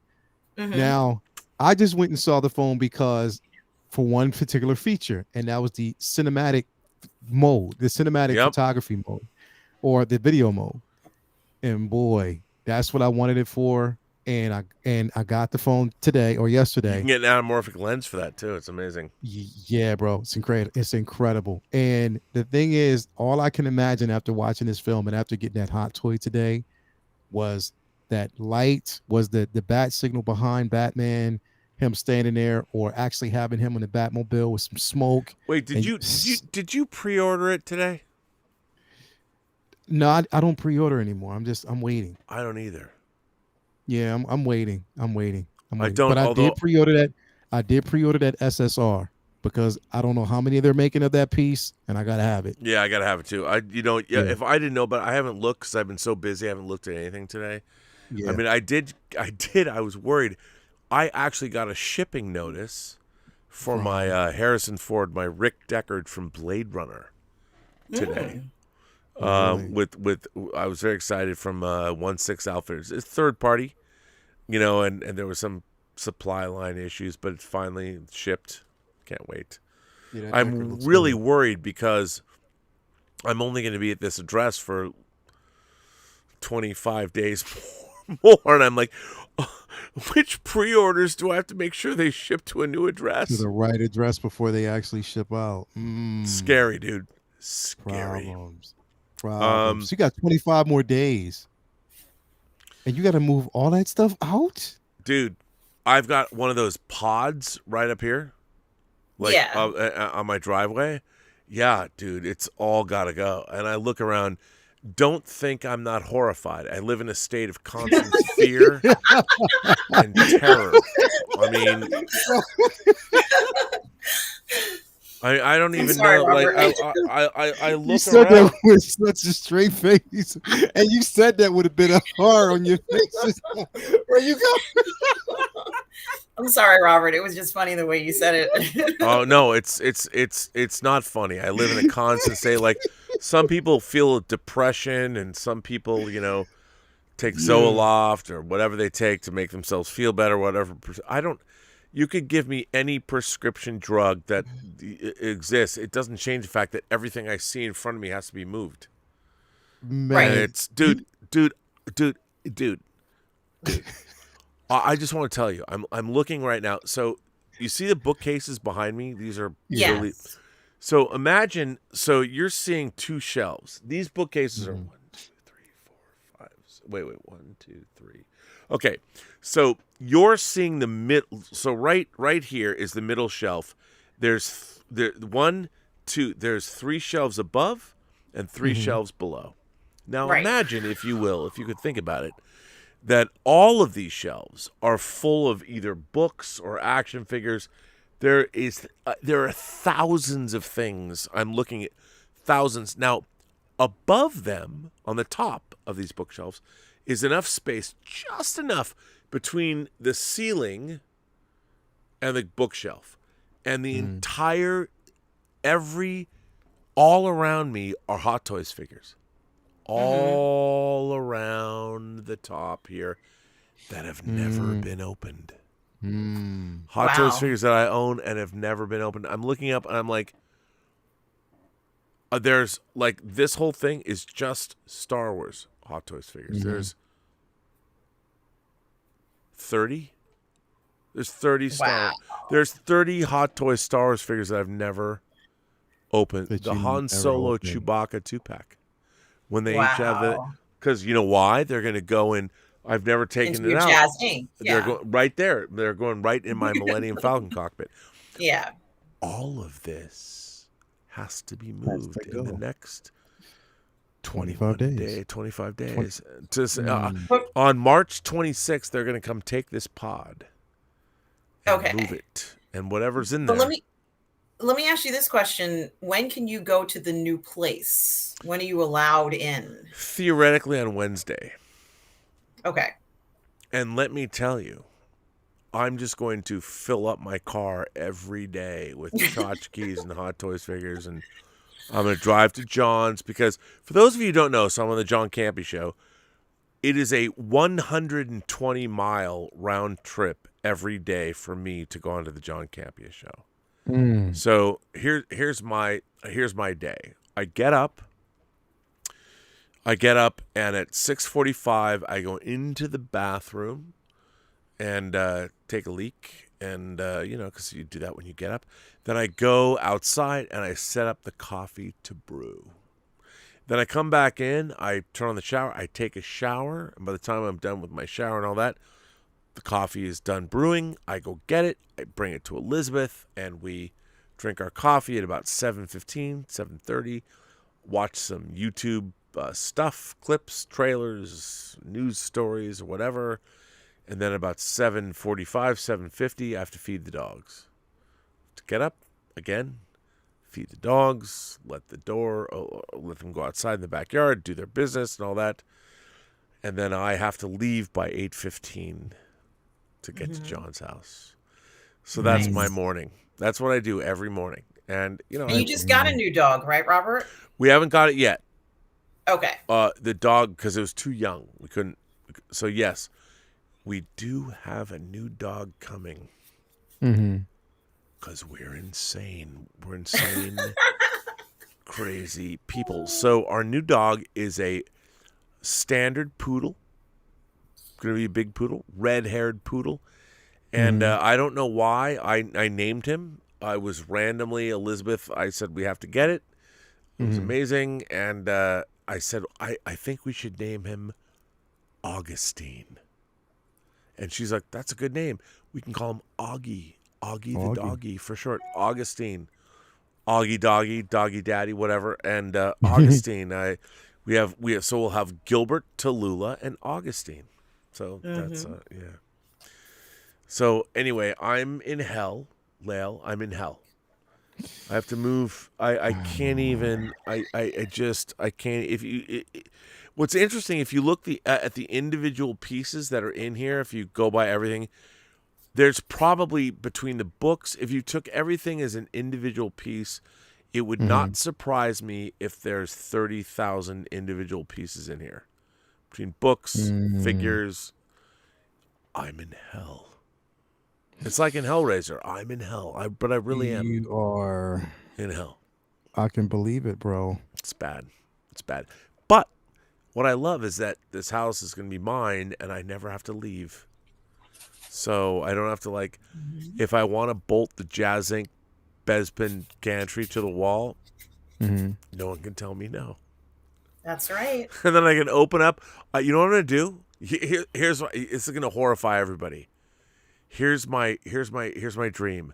Mhm. Now, I just went and saw the phone because for one particular feature, and that was the cinematic mode, the cinematic Yep. photography mode, or the video mode. And boy, that's what I wanted it for. And I got the phone today or You yesterday. can get an anamorphic lens for that too. It's amazing. Yeah, bro, it's incredible. It's incredible. And the thing is, all I can imagine after watching this film and after getting that hot toy today was that light, was the bat signal behind Batman, him standing there, or actually having him on the Batmobile with some smoke. Wait, did you pre-order it today? No, I don't pre-order anymore. I'm waiting. I don't either. Yeah, I'm waiting. I'm waiting. I don't, But I although- did pre-order that. I did pre-order that SSR because I don't know how many they're making of that piece, and I gotta have it. Yeah, I gotta have it too. Yeah. If I didn't know, but I haven't looked because I've been so busy. I haven't looked at anything today. Yeah. I mean, I did. I was worried. I actually got a shipping notice for my Harrison Ford, my Rick Deckard from Blade Runner today. Really? With I was very excited from 1/6 Outfitters. It's third party, and there was some supply line issues, but it's finally shipped. Can't wait. Yeah, that Deckard I'm looks really good. worried because I'm only going to be at this address for 25 days more, and I'm like, which pre-orders do I have to make sure they ship to a new address? To the right address before they actually ship out. Scary, dude. Scary. Problems. You got 25 more days, and you got to move all that stuff out. Dude, I've got one of those pods right up here, on my driveway. Yeah, dude, it's all got to go. And I look around. Don't think I'm not horrified. I live in a state of constant fear and terror. I mean, I don't even sorry, know. Like Robert. I look You said around. that with such a straight face, and you said that would have been a horror on your face. Where you go? I'm sorry, Robert. It was just funny the way you said it. Oh no, it's not funny. I live in a constant state. Like some people feel depression, and some people, take Zoloft or whatever they take to make themselves feel better. Whatever. I don't. You could give me any prescription drug that exists. It doesn't change the fact that everything I see in front of me has to be moved. Man, And it's dude. I just want to tell you, I'm looking right now. So you see the bookcases behind me? These are really. Yes. So imagine. So you're seeing two shelves. These bookcases are 1, 2, 3, 4, 5. Wait, 1, 2, 3. Okay, so you're seeing the middle. So right here is the middle shelf. There's 1, 2. There's 3 shelves above and 3 shelves below. Now Right. imagine, if you will, if you could think about it, that all of these shelves are full of either books or action figures. There are thousands of things. I'm looking at thousands. Now, above them, on the top of these bookshelves, is enough space, just enough between the ceiling and the bookshelf. And the entire, all around me are Hot Toys figures. All around the top here that have never been opened. Hot Toys Wow. figures that I own and have never been opened. I'm looking up and I'm like, there's like, this whole thing is just Star Wars Hot Toys figures. There's 30. There's 30 There's 30 Hot Toys Star Wars figures that I've never opened. That The you Han never Solo opened. Chewbacca 2-pack. When they each have the Because you know why? They're going to go in. I've never taken Into it your out. Jazz Inc. They're Yeah. going right there. They're going right in my Millennium Falcon cockpit. Yeah. All of this has to be Has moved to in the go. next 25 days. 25 20 days. On March 26th, they're going to come take this pod and Okay. move it. And whatever's in But there. let me ask you this question. When can you go to the new place? When are you allowed in? Theoretically on Wednesday. Okay. And let me tell you, I'm just going to fill up my car every day with tchotchkes and Hot Toys figures, and I'm going to drive to John's because, for those of you who don't know, so I'm on the John Campy Show. It is a 120-mile round trip every day for me to go onto the John Campia Show. So here's my day. I get up, and at 6:45 I go into the bathroom and take a leak, and because you do that when you get up. Then I go outside and I set up the coffee to brew. Then I come back in, I turn on the shower, I take a shower, and by the time I'm done with my shower and all that, the coffee is done brewing. I go get it, I bring it to Elizabeth, and we drink our coffee at about 7:15, 7:30, watch some YouTube stuff, clips, trailers, news stories, or whatever, and then about 7:45, 7:50, I have to feed the dogs. To get up, again, feed the dogs, let them go outside in the backyard, do their business and all that. And then I have to leave by 8:15 to get to John's house. So that's my morning. That's what I do every morning. And, And you just got a new dog, right, Robert? we haven't got it yet. Okay. The dog, because it was too young. We couldn't. So, yes, we do have a new dog coming. Because we're insane. We're insane, crazy people. So our new dog is a standard poodle. Going to be a big poodle, red-haired poodle. And I don't know why I named him. I was randomly, Elizabeth, I said, we have to get it. It was amazing. And I said, I think we should name him Augustine. And she's like, that's a good name. We can call him Augie. Augie the doggy for short. Augustine. Augie doggy, doggy daddy, whatever. And Augustine. So we'll have Gilbert, Tallulah, and Augustine. So that's yeah. So anyway, I'm in hell, Lael. I'm in hell. I have to move. I can't even. I can't. What's interesting, if you look at the individual pieces that are in here, if you go by everything, there's probably, between the books, if you took everything as an individual piece, it would not surprise me if there's 30,000 individual pieces in here. Between books, figures, I'm in hell. It's like in Hellraiser. I'm in hell. But I really am. You are in hell. I can believe it, bro. It's bad. It's bad. But what I love is that this house is going to be mine, and I never have to leave. So I don't have to, if I want to bolt the Jazz Inc. Bespin gantry to the wall, no one can tell me no. That's right. And then I can open up. You know what I'm going to do? Here's what, this is going to horrify everybody. Here's my dream.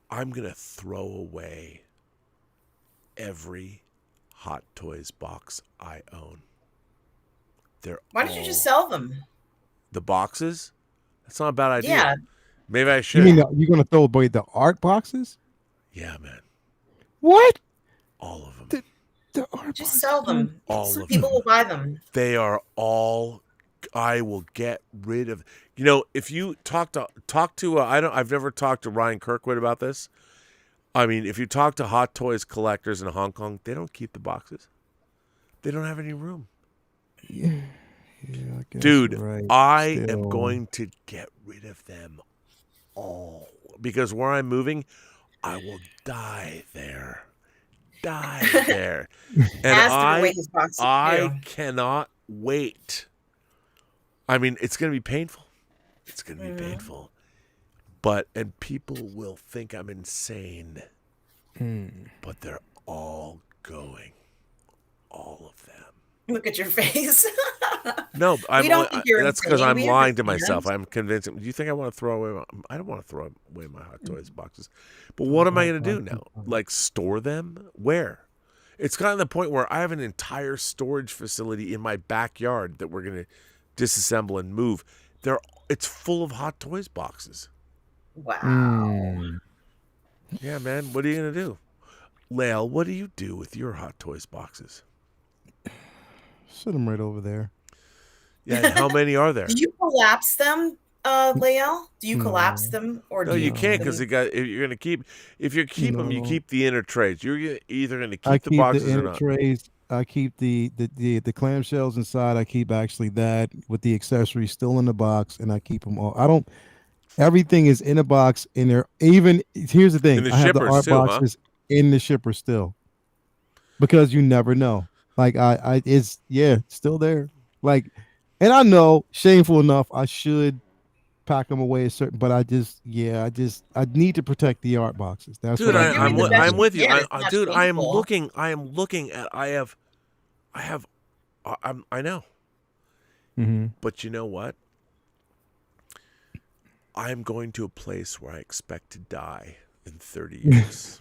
I'm going to throw away every Hot Toys box I own. Why don't you just sell them? The boxes? That's not a bad idea. Yeah. Maybe I should. You mean you're going to throw away the art boxes? Yeah, man. What? All of them. The art Just boxes? sell them. All of People them. will buy them. They are all. I will get rid of. If you talk to I've never talked to Ryan Kirkwood about this. I mean, if you talk to Hot Toys collectors in Hong Kong, they don't keep the boxes. They don't have any room. Yeah, I guess Dude, right. I am going to get rid of them all because where I'm moving, I will die there. And I cannot wait. I mean, it's going to be painful. It's going to be painful. And people will think I'm insane. But they're all going. All of them. Look at your face. No, We don't think you're that's because insane. I'm We lying to myself. understand. I'm convincing. Do you think I want to throw away? I don't want to throw away my Hot Toys boxes. But what am I going to do now? Like store them? Where? It's gotten to the point where I have an entire storage facility in my backyard that we're going to disassemble and move. It's full of Hot Toys boxes. Wow. Yeah, man. What are you going to do? Lael, what do you do with your Hot Toys boxes? Sit them right over there. Yeah, and how many are there? Do you collapse them, Lael? Do you collapse them, or No, do you can't because if you're gonna keep them, you keep the inner trays. You're either gonna keep the boxes the or inner not. trays. I keep the clamshells inside. I keep actually that with the accessories still in the box, and I keep them all. I don't. Everything is in a box in there. Even here's the thing: In the I have the shippers art too, huh? boxes in the shipper still, because you never know. Like it's still there. Like, and I know shameful enough, I should pack them away a certain, but I need to protect the art boxes. That's Dude, what I'm with you. Dude, I am shameful. looking at. I know. Mm-hmm. But you know what? I'm going to a place where I expect to die in 30 years.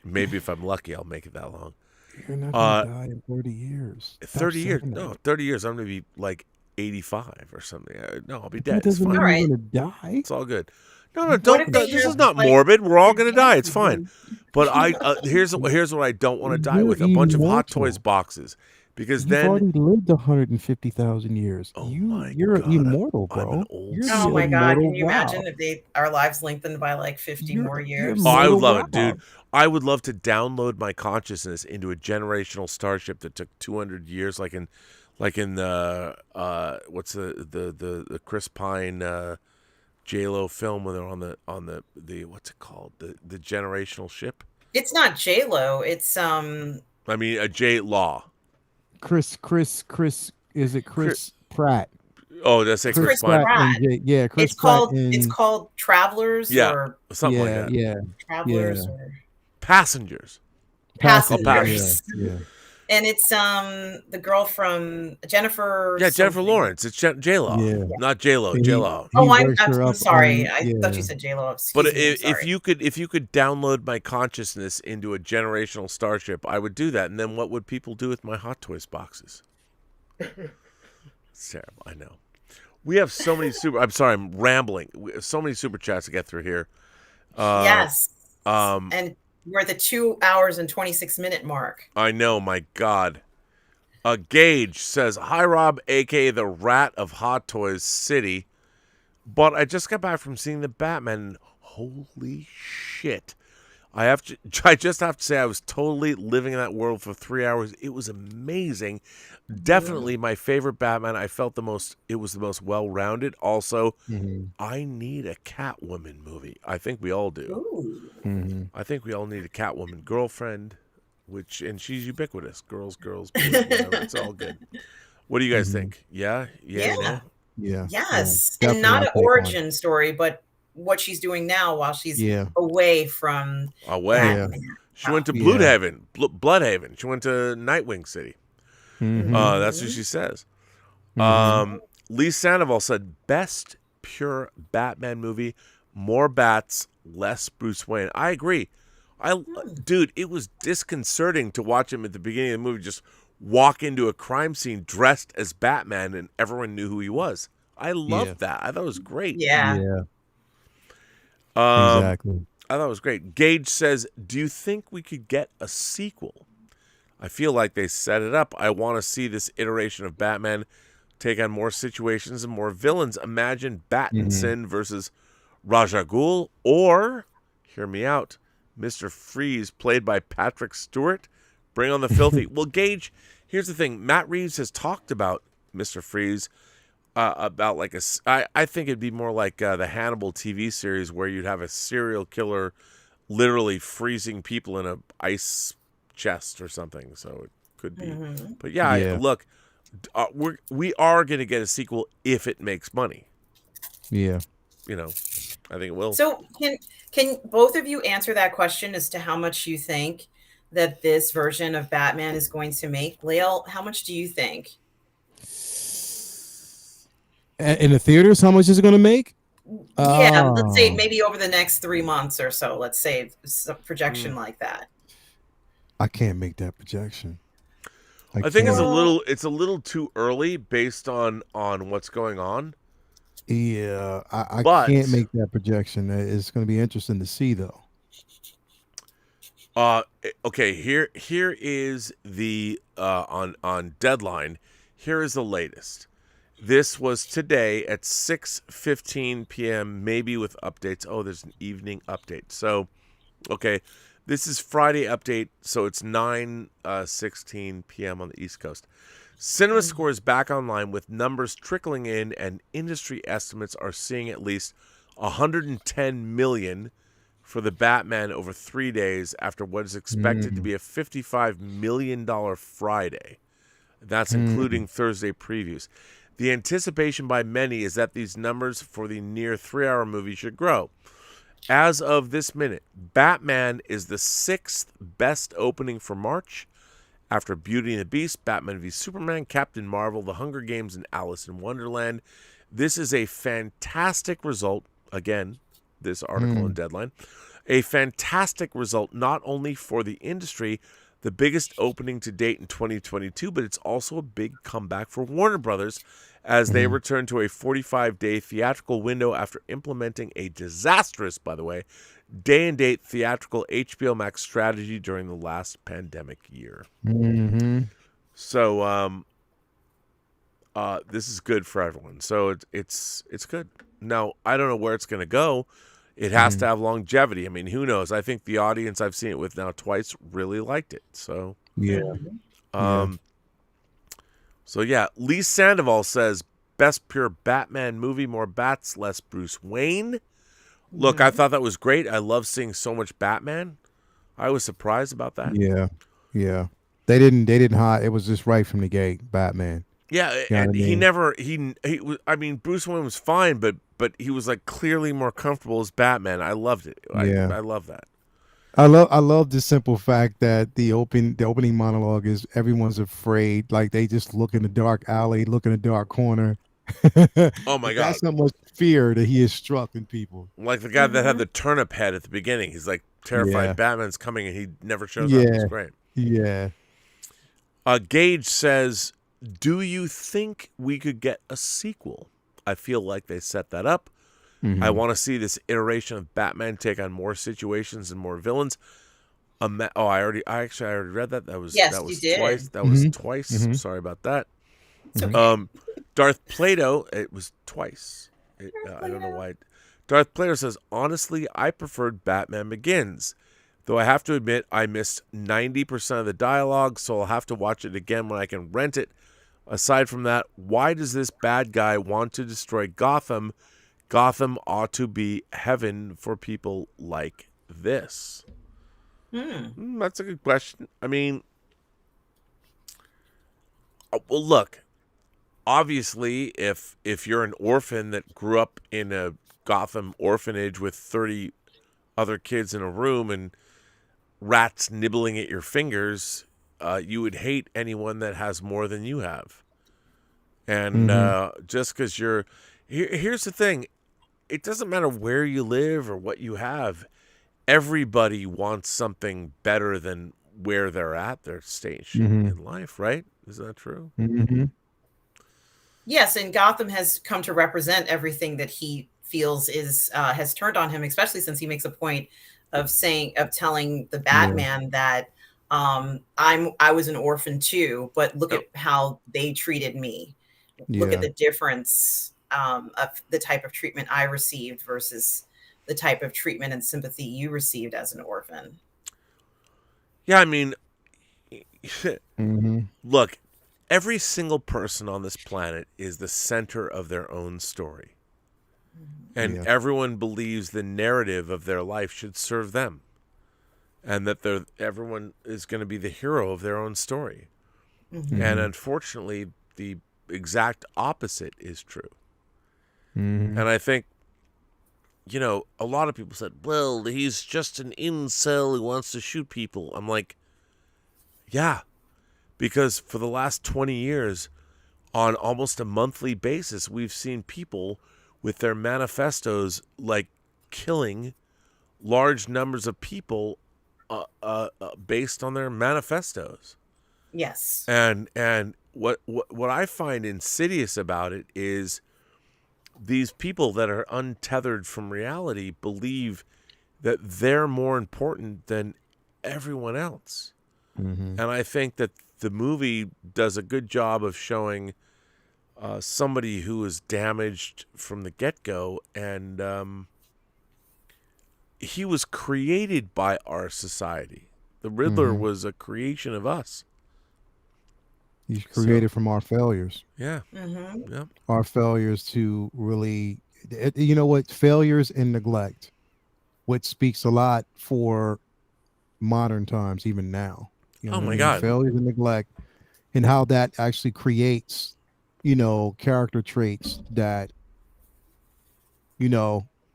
Maybe if I'm lucky, I'll make it that long. You're not gonna die in 30 years. 30 years? No, 30 years. I'm going to be like 85 or something. No, I'll be dead. That It's doesn't fine. mean you're gonna die. It's all good. No, What if they this have, is not like, morbid. We're all going to die. It's fine. But here's what I don't want to die with: a bunch of Hot Toys boxes, because You've then already lived 150,000 years. Oh you're my God, immortal, I'm bro. an old You're Oh my God! immortal Can you imagine Rob. if our lives lengthened by like 50 more years? Oh, I would Immortal love it, dude. Rob. I would love to download my consciousness into a generational starship that took 200 years, like in the what's the Chris Pine J-Lo film when they're on the what's it called, the generational ship. It's not J-Lo. It's I mean a J-Law. Chris, is it Chris Pratt? Oh, that's it, Chris Pratt. Pine. Yeah, Chris It's Pratt. called Travelers, Yeah, or something like that. Yeah, Travelers, yeah. or Passengers. Passengers. Yeah. And it's the girl from Jennifer. Yeah, Jennifer something. Lawrence. It's J-Lo, Yeah. not J-Lo. He- J-Lo. Oh, he I'm works her up sorry. on- I thought you yeah. said J-Lo. But Excuse me, if you could download my consciousness into a generational starship, I would do that. And then what would people do with my Hot Toys boxes? It's terrible. I know. We have so many I'm sorry, I'm rambling. We have so many super chats to get through here. yes. And we're at the 2 hours and 26-minute mark. I know. My God. Gage says, "Hi Rob, aka the Rat of Hot Toys City, but I just got back from seeing the Batman. And holy shit! I just have to say I was totally living in that world for 3 hours. It was amazing. Definitely my favorite Batman. I felt it was the most well-rounded. Also, I need a Catwoman movie. I think we all do. Ooh. I think we all need a Catwoman girlfriend, and she's ubiquitous. Girls, boys, whatever. It's all good. What do you guys think? Yeah. Yeah. Yes. Yeah, And not an definitely origin story, but what she's doing now while she's away from Batman. She went to Bloodhaven. She went to Nightwing City. That's what she says. Lee Sandoval said, "Best pure Batman movie, more bats, less Bruce Wayne." I agree. Dude, it was disconcerting to watch him at the beginning of the movie just walk into a crime scene dressed as Batman, and everyone knew who he was. I loved that. I thought it was great. Yeah. Exactly. I thought it was great. Gage says, "Do you think we could get a sequel? I feel like they set it up. I want to see this iteration of Batman take on more situations and more villains. Imagine Pattinson versus Ra's al Ghul, or, hear me out, Mr. Freeze, played by Patrick Stewart. Bring on the filthy." Well, Gage, here's the thing. Matt Reeves has talked about Mr. Freeze, about like I think it'd be more like the Hannibal TV series, where you'd have a serial killer literally freezing people in a ice chest or something. So it could be. But look, we are going to get a sequel if it makes money. Yeah. I think it will. So can both of you answer that question as to how much you think that this version of Batman is going to make? Lael, how much do you think? In the theaters, how much is it going to make? Yeah, let's say maybe over the next 3 months or so. Let's say some projection like that. I can't make that projection. I think it's a little too early based on what's going on. Yeah, I But- can't make that projection. It's going to be interesting to see, though. Okay, here is the on Deadline. Here is the latest. This was today at 6:15 p.m. maybe with updates. Oh, there's an evening update. So, okay, this is Friday update, so it's 9:16 p.m. on the East Coast. Cinema Score is back online with numbers trickling in, and industry estimates are seeing at least 110 million for the Batman over 3 days after what is expected to be a $55 million Friday. That's including Thursday previews. The anticipation by many is that these numbers for the near 3-hour movie should grow. As of this minute, Batman is the 6th best opening for March, after Beauty and the Beast, Batman v Superman, Captain Marvel, The Hunger Games, and Alice in Wonderland. This is a fantastic result. Again, this article in Deadline. A fantastic result not only for the industry, the biggest opening to date in 2022, but it's also a big comeback for Warner Brothers as they return to a 45-day theatrical window after implementing a disastrous, by the way, day-and-date theatrical HBO Max strategy during the last pandemic year. So this is good for everyone. So it's good. Now, I don't know where it's going to go. It has to have longevity. I mean, who knows? I think the audience I've seen it with now twice really liked it. So Yeah. So yeah, Lee Sandoval says best pure Batman movie, more bats, less Bruce Wayne. Look, I thought that was great. I love seeing so much Batman. I was surprised about that. Yeah. They didn't hide. It was just right from the gate, Batman. Yeah, You know and what I he mean? never he was. I mean, Bruce Wayne was fine, but he was like clearly more comfortable as Batman. I loved it. Yeah. I love that. I love the simple fact that the opening monologue is everyone's afraid, like they just look in the dark alley, look in the dark corner. Oh my God. That's how much fear that he has struck in people. Like the guy that had the turnip head at the beginning. He's like terrified Yeah. Batman's coming, and he never shows up. It's great. Yeah. Gage says, "Do you think we could get a sequel? I feel like they set that up. I want to see this iteration of Batman take on more situations and more villains." I already read that. That was Yes, that was you did. twice. That was twice. Sorry about that. It's okay. Darth Plato. It was twice. I don't know why. Darth Plato says, "Honestly, I preferred Batman Begins. Though I have to admit I missed 90% of the dialogue, so I'll have to watch it again when I can rent it. Aside from that, why does this bad guy want to destroy Gotham? Gotham ought to be heaven for people like this." That's a good question. I mean, well, look, obviously, if you're an orphan that grew up in a Gotham orphanage with 30 other kids in a room and rats nibbling at your fingers, you would hate anyone that has more than you have. And just because here's the thing, it doesn't matter where you live or what you have. Everybody wants something better than where they're at, their station in life, right? Isn't that true? Yes, and Gotham has come to represent everything that he feels is has turned on him, especially since he makes a point of telling the Batman that I was an orphan too, but look at how they treated me. Look at the difference of the type of treatment I received versus the type of treatment and sympathy you received as an orphan. Yeah, I mean, look, every single person on this planet is the center of their own story. And everyone believes the narrative of their life should serve them. And that everyone is going to be the hero of their own story. And unfortunately, the exact opposite is true. And I think, you know, a lot of people said, well, he's just an incel who wants to shoot people. I'm like, Yeah, because for the last 20 years, on almost a monthly basis, we've seen people with their manifestos like killing large numbers of people based on their manifestos. Yes. And what I find insidious about it is these people that are untethered from reality believe that they're more important than everyone else. Mm-hmm. And I think that the movie does a good job of showing somebody who is damaged from the get-go, and he was created by our society. The Riddler Mm-hmm. was a creation of us. He's So, created from our failures. yeah. Mm-hmm. Yeah. Our failures to really, you know what? Failures and neglect, which speaks a lot for modern times, even now. You know Oh what I my mean? God. Failures and neglect, and how that actually creates, character traits that,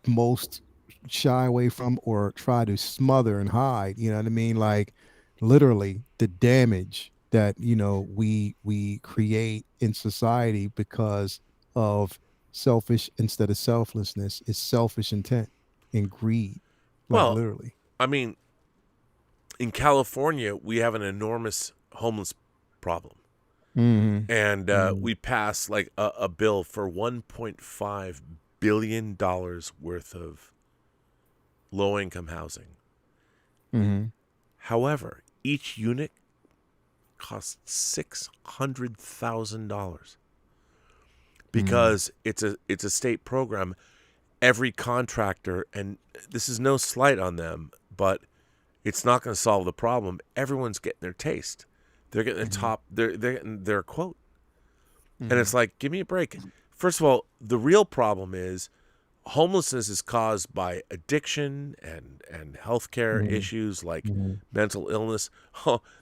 most shy away from or try to smother and hide. You know what I mean? Like literally the damage that, we create in society because of selfish instead of selflessness is selfish intent and greed. Like Well, literally. I mean, in California, we have an enormous homeless problem. Mm-hmm. And Mm-hmm. we passed like a bill for $1.5 billion worth of low-income housing. Mm-hmm. However, each unit costs $600,000 because it's a state program. Every contractor, and this is no slight on them, but it's not going to solve the problem. Everyone's getting their taste. They're getting the top. They're getting their quote, and it's like, give me a break. First of all, the real problem is homelessness is caused by addiction and healthcare issues like mental illness.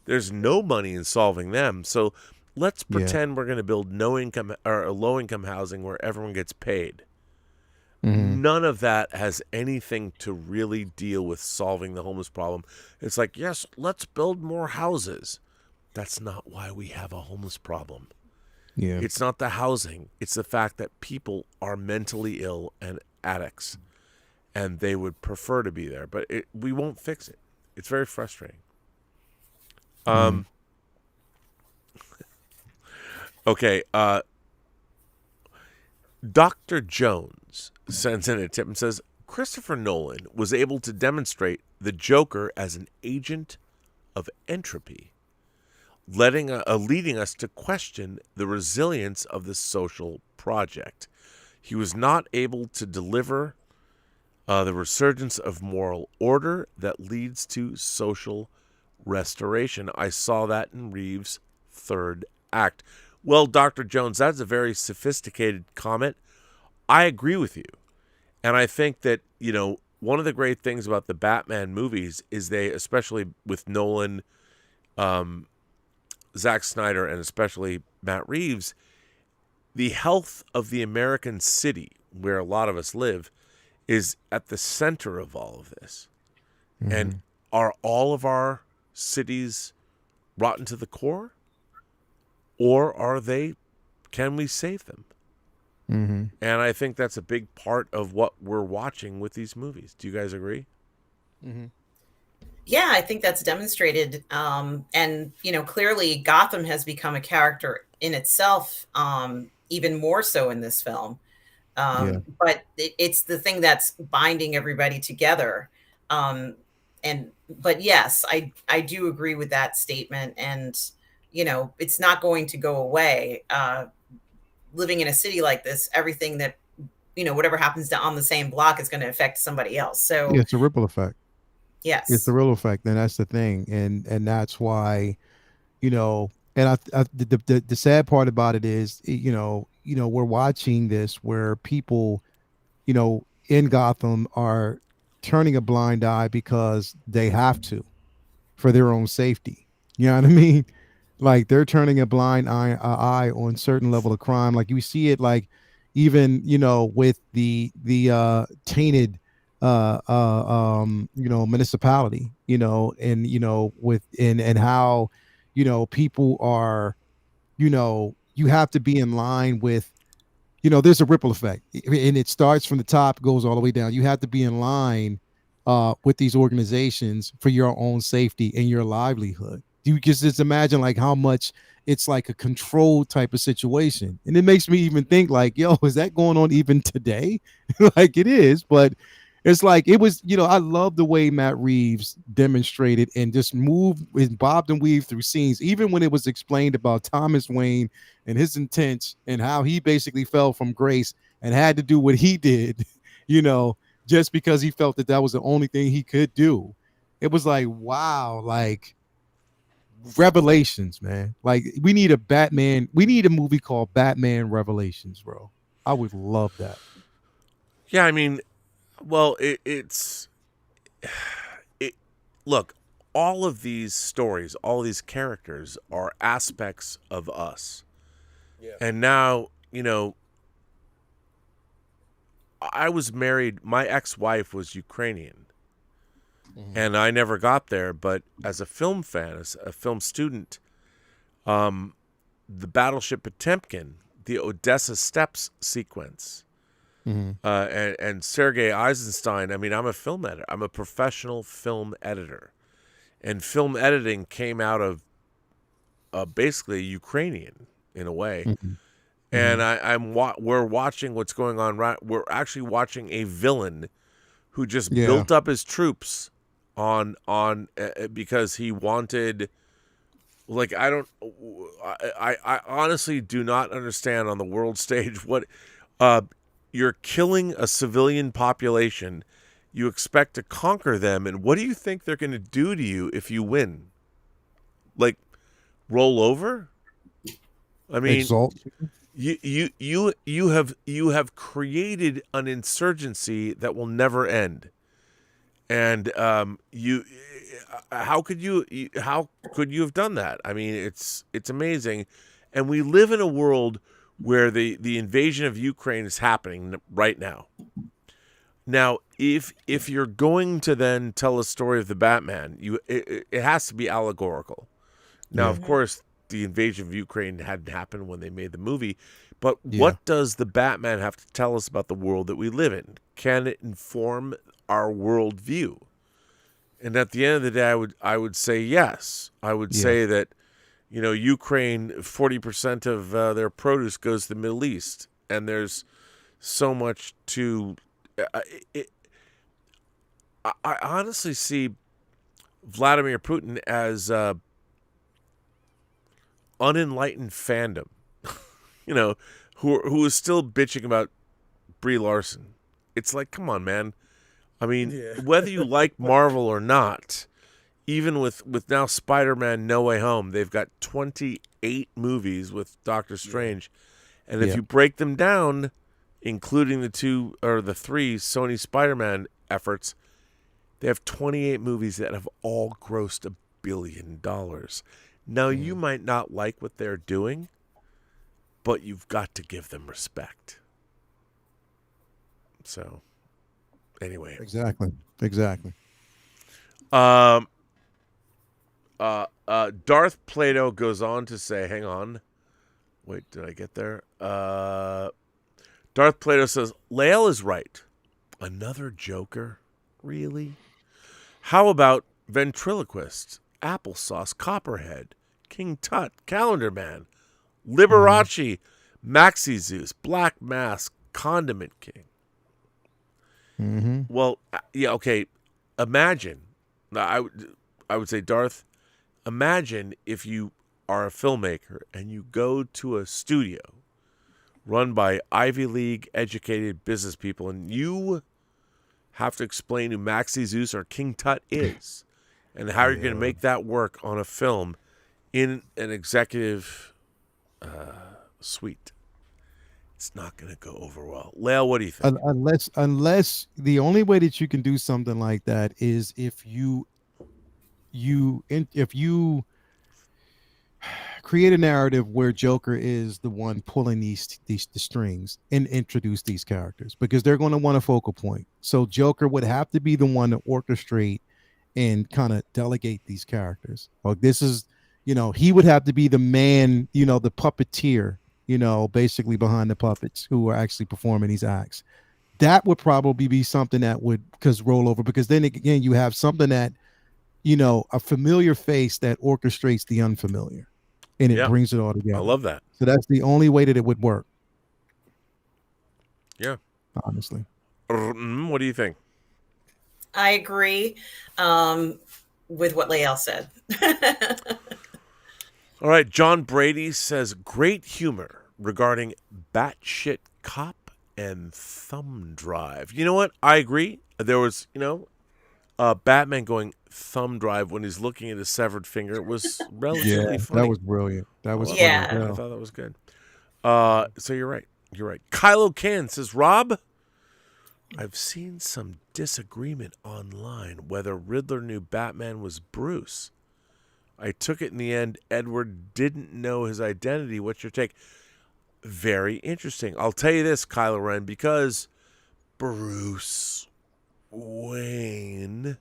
There's no money in solving them. So let's Yeah. pretend we're going to build no income or low income housing where everyone gets paid. Mm-hmm. None of that has anything to really deal with solving the homeless problem. It's like, yes, let's build more houses. That's not why we have a homeless problem. Yeah. It's not the housing. It's the fact that people are mentally ill and addicts, and they would prefer to be there. But we won't fix it. It's very frustrating. Okay. Dr. Jones sends in a tip and says, Christopher Nolan was able to demonstrate the Joker as an agent of entropy, leading us to question the resilience of the social project. He was not able to deliver the resurgence of moral order that leads to social restoration. I saw that in Reeves' third act. Well, Dr. Jones, that's a very sophisticated comment. I agree with you. And I think that, one of the great things about the Batman movies is they, especially with Nolan, Zack Snyder, and especially Matt Reeves, the health of the American city, where a lot of us live, is at the center of all of this. And are all of our cities rotten to the core? Or can we save them? Mm-hmm. And I think that's a big part of what we're watching with these movies. Do you guys agree? Mm-hmm. Yeah, I think that's demonstrated. And, clearly Gotham has become a character in itself, even more so in this film. But it's the thing that's binding everybody together. But yes, I do agree with that statement. And, it's not going to go away. Living in a city like this, everything that, whatever happens on the same block is going to affect somebody else. So Yeah, it's a ripple effect. yes, It's the real effect, and that's the thing, and that's why, and the sad part about it is, we're watching this where people, in Gotham are turning a blind eye because they have to for their own safety. You know what I mean? Like they're turning a blind eye on certain level of crime. Like you see it, like even with the tainted municipality, and with and how people are, you have to be in line with, there's a ripple effect, and it starts from the top, goes all the way down. You have to be in line with these organizations for your own safety and your livelihood. You just imagine like how much it's like a controlled type of situation. And it makes me even think like, yo, is that going on even today? Like it is, but it's like it was, I love the way Matt Reeves demonstrated and just moved and bobbed and weaved through scenes, even when it was explained about Thomas Wayne and his intents and how he basically fell from grace and had to do what he did, just because he felt that that was the only thing he could do. It was like, wow, like Revelations, man. Like we need a movie called Batman Revelations, bro. I would love that. Yeah, I mean, well, it's look, all of these stories, all these characters are aspects of us. Yeah. And now, I was married, my ex-wife was Ukrainian. Mm-hmm. And I never got there, but as a film fan, as a film student, the Battleship Potemkin, the Odessa Steps sequence, mm-hmm. and Sergei Eisenstein. I mean, I'm a film editor. I'm a professional film editor, and film editing came out of basically Ukrainian in a way. Mm-hmm. And we're watching what's going on. Right, we're actually watching a villain who just built up his troops on because he wanted. Like I honestly do not understand on the world stage what you're killing a civilian population. You expect to conquer them, and what do you think they're going to do to you if you win? Like roll over? I mean, exalt. You have created an insurgency that will never end, and how could you have done that? I mean, it's amazing, and we live in a world where the invasion of Ukraine is happening right now. Now, if you're going to then tell a story of the Batman, it has to be allegorical. Now, of course, the invasion of Ukraine hadn't happened when they made the movie, but what does the Batman have to tell us about the world that we live in? Can it inform our worldview? And at the end of the day, I would say yes. I would say that, Ukraine, 40% of their produce goes to the Middle East, and there's so much to. I honestly see Vladimir Putin as unenlightened fandom, who is still bitching about Brie Larson. It's like, come on, man. I mean, whether you like Marvel or not, even with now Spider-Man No Way Home, they've got 28 movies with Doctor Strange. And if you break them down, including the 2 or the 3 Sony Spider-Man efforts, they have 28 movies that have all grossed $1 billion. Now, you might not like what they're doing, but you've got to give them respect. So, anyway. Exactly. Darth Plato goes on to say, hang on. Wait, did I get there? Darth Plato says, Lael is right. Another Joker? Really? How about Ventriloquist, Applesauce, Copperhead, King Tut, Calendar Man, Liberace, Maxi Zeus, Black Mask, Condiment King? Mm-hmm. Well, okay. Imagine. I would say, Darth, imagine if you are a filmmaker and you go to a studio run by Ivy League educated business people, and you have to explain who Maxi Zeus or King Tut is, and how you're going to make that work on a film in an executive suite. It's not going to go over well. Lael, what do you think? Unless the only way that you can do something like that is if you create a narrative where Joker is the one pulling the strings and introduce these characters, because they're going to want a focal point. So Joker would have to be the one to orchestrate and kind of delegate these characters. Like, this is, he would have to be the man, the puppeteer, basically behind the puppets who are actually performing these acts. That would probably be something that would roll over, because then again, you have something that, a familiar face that orchestrates the unfamiliar, and it brings it all together. I love that. So that's the only way that it would work. Yeah. Honestly. What do you think? I agree with what Lael said. All right. John Brady says, great humor regarding batshit cop and thumb drive. You know what? I agree. There was, Batman going thumb drive when he's looking at his severed finger. It was relatively funny. That was brilliant. That was funny. Yeah. I thought that was good. So you're right. You're right. Kylo Ken says, Rob, I've seen some disagreement online whether Riddler knew Batman was Bruce. I took it in the end Edward didn't know his identity. What's your take? Very interesting. I'll tell you this, Kylo Ren, because Bruce Wayne,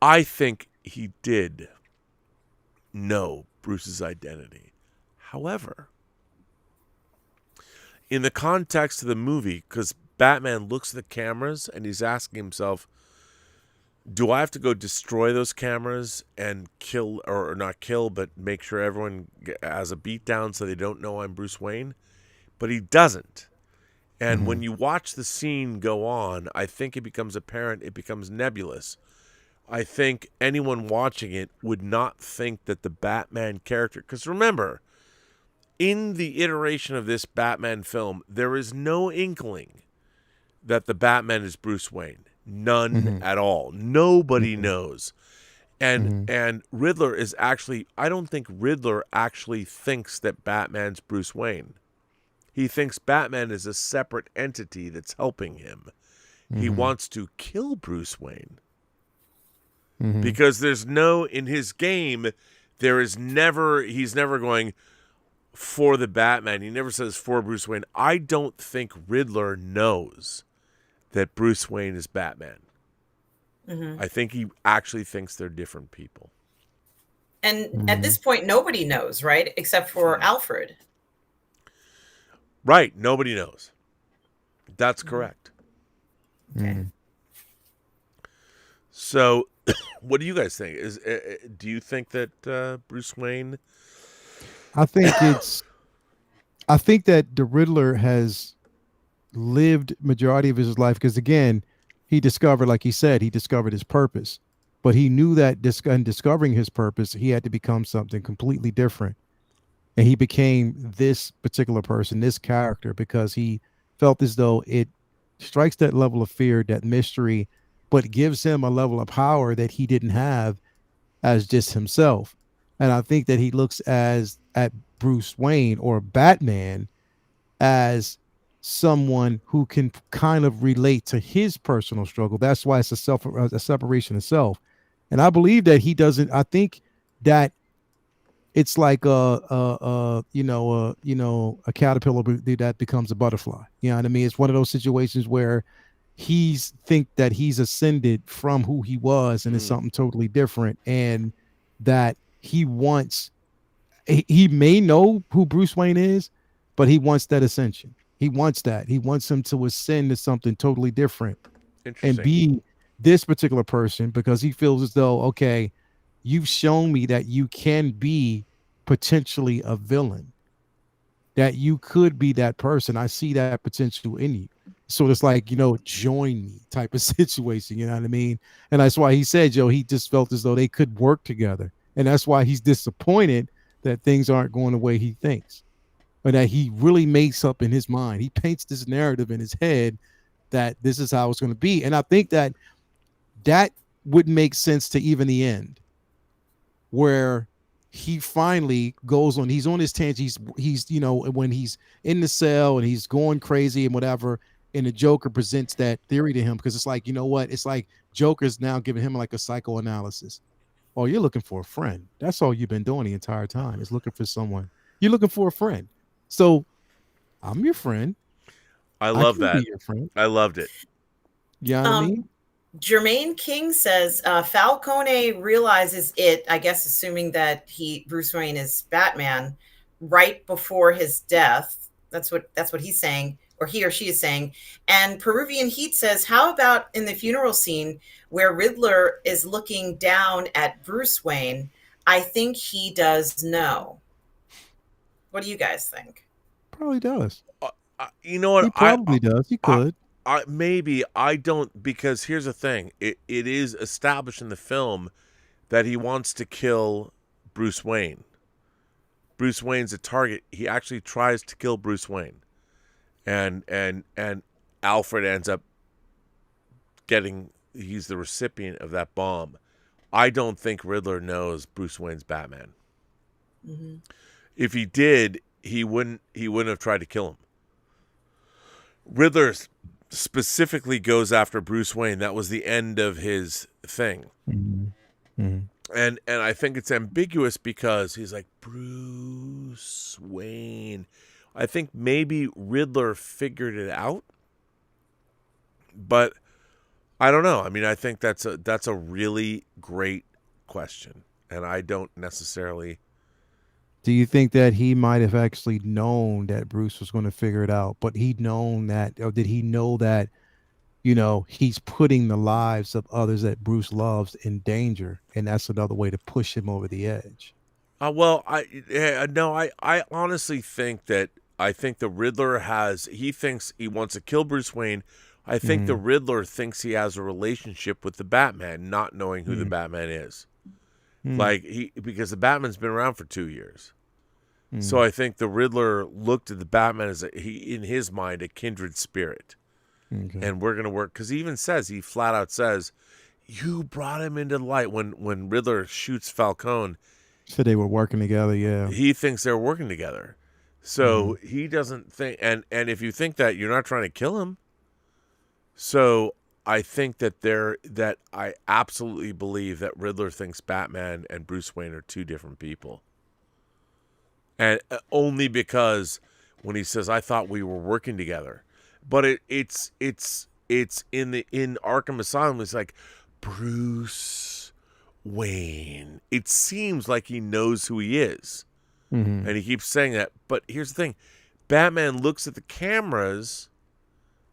I think he did know Bruce's identity. However, in the context of the movie, because Batman looks at the cameras and he's asking himself, do I have to go destroy those cameras and kill, or not kill, but make sure everyone has a beatdown so they don't know I'm Bruce Wayne? But he doesn't. And when you watch the scene go on, I think it becomes apparent, it becomes nebulous. I think anyone watching it would not think that the Batman character, because remember, in the iteration of this Batman film, there is no inkling that the Batman is Bruce Wayne. None at all. Nobody knows. And Riddler is actually, I don't think Riddler actually thinks that Batman's Bruce Wayne. He thinks Batman is a separate entity that's helping him. He wants to kill Bruce Wayne. Because there's no, in his game, he's never going for the Batman. He never says for Bruce Wayne. I don't think Riddler knows that Bruce Wayne is Batman. I think he actually thinks they're different people. And at this point, nobody knows, right? Except for Alfred. Right. Nobody knows. That's correct. Okay. So, what do you guys think? Do you think that Bruce Wayne? I think that the Riddler has lived majority of his life, because again, he discovered, like he said, he discovered his purpose, but he knew that in discovering his purpose, he had to become something completely different. And he became this particular person, this character, because he felt as though it strikes that level of fear, that mystery, but gives him a level of power that he didn't have as just himself. And I think that he looks at Bruce Wayne or Batman as someone who can kind of relate to his personal struggle. That's why it's a separation of self. And I believe that he doesn't. I think that it's like a caterpillar that becomes a butterfly. You know what I mean? It's one of those situations where think that he's ascended from who he was and it's something totally different, and that he may know who Bruce Wayne is, but he wants that ascension. He wants him to ascend to something totally different and be this particular person, because he feels as though, okay, you've shown me that you can be potentially a villain, that you could be that person. I see that potential in you. So it's like, join me type of situation, you know what I mean? And that's why he said, he just felt as though they could work together. And that's why he's disappointed that things aren't going the way he thinks, or that he really makes up in his mind. He paints this narrative in his head that this is how it's going to be. And I think that would make sense to even the end, where he finally he's on his tangent. He's when he's in the cell and he's going crazy and whatever, and the Joker presents that theory to him, because it's like, it's like Joker's now giving him like a psychoanalysis. Oh, you're looking for a friend. That's all you've been doing the entire time, is looking for someone. You're looking for a friend. So I'm your friend. I love can that. be your friend. I loved it. You know what I mean? Jermaine King says Falcone realizes it, I guess, assuming that Bruce Wayne is Batman, right before his death. That's what he's saying, or he or she is saying. And Peruvian Heat says, how about in the funeral scene where Riddler is looking down at Bruce Wayne? I think he does know. What do you guys think? Probably does. You know what? He probably does. He could. Maybe I don't, because here's the thing. It is established in the film that he wants to kill Bruce Wayne. Bruce Wayne's a target. He actually tries to kill Bruce Wayne. And Alfred ends up he's the recipient of that bomb. I don't think Riddler knows Bruce Wayne's Batman. Mm-hmm. If he did, he wouldn't have tried to kill him. Riddler specifically goes after Bruce Wayne. That was the end of his thing. Mm-hmm. Mm-hmm. And I think it's ambiguous because he's like, Bruce Wayne. I think maybe Riddler figured it out, but I don't know. I mean, I think that's a really great question, and I don't necessarily. Do you think that he might have actually known that Bruce was going to figure it out, but he'd known that, or did he know that, he's putting the lives of others that Bruce loves in danger, and that's another way to push him over the edge? Well, I honestly think that the Riddler he thinks he wants to kill Bruce Wayne. I think the Riddler thinks he has a relationship with the Batman, not knowing who the Batman is. Because the Batman's been around for 2 years. So I think the Riddler looked at the Batman as in his mind, a kindred spirit. Okay. And we're going to work, because he flat out says, you brought him into the light. When Riddler shoots Falcone, so they were working together. Yeah. He thinks they're working together. So he doesn't think, and if you think that, you're not trying to kill him. So I think that I absolutely believe that Riddler thinks Batman and Bruce Wayne are two different people. And only because when he says, I thought we were working together. But it's in Arkham Asylum, it's like, Bruce Wayne. It seems like he knows who he is. And he keeps saying that. But here's the thing. Batman looks at the cameras,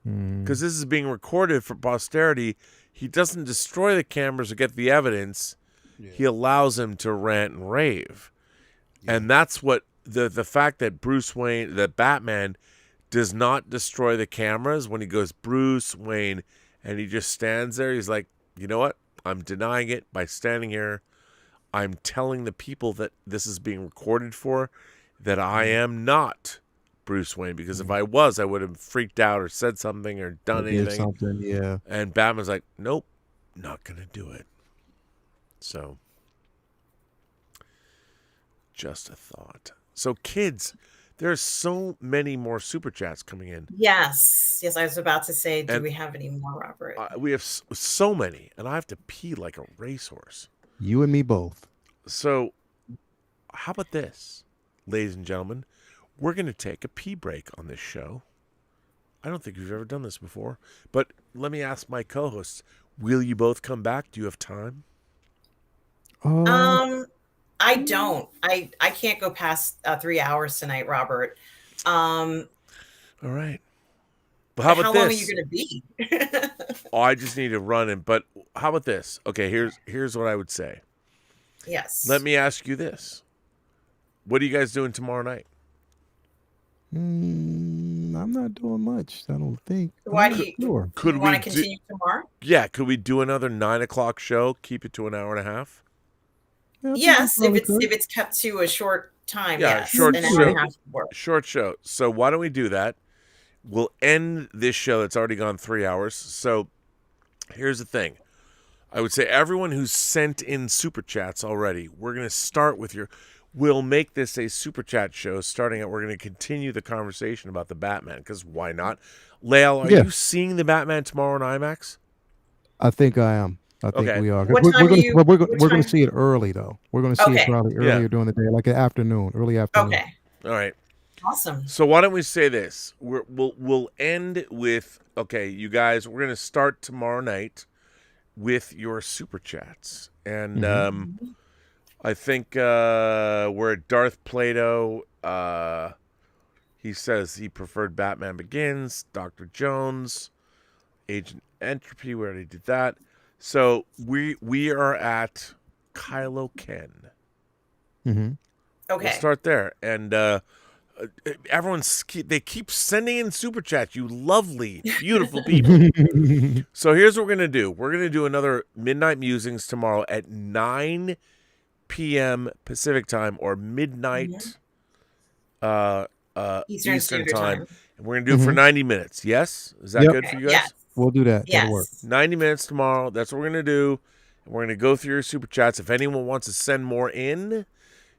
because this is being recorded for posterity. He doesn't destroy the cameras or get the evidence. Yeah. He allows them to rant and rave. Yeah. And that's what the fact that that Batman does not destroy the cameras when he goes, Bruce Wayne, and he just stands there. He's like, you know what? I'm denying it by standing here. I'm telling the people that this is being recorded for, that I am not Bruce Wayne, because if I was, I would have freaked out or said something or done anything. Yeah. And Batman's like, nope, not going to do it. So, just a thought. So, kids, there's so many more super chats coming in. Yes, I was about to say, do we have any more, Robert? We have so many, and I have to pee like a racehorse. You and me both. So, how about this, ladies and gentlemen? We're going to take a pee break on this show. I don't think we've ever done this before, but let me ask my co-hosts, will you both come back? Do you have time? I don't. I can't go past 3 hours tonight, Robert. All right. But how about this? How long are you going to be? I just need to run in. But how about this? Okay, here's what I would say. Yes. Let me ask you this. What are you guys doing tomorrow night? I'm not doing much, I don't think. Why do you want to continue tomorrow? Yeah, could we do another 9:00 show? Keep it to an hour and a half? Yes, if it's kept to a short time. Yeah, yes, short an show. hour and a half work. Short show. So why don't we do that? We'll end this show that's already gone 3 hours. So here's the thing. I would say everyone who's sent in super chats already, we're going to start with we'll make this a super chat show we're going to continue the conversation about the Batman, because why not? Lael, are you seeing the Batman tomorrow in IMAX? I think I am. I think we are. What we're time going to see it early, though. We're going to see it probably earlier during the day, like early afternoon. Okay. All right. Awesome. So why don't we say this? We'll end with, okay, you guys, we're going to start tomorrow night. with your super chats. And Mhm. I think we're at Darth Plato. He says he preferred Batman Begins, Dr. Jones, Agent Entropy. We already did that. So we are at Kylo Ken. Mm-hmm. Okay. We'll start there. And they keep sending in super chats. You lovely, beautiful people. So here's what we're gonna do. We're gonna do another Midnight Musings tomorrow at 9 p.m. Pacific time or midnight Eastern time. And we're gonna do it for 90 minutes. Yes, is that good for you guys? Yes. We'll do that. Yes. That'll work. 90 minutes tomorrow. That's what we're gonna do. And we're gonna go through your super chats. If anyone wants to send more in,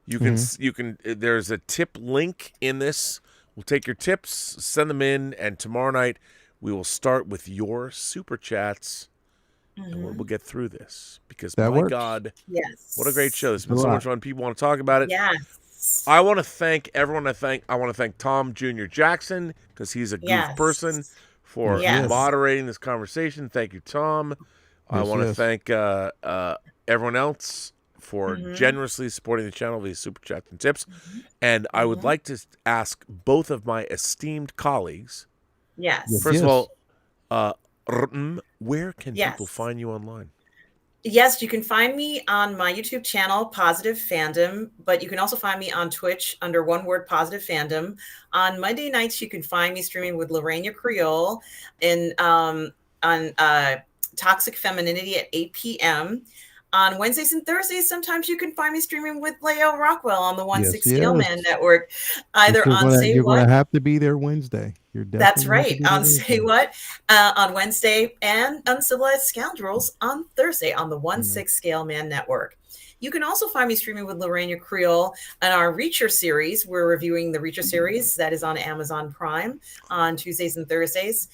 you can. There's a tip link in this. We'll take your tips, send them in, and tomorrow night we will start with your super chats, and we'll get through this because That my works. God, Yes. what a great show! It's been A so lot. much fun. People want to talk about it. Yes. I want to thank everyone. I want to thank Tom Jr. Jackson because he's a goof person for Yes. moderating this conversation. Thank you, Tom. I want to thank everyone else for generously supporting the channel via super chats and tips. And I would like to ask both of my esteemed colleagues. Yes. First of all, where can people find you online? Yes, you can find me on my YouTube channel, Positive Fandom, but you can also find me on Twitch under one word, Positive Fandom. On Monday nights, you can find me streaming with Lorena Creole on Toxic Femininity at 8 p.m. On Wednesdays and Thursdays, sometimes you can find me streaming with Lael Rockwell on the 1/6 Scale Man Network, either on Say You're What. going to have to be there Wednesday. You're definitely That's right. On Say What on Wednesday and Uncivilized Scoundrels on Thursday on the 1/6 Scale Man Network. You can also find me streaming with Lorena Creole on our Reacher series. We're reviewing the Reacher series that is on Amazon Prime on Tuesdays and Thursdays.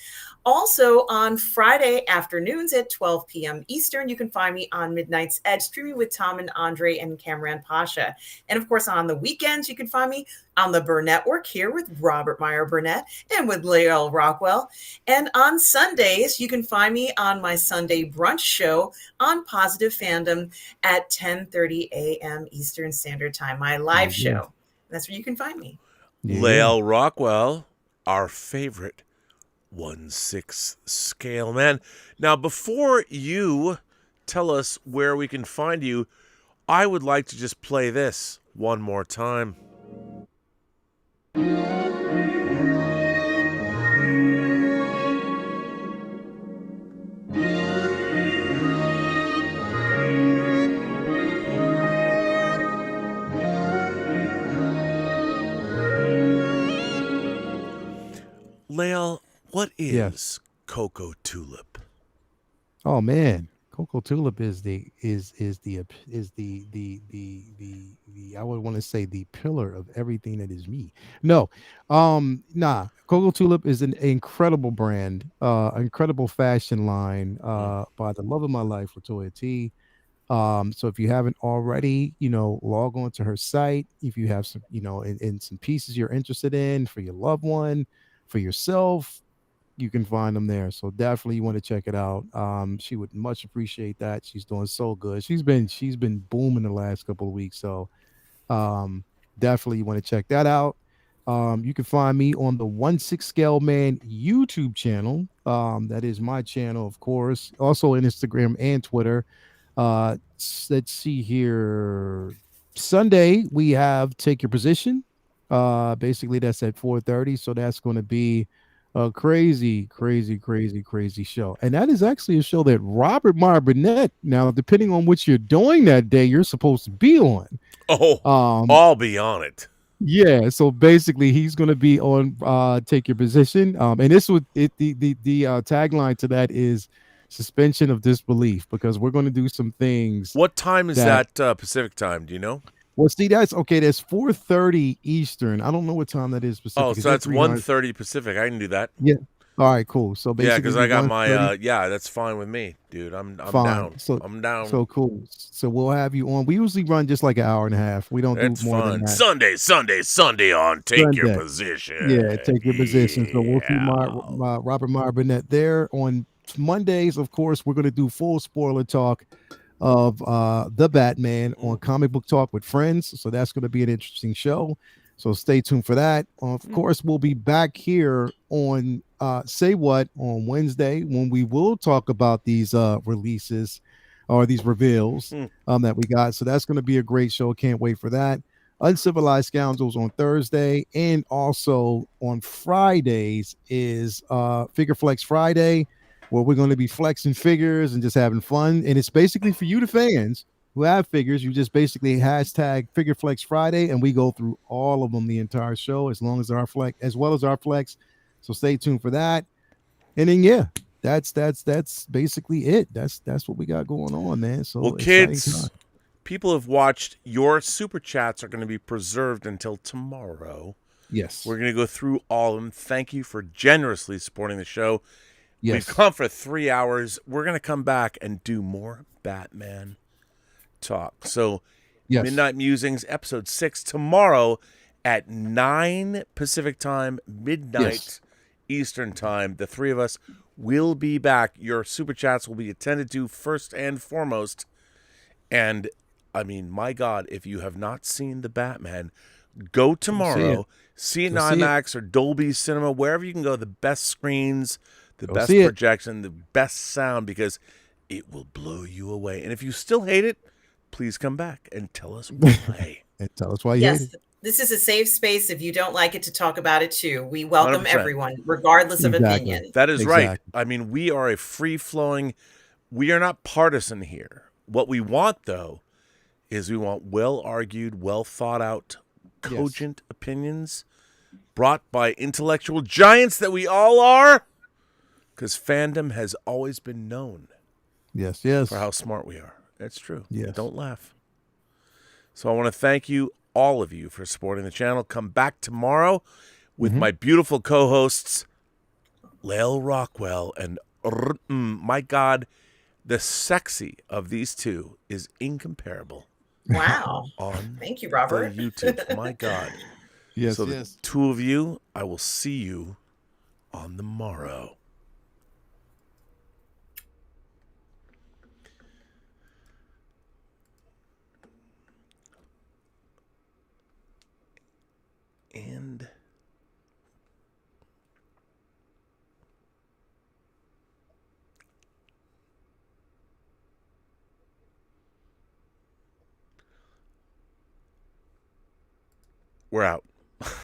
Also on Friday afternoons at 12 p.m. Eastern, you can find me on Midnight's Edge streaming with Tom and Andre and Kamran Pasha. And of course, on the weekends, you can find me on the Burnettwork here with Robert Meyer Burnett and with Lael Rockwell. And on Sundays, you can find me on my Sunday brunch show on Positive Fandom at 10:30 a.m. Eastern Standard Time, my live show. That's where you can find me. Lael Rockwell, our favorite 1/6 scale man. Now, before you tell us where we can find you, I would like to just play this one more time. Lael, what is Cocoa Tulip? Oh man, Cocoa Tulip is the I would want to say the pillar of everything that is me. No, Cocoa Tulip is an incredible brand, incredible fashion line, by the love of my life, Latoya T. So if you haven't already, log on to her site. If you have some, and some pieces you're interested in for your loved one, for yourself, you can find them there. So definitely you want to check it out. She would much appreciate that. She's doing so good. She's been booming the last couple of weeks. So definitely you want to check that out. You can find me on the 1/6 Scale Man YouTube channel. That is my channel, of course. Also on Instagram and Twitter. Let's see here. Sunday we have Take Your Position. Basically that's at 4:30. So that's going to be a crazy show. And that is actually a show that Robert Meyer Burnett, now depending on what you're doing that day, you're supposed to be on. I'll be on it. Yeah, so basically he's going to be on Take Your Position. And this would the tagline to that is suspension of disbelief, because we're going to do some things. What time is that Pacific time? Do you know? Well, see, that's 4:30 Eastern. I don't know what time that is Pacific. Oh, so that's 1:30 Pacific. I can do that. Yeah. All right, cool. So basically, because I got my that's fine with me, dude. I'm down. So I'm down. So cool. So we'll have you on. We usually run just like an hour and a half. We don't do more than that. Sunday on Take Your Position. Yeah, Take Your Position. So we'll keep my Robert Meyer Burnett there on Mondays, of course, we're going to do full spoiler talk of the Batman on Comic Book Talk with Friends. So that's going to be an interesting show. So stay tuned for that. Of course, we'll be back here on Say What on Wednesday when we will talk about these releases or these reveals that we got. So that's going to be a great show. Can't wait for that. Uncivilized Scoundrels on Thursday, and also on Fridays is Figure Flex Friday, where we're going to be flexing figures and just having fun. And it's basically for you, the fans who have figures. You just basically hashtag Figure Flex Friday, and we go through all of them the entire show, as long as our flex, as well as our flex. So stay tuned for that. And then that's basically it. That's what we got going on, man. So well, kids, people have watched. Your super chats are going to be preserved until tomorrow. Yes, we're going to go through all of them. Thank you for generously supporting the show. Yes. We've come for 3 hours. We're going to come back and do more Batman talk. So, Midnight Musings, episode 6, tomorrow at 9 Pacific time, midnight Eastern time. The three of us will be back. Your super chats will be attended to first and foremost. And, I mean, my God, if you have not seen the Batman, go tomorrow. See it in IMAX or Dolby Cinema, wherever you can go. The best screens, the best projection, the best sound, because it will blow you away. And if you still hate it, please come back and tell us why. And tell us why you hate it. This is a safe space. If you don't like it, to talk about it too. We welcome 100%. everyone, regardless of opinion. That is right. I mean, we are a free-flowing, we are not partisan here. What we want, though, is we want well-argued, well-thought-out, cogent opinions brought by intellectual giants that we all are, because fandom has always been known for how smart we are. That's true. Don't laugh. So I want to thank you, all of you, for supporting the channel. Come back tomorrow with my beautiful co-hosts, Lael Rockwell and my God, the sexy of these two is incomparable. Wow. On thank you, Robert. the YouTube. My God. So the two of you, I will see you on the morrow. And we're out.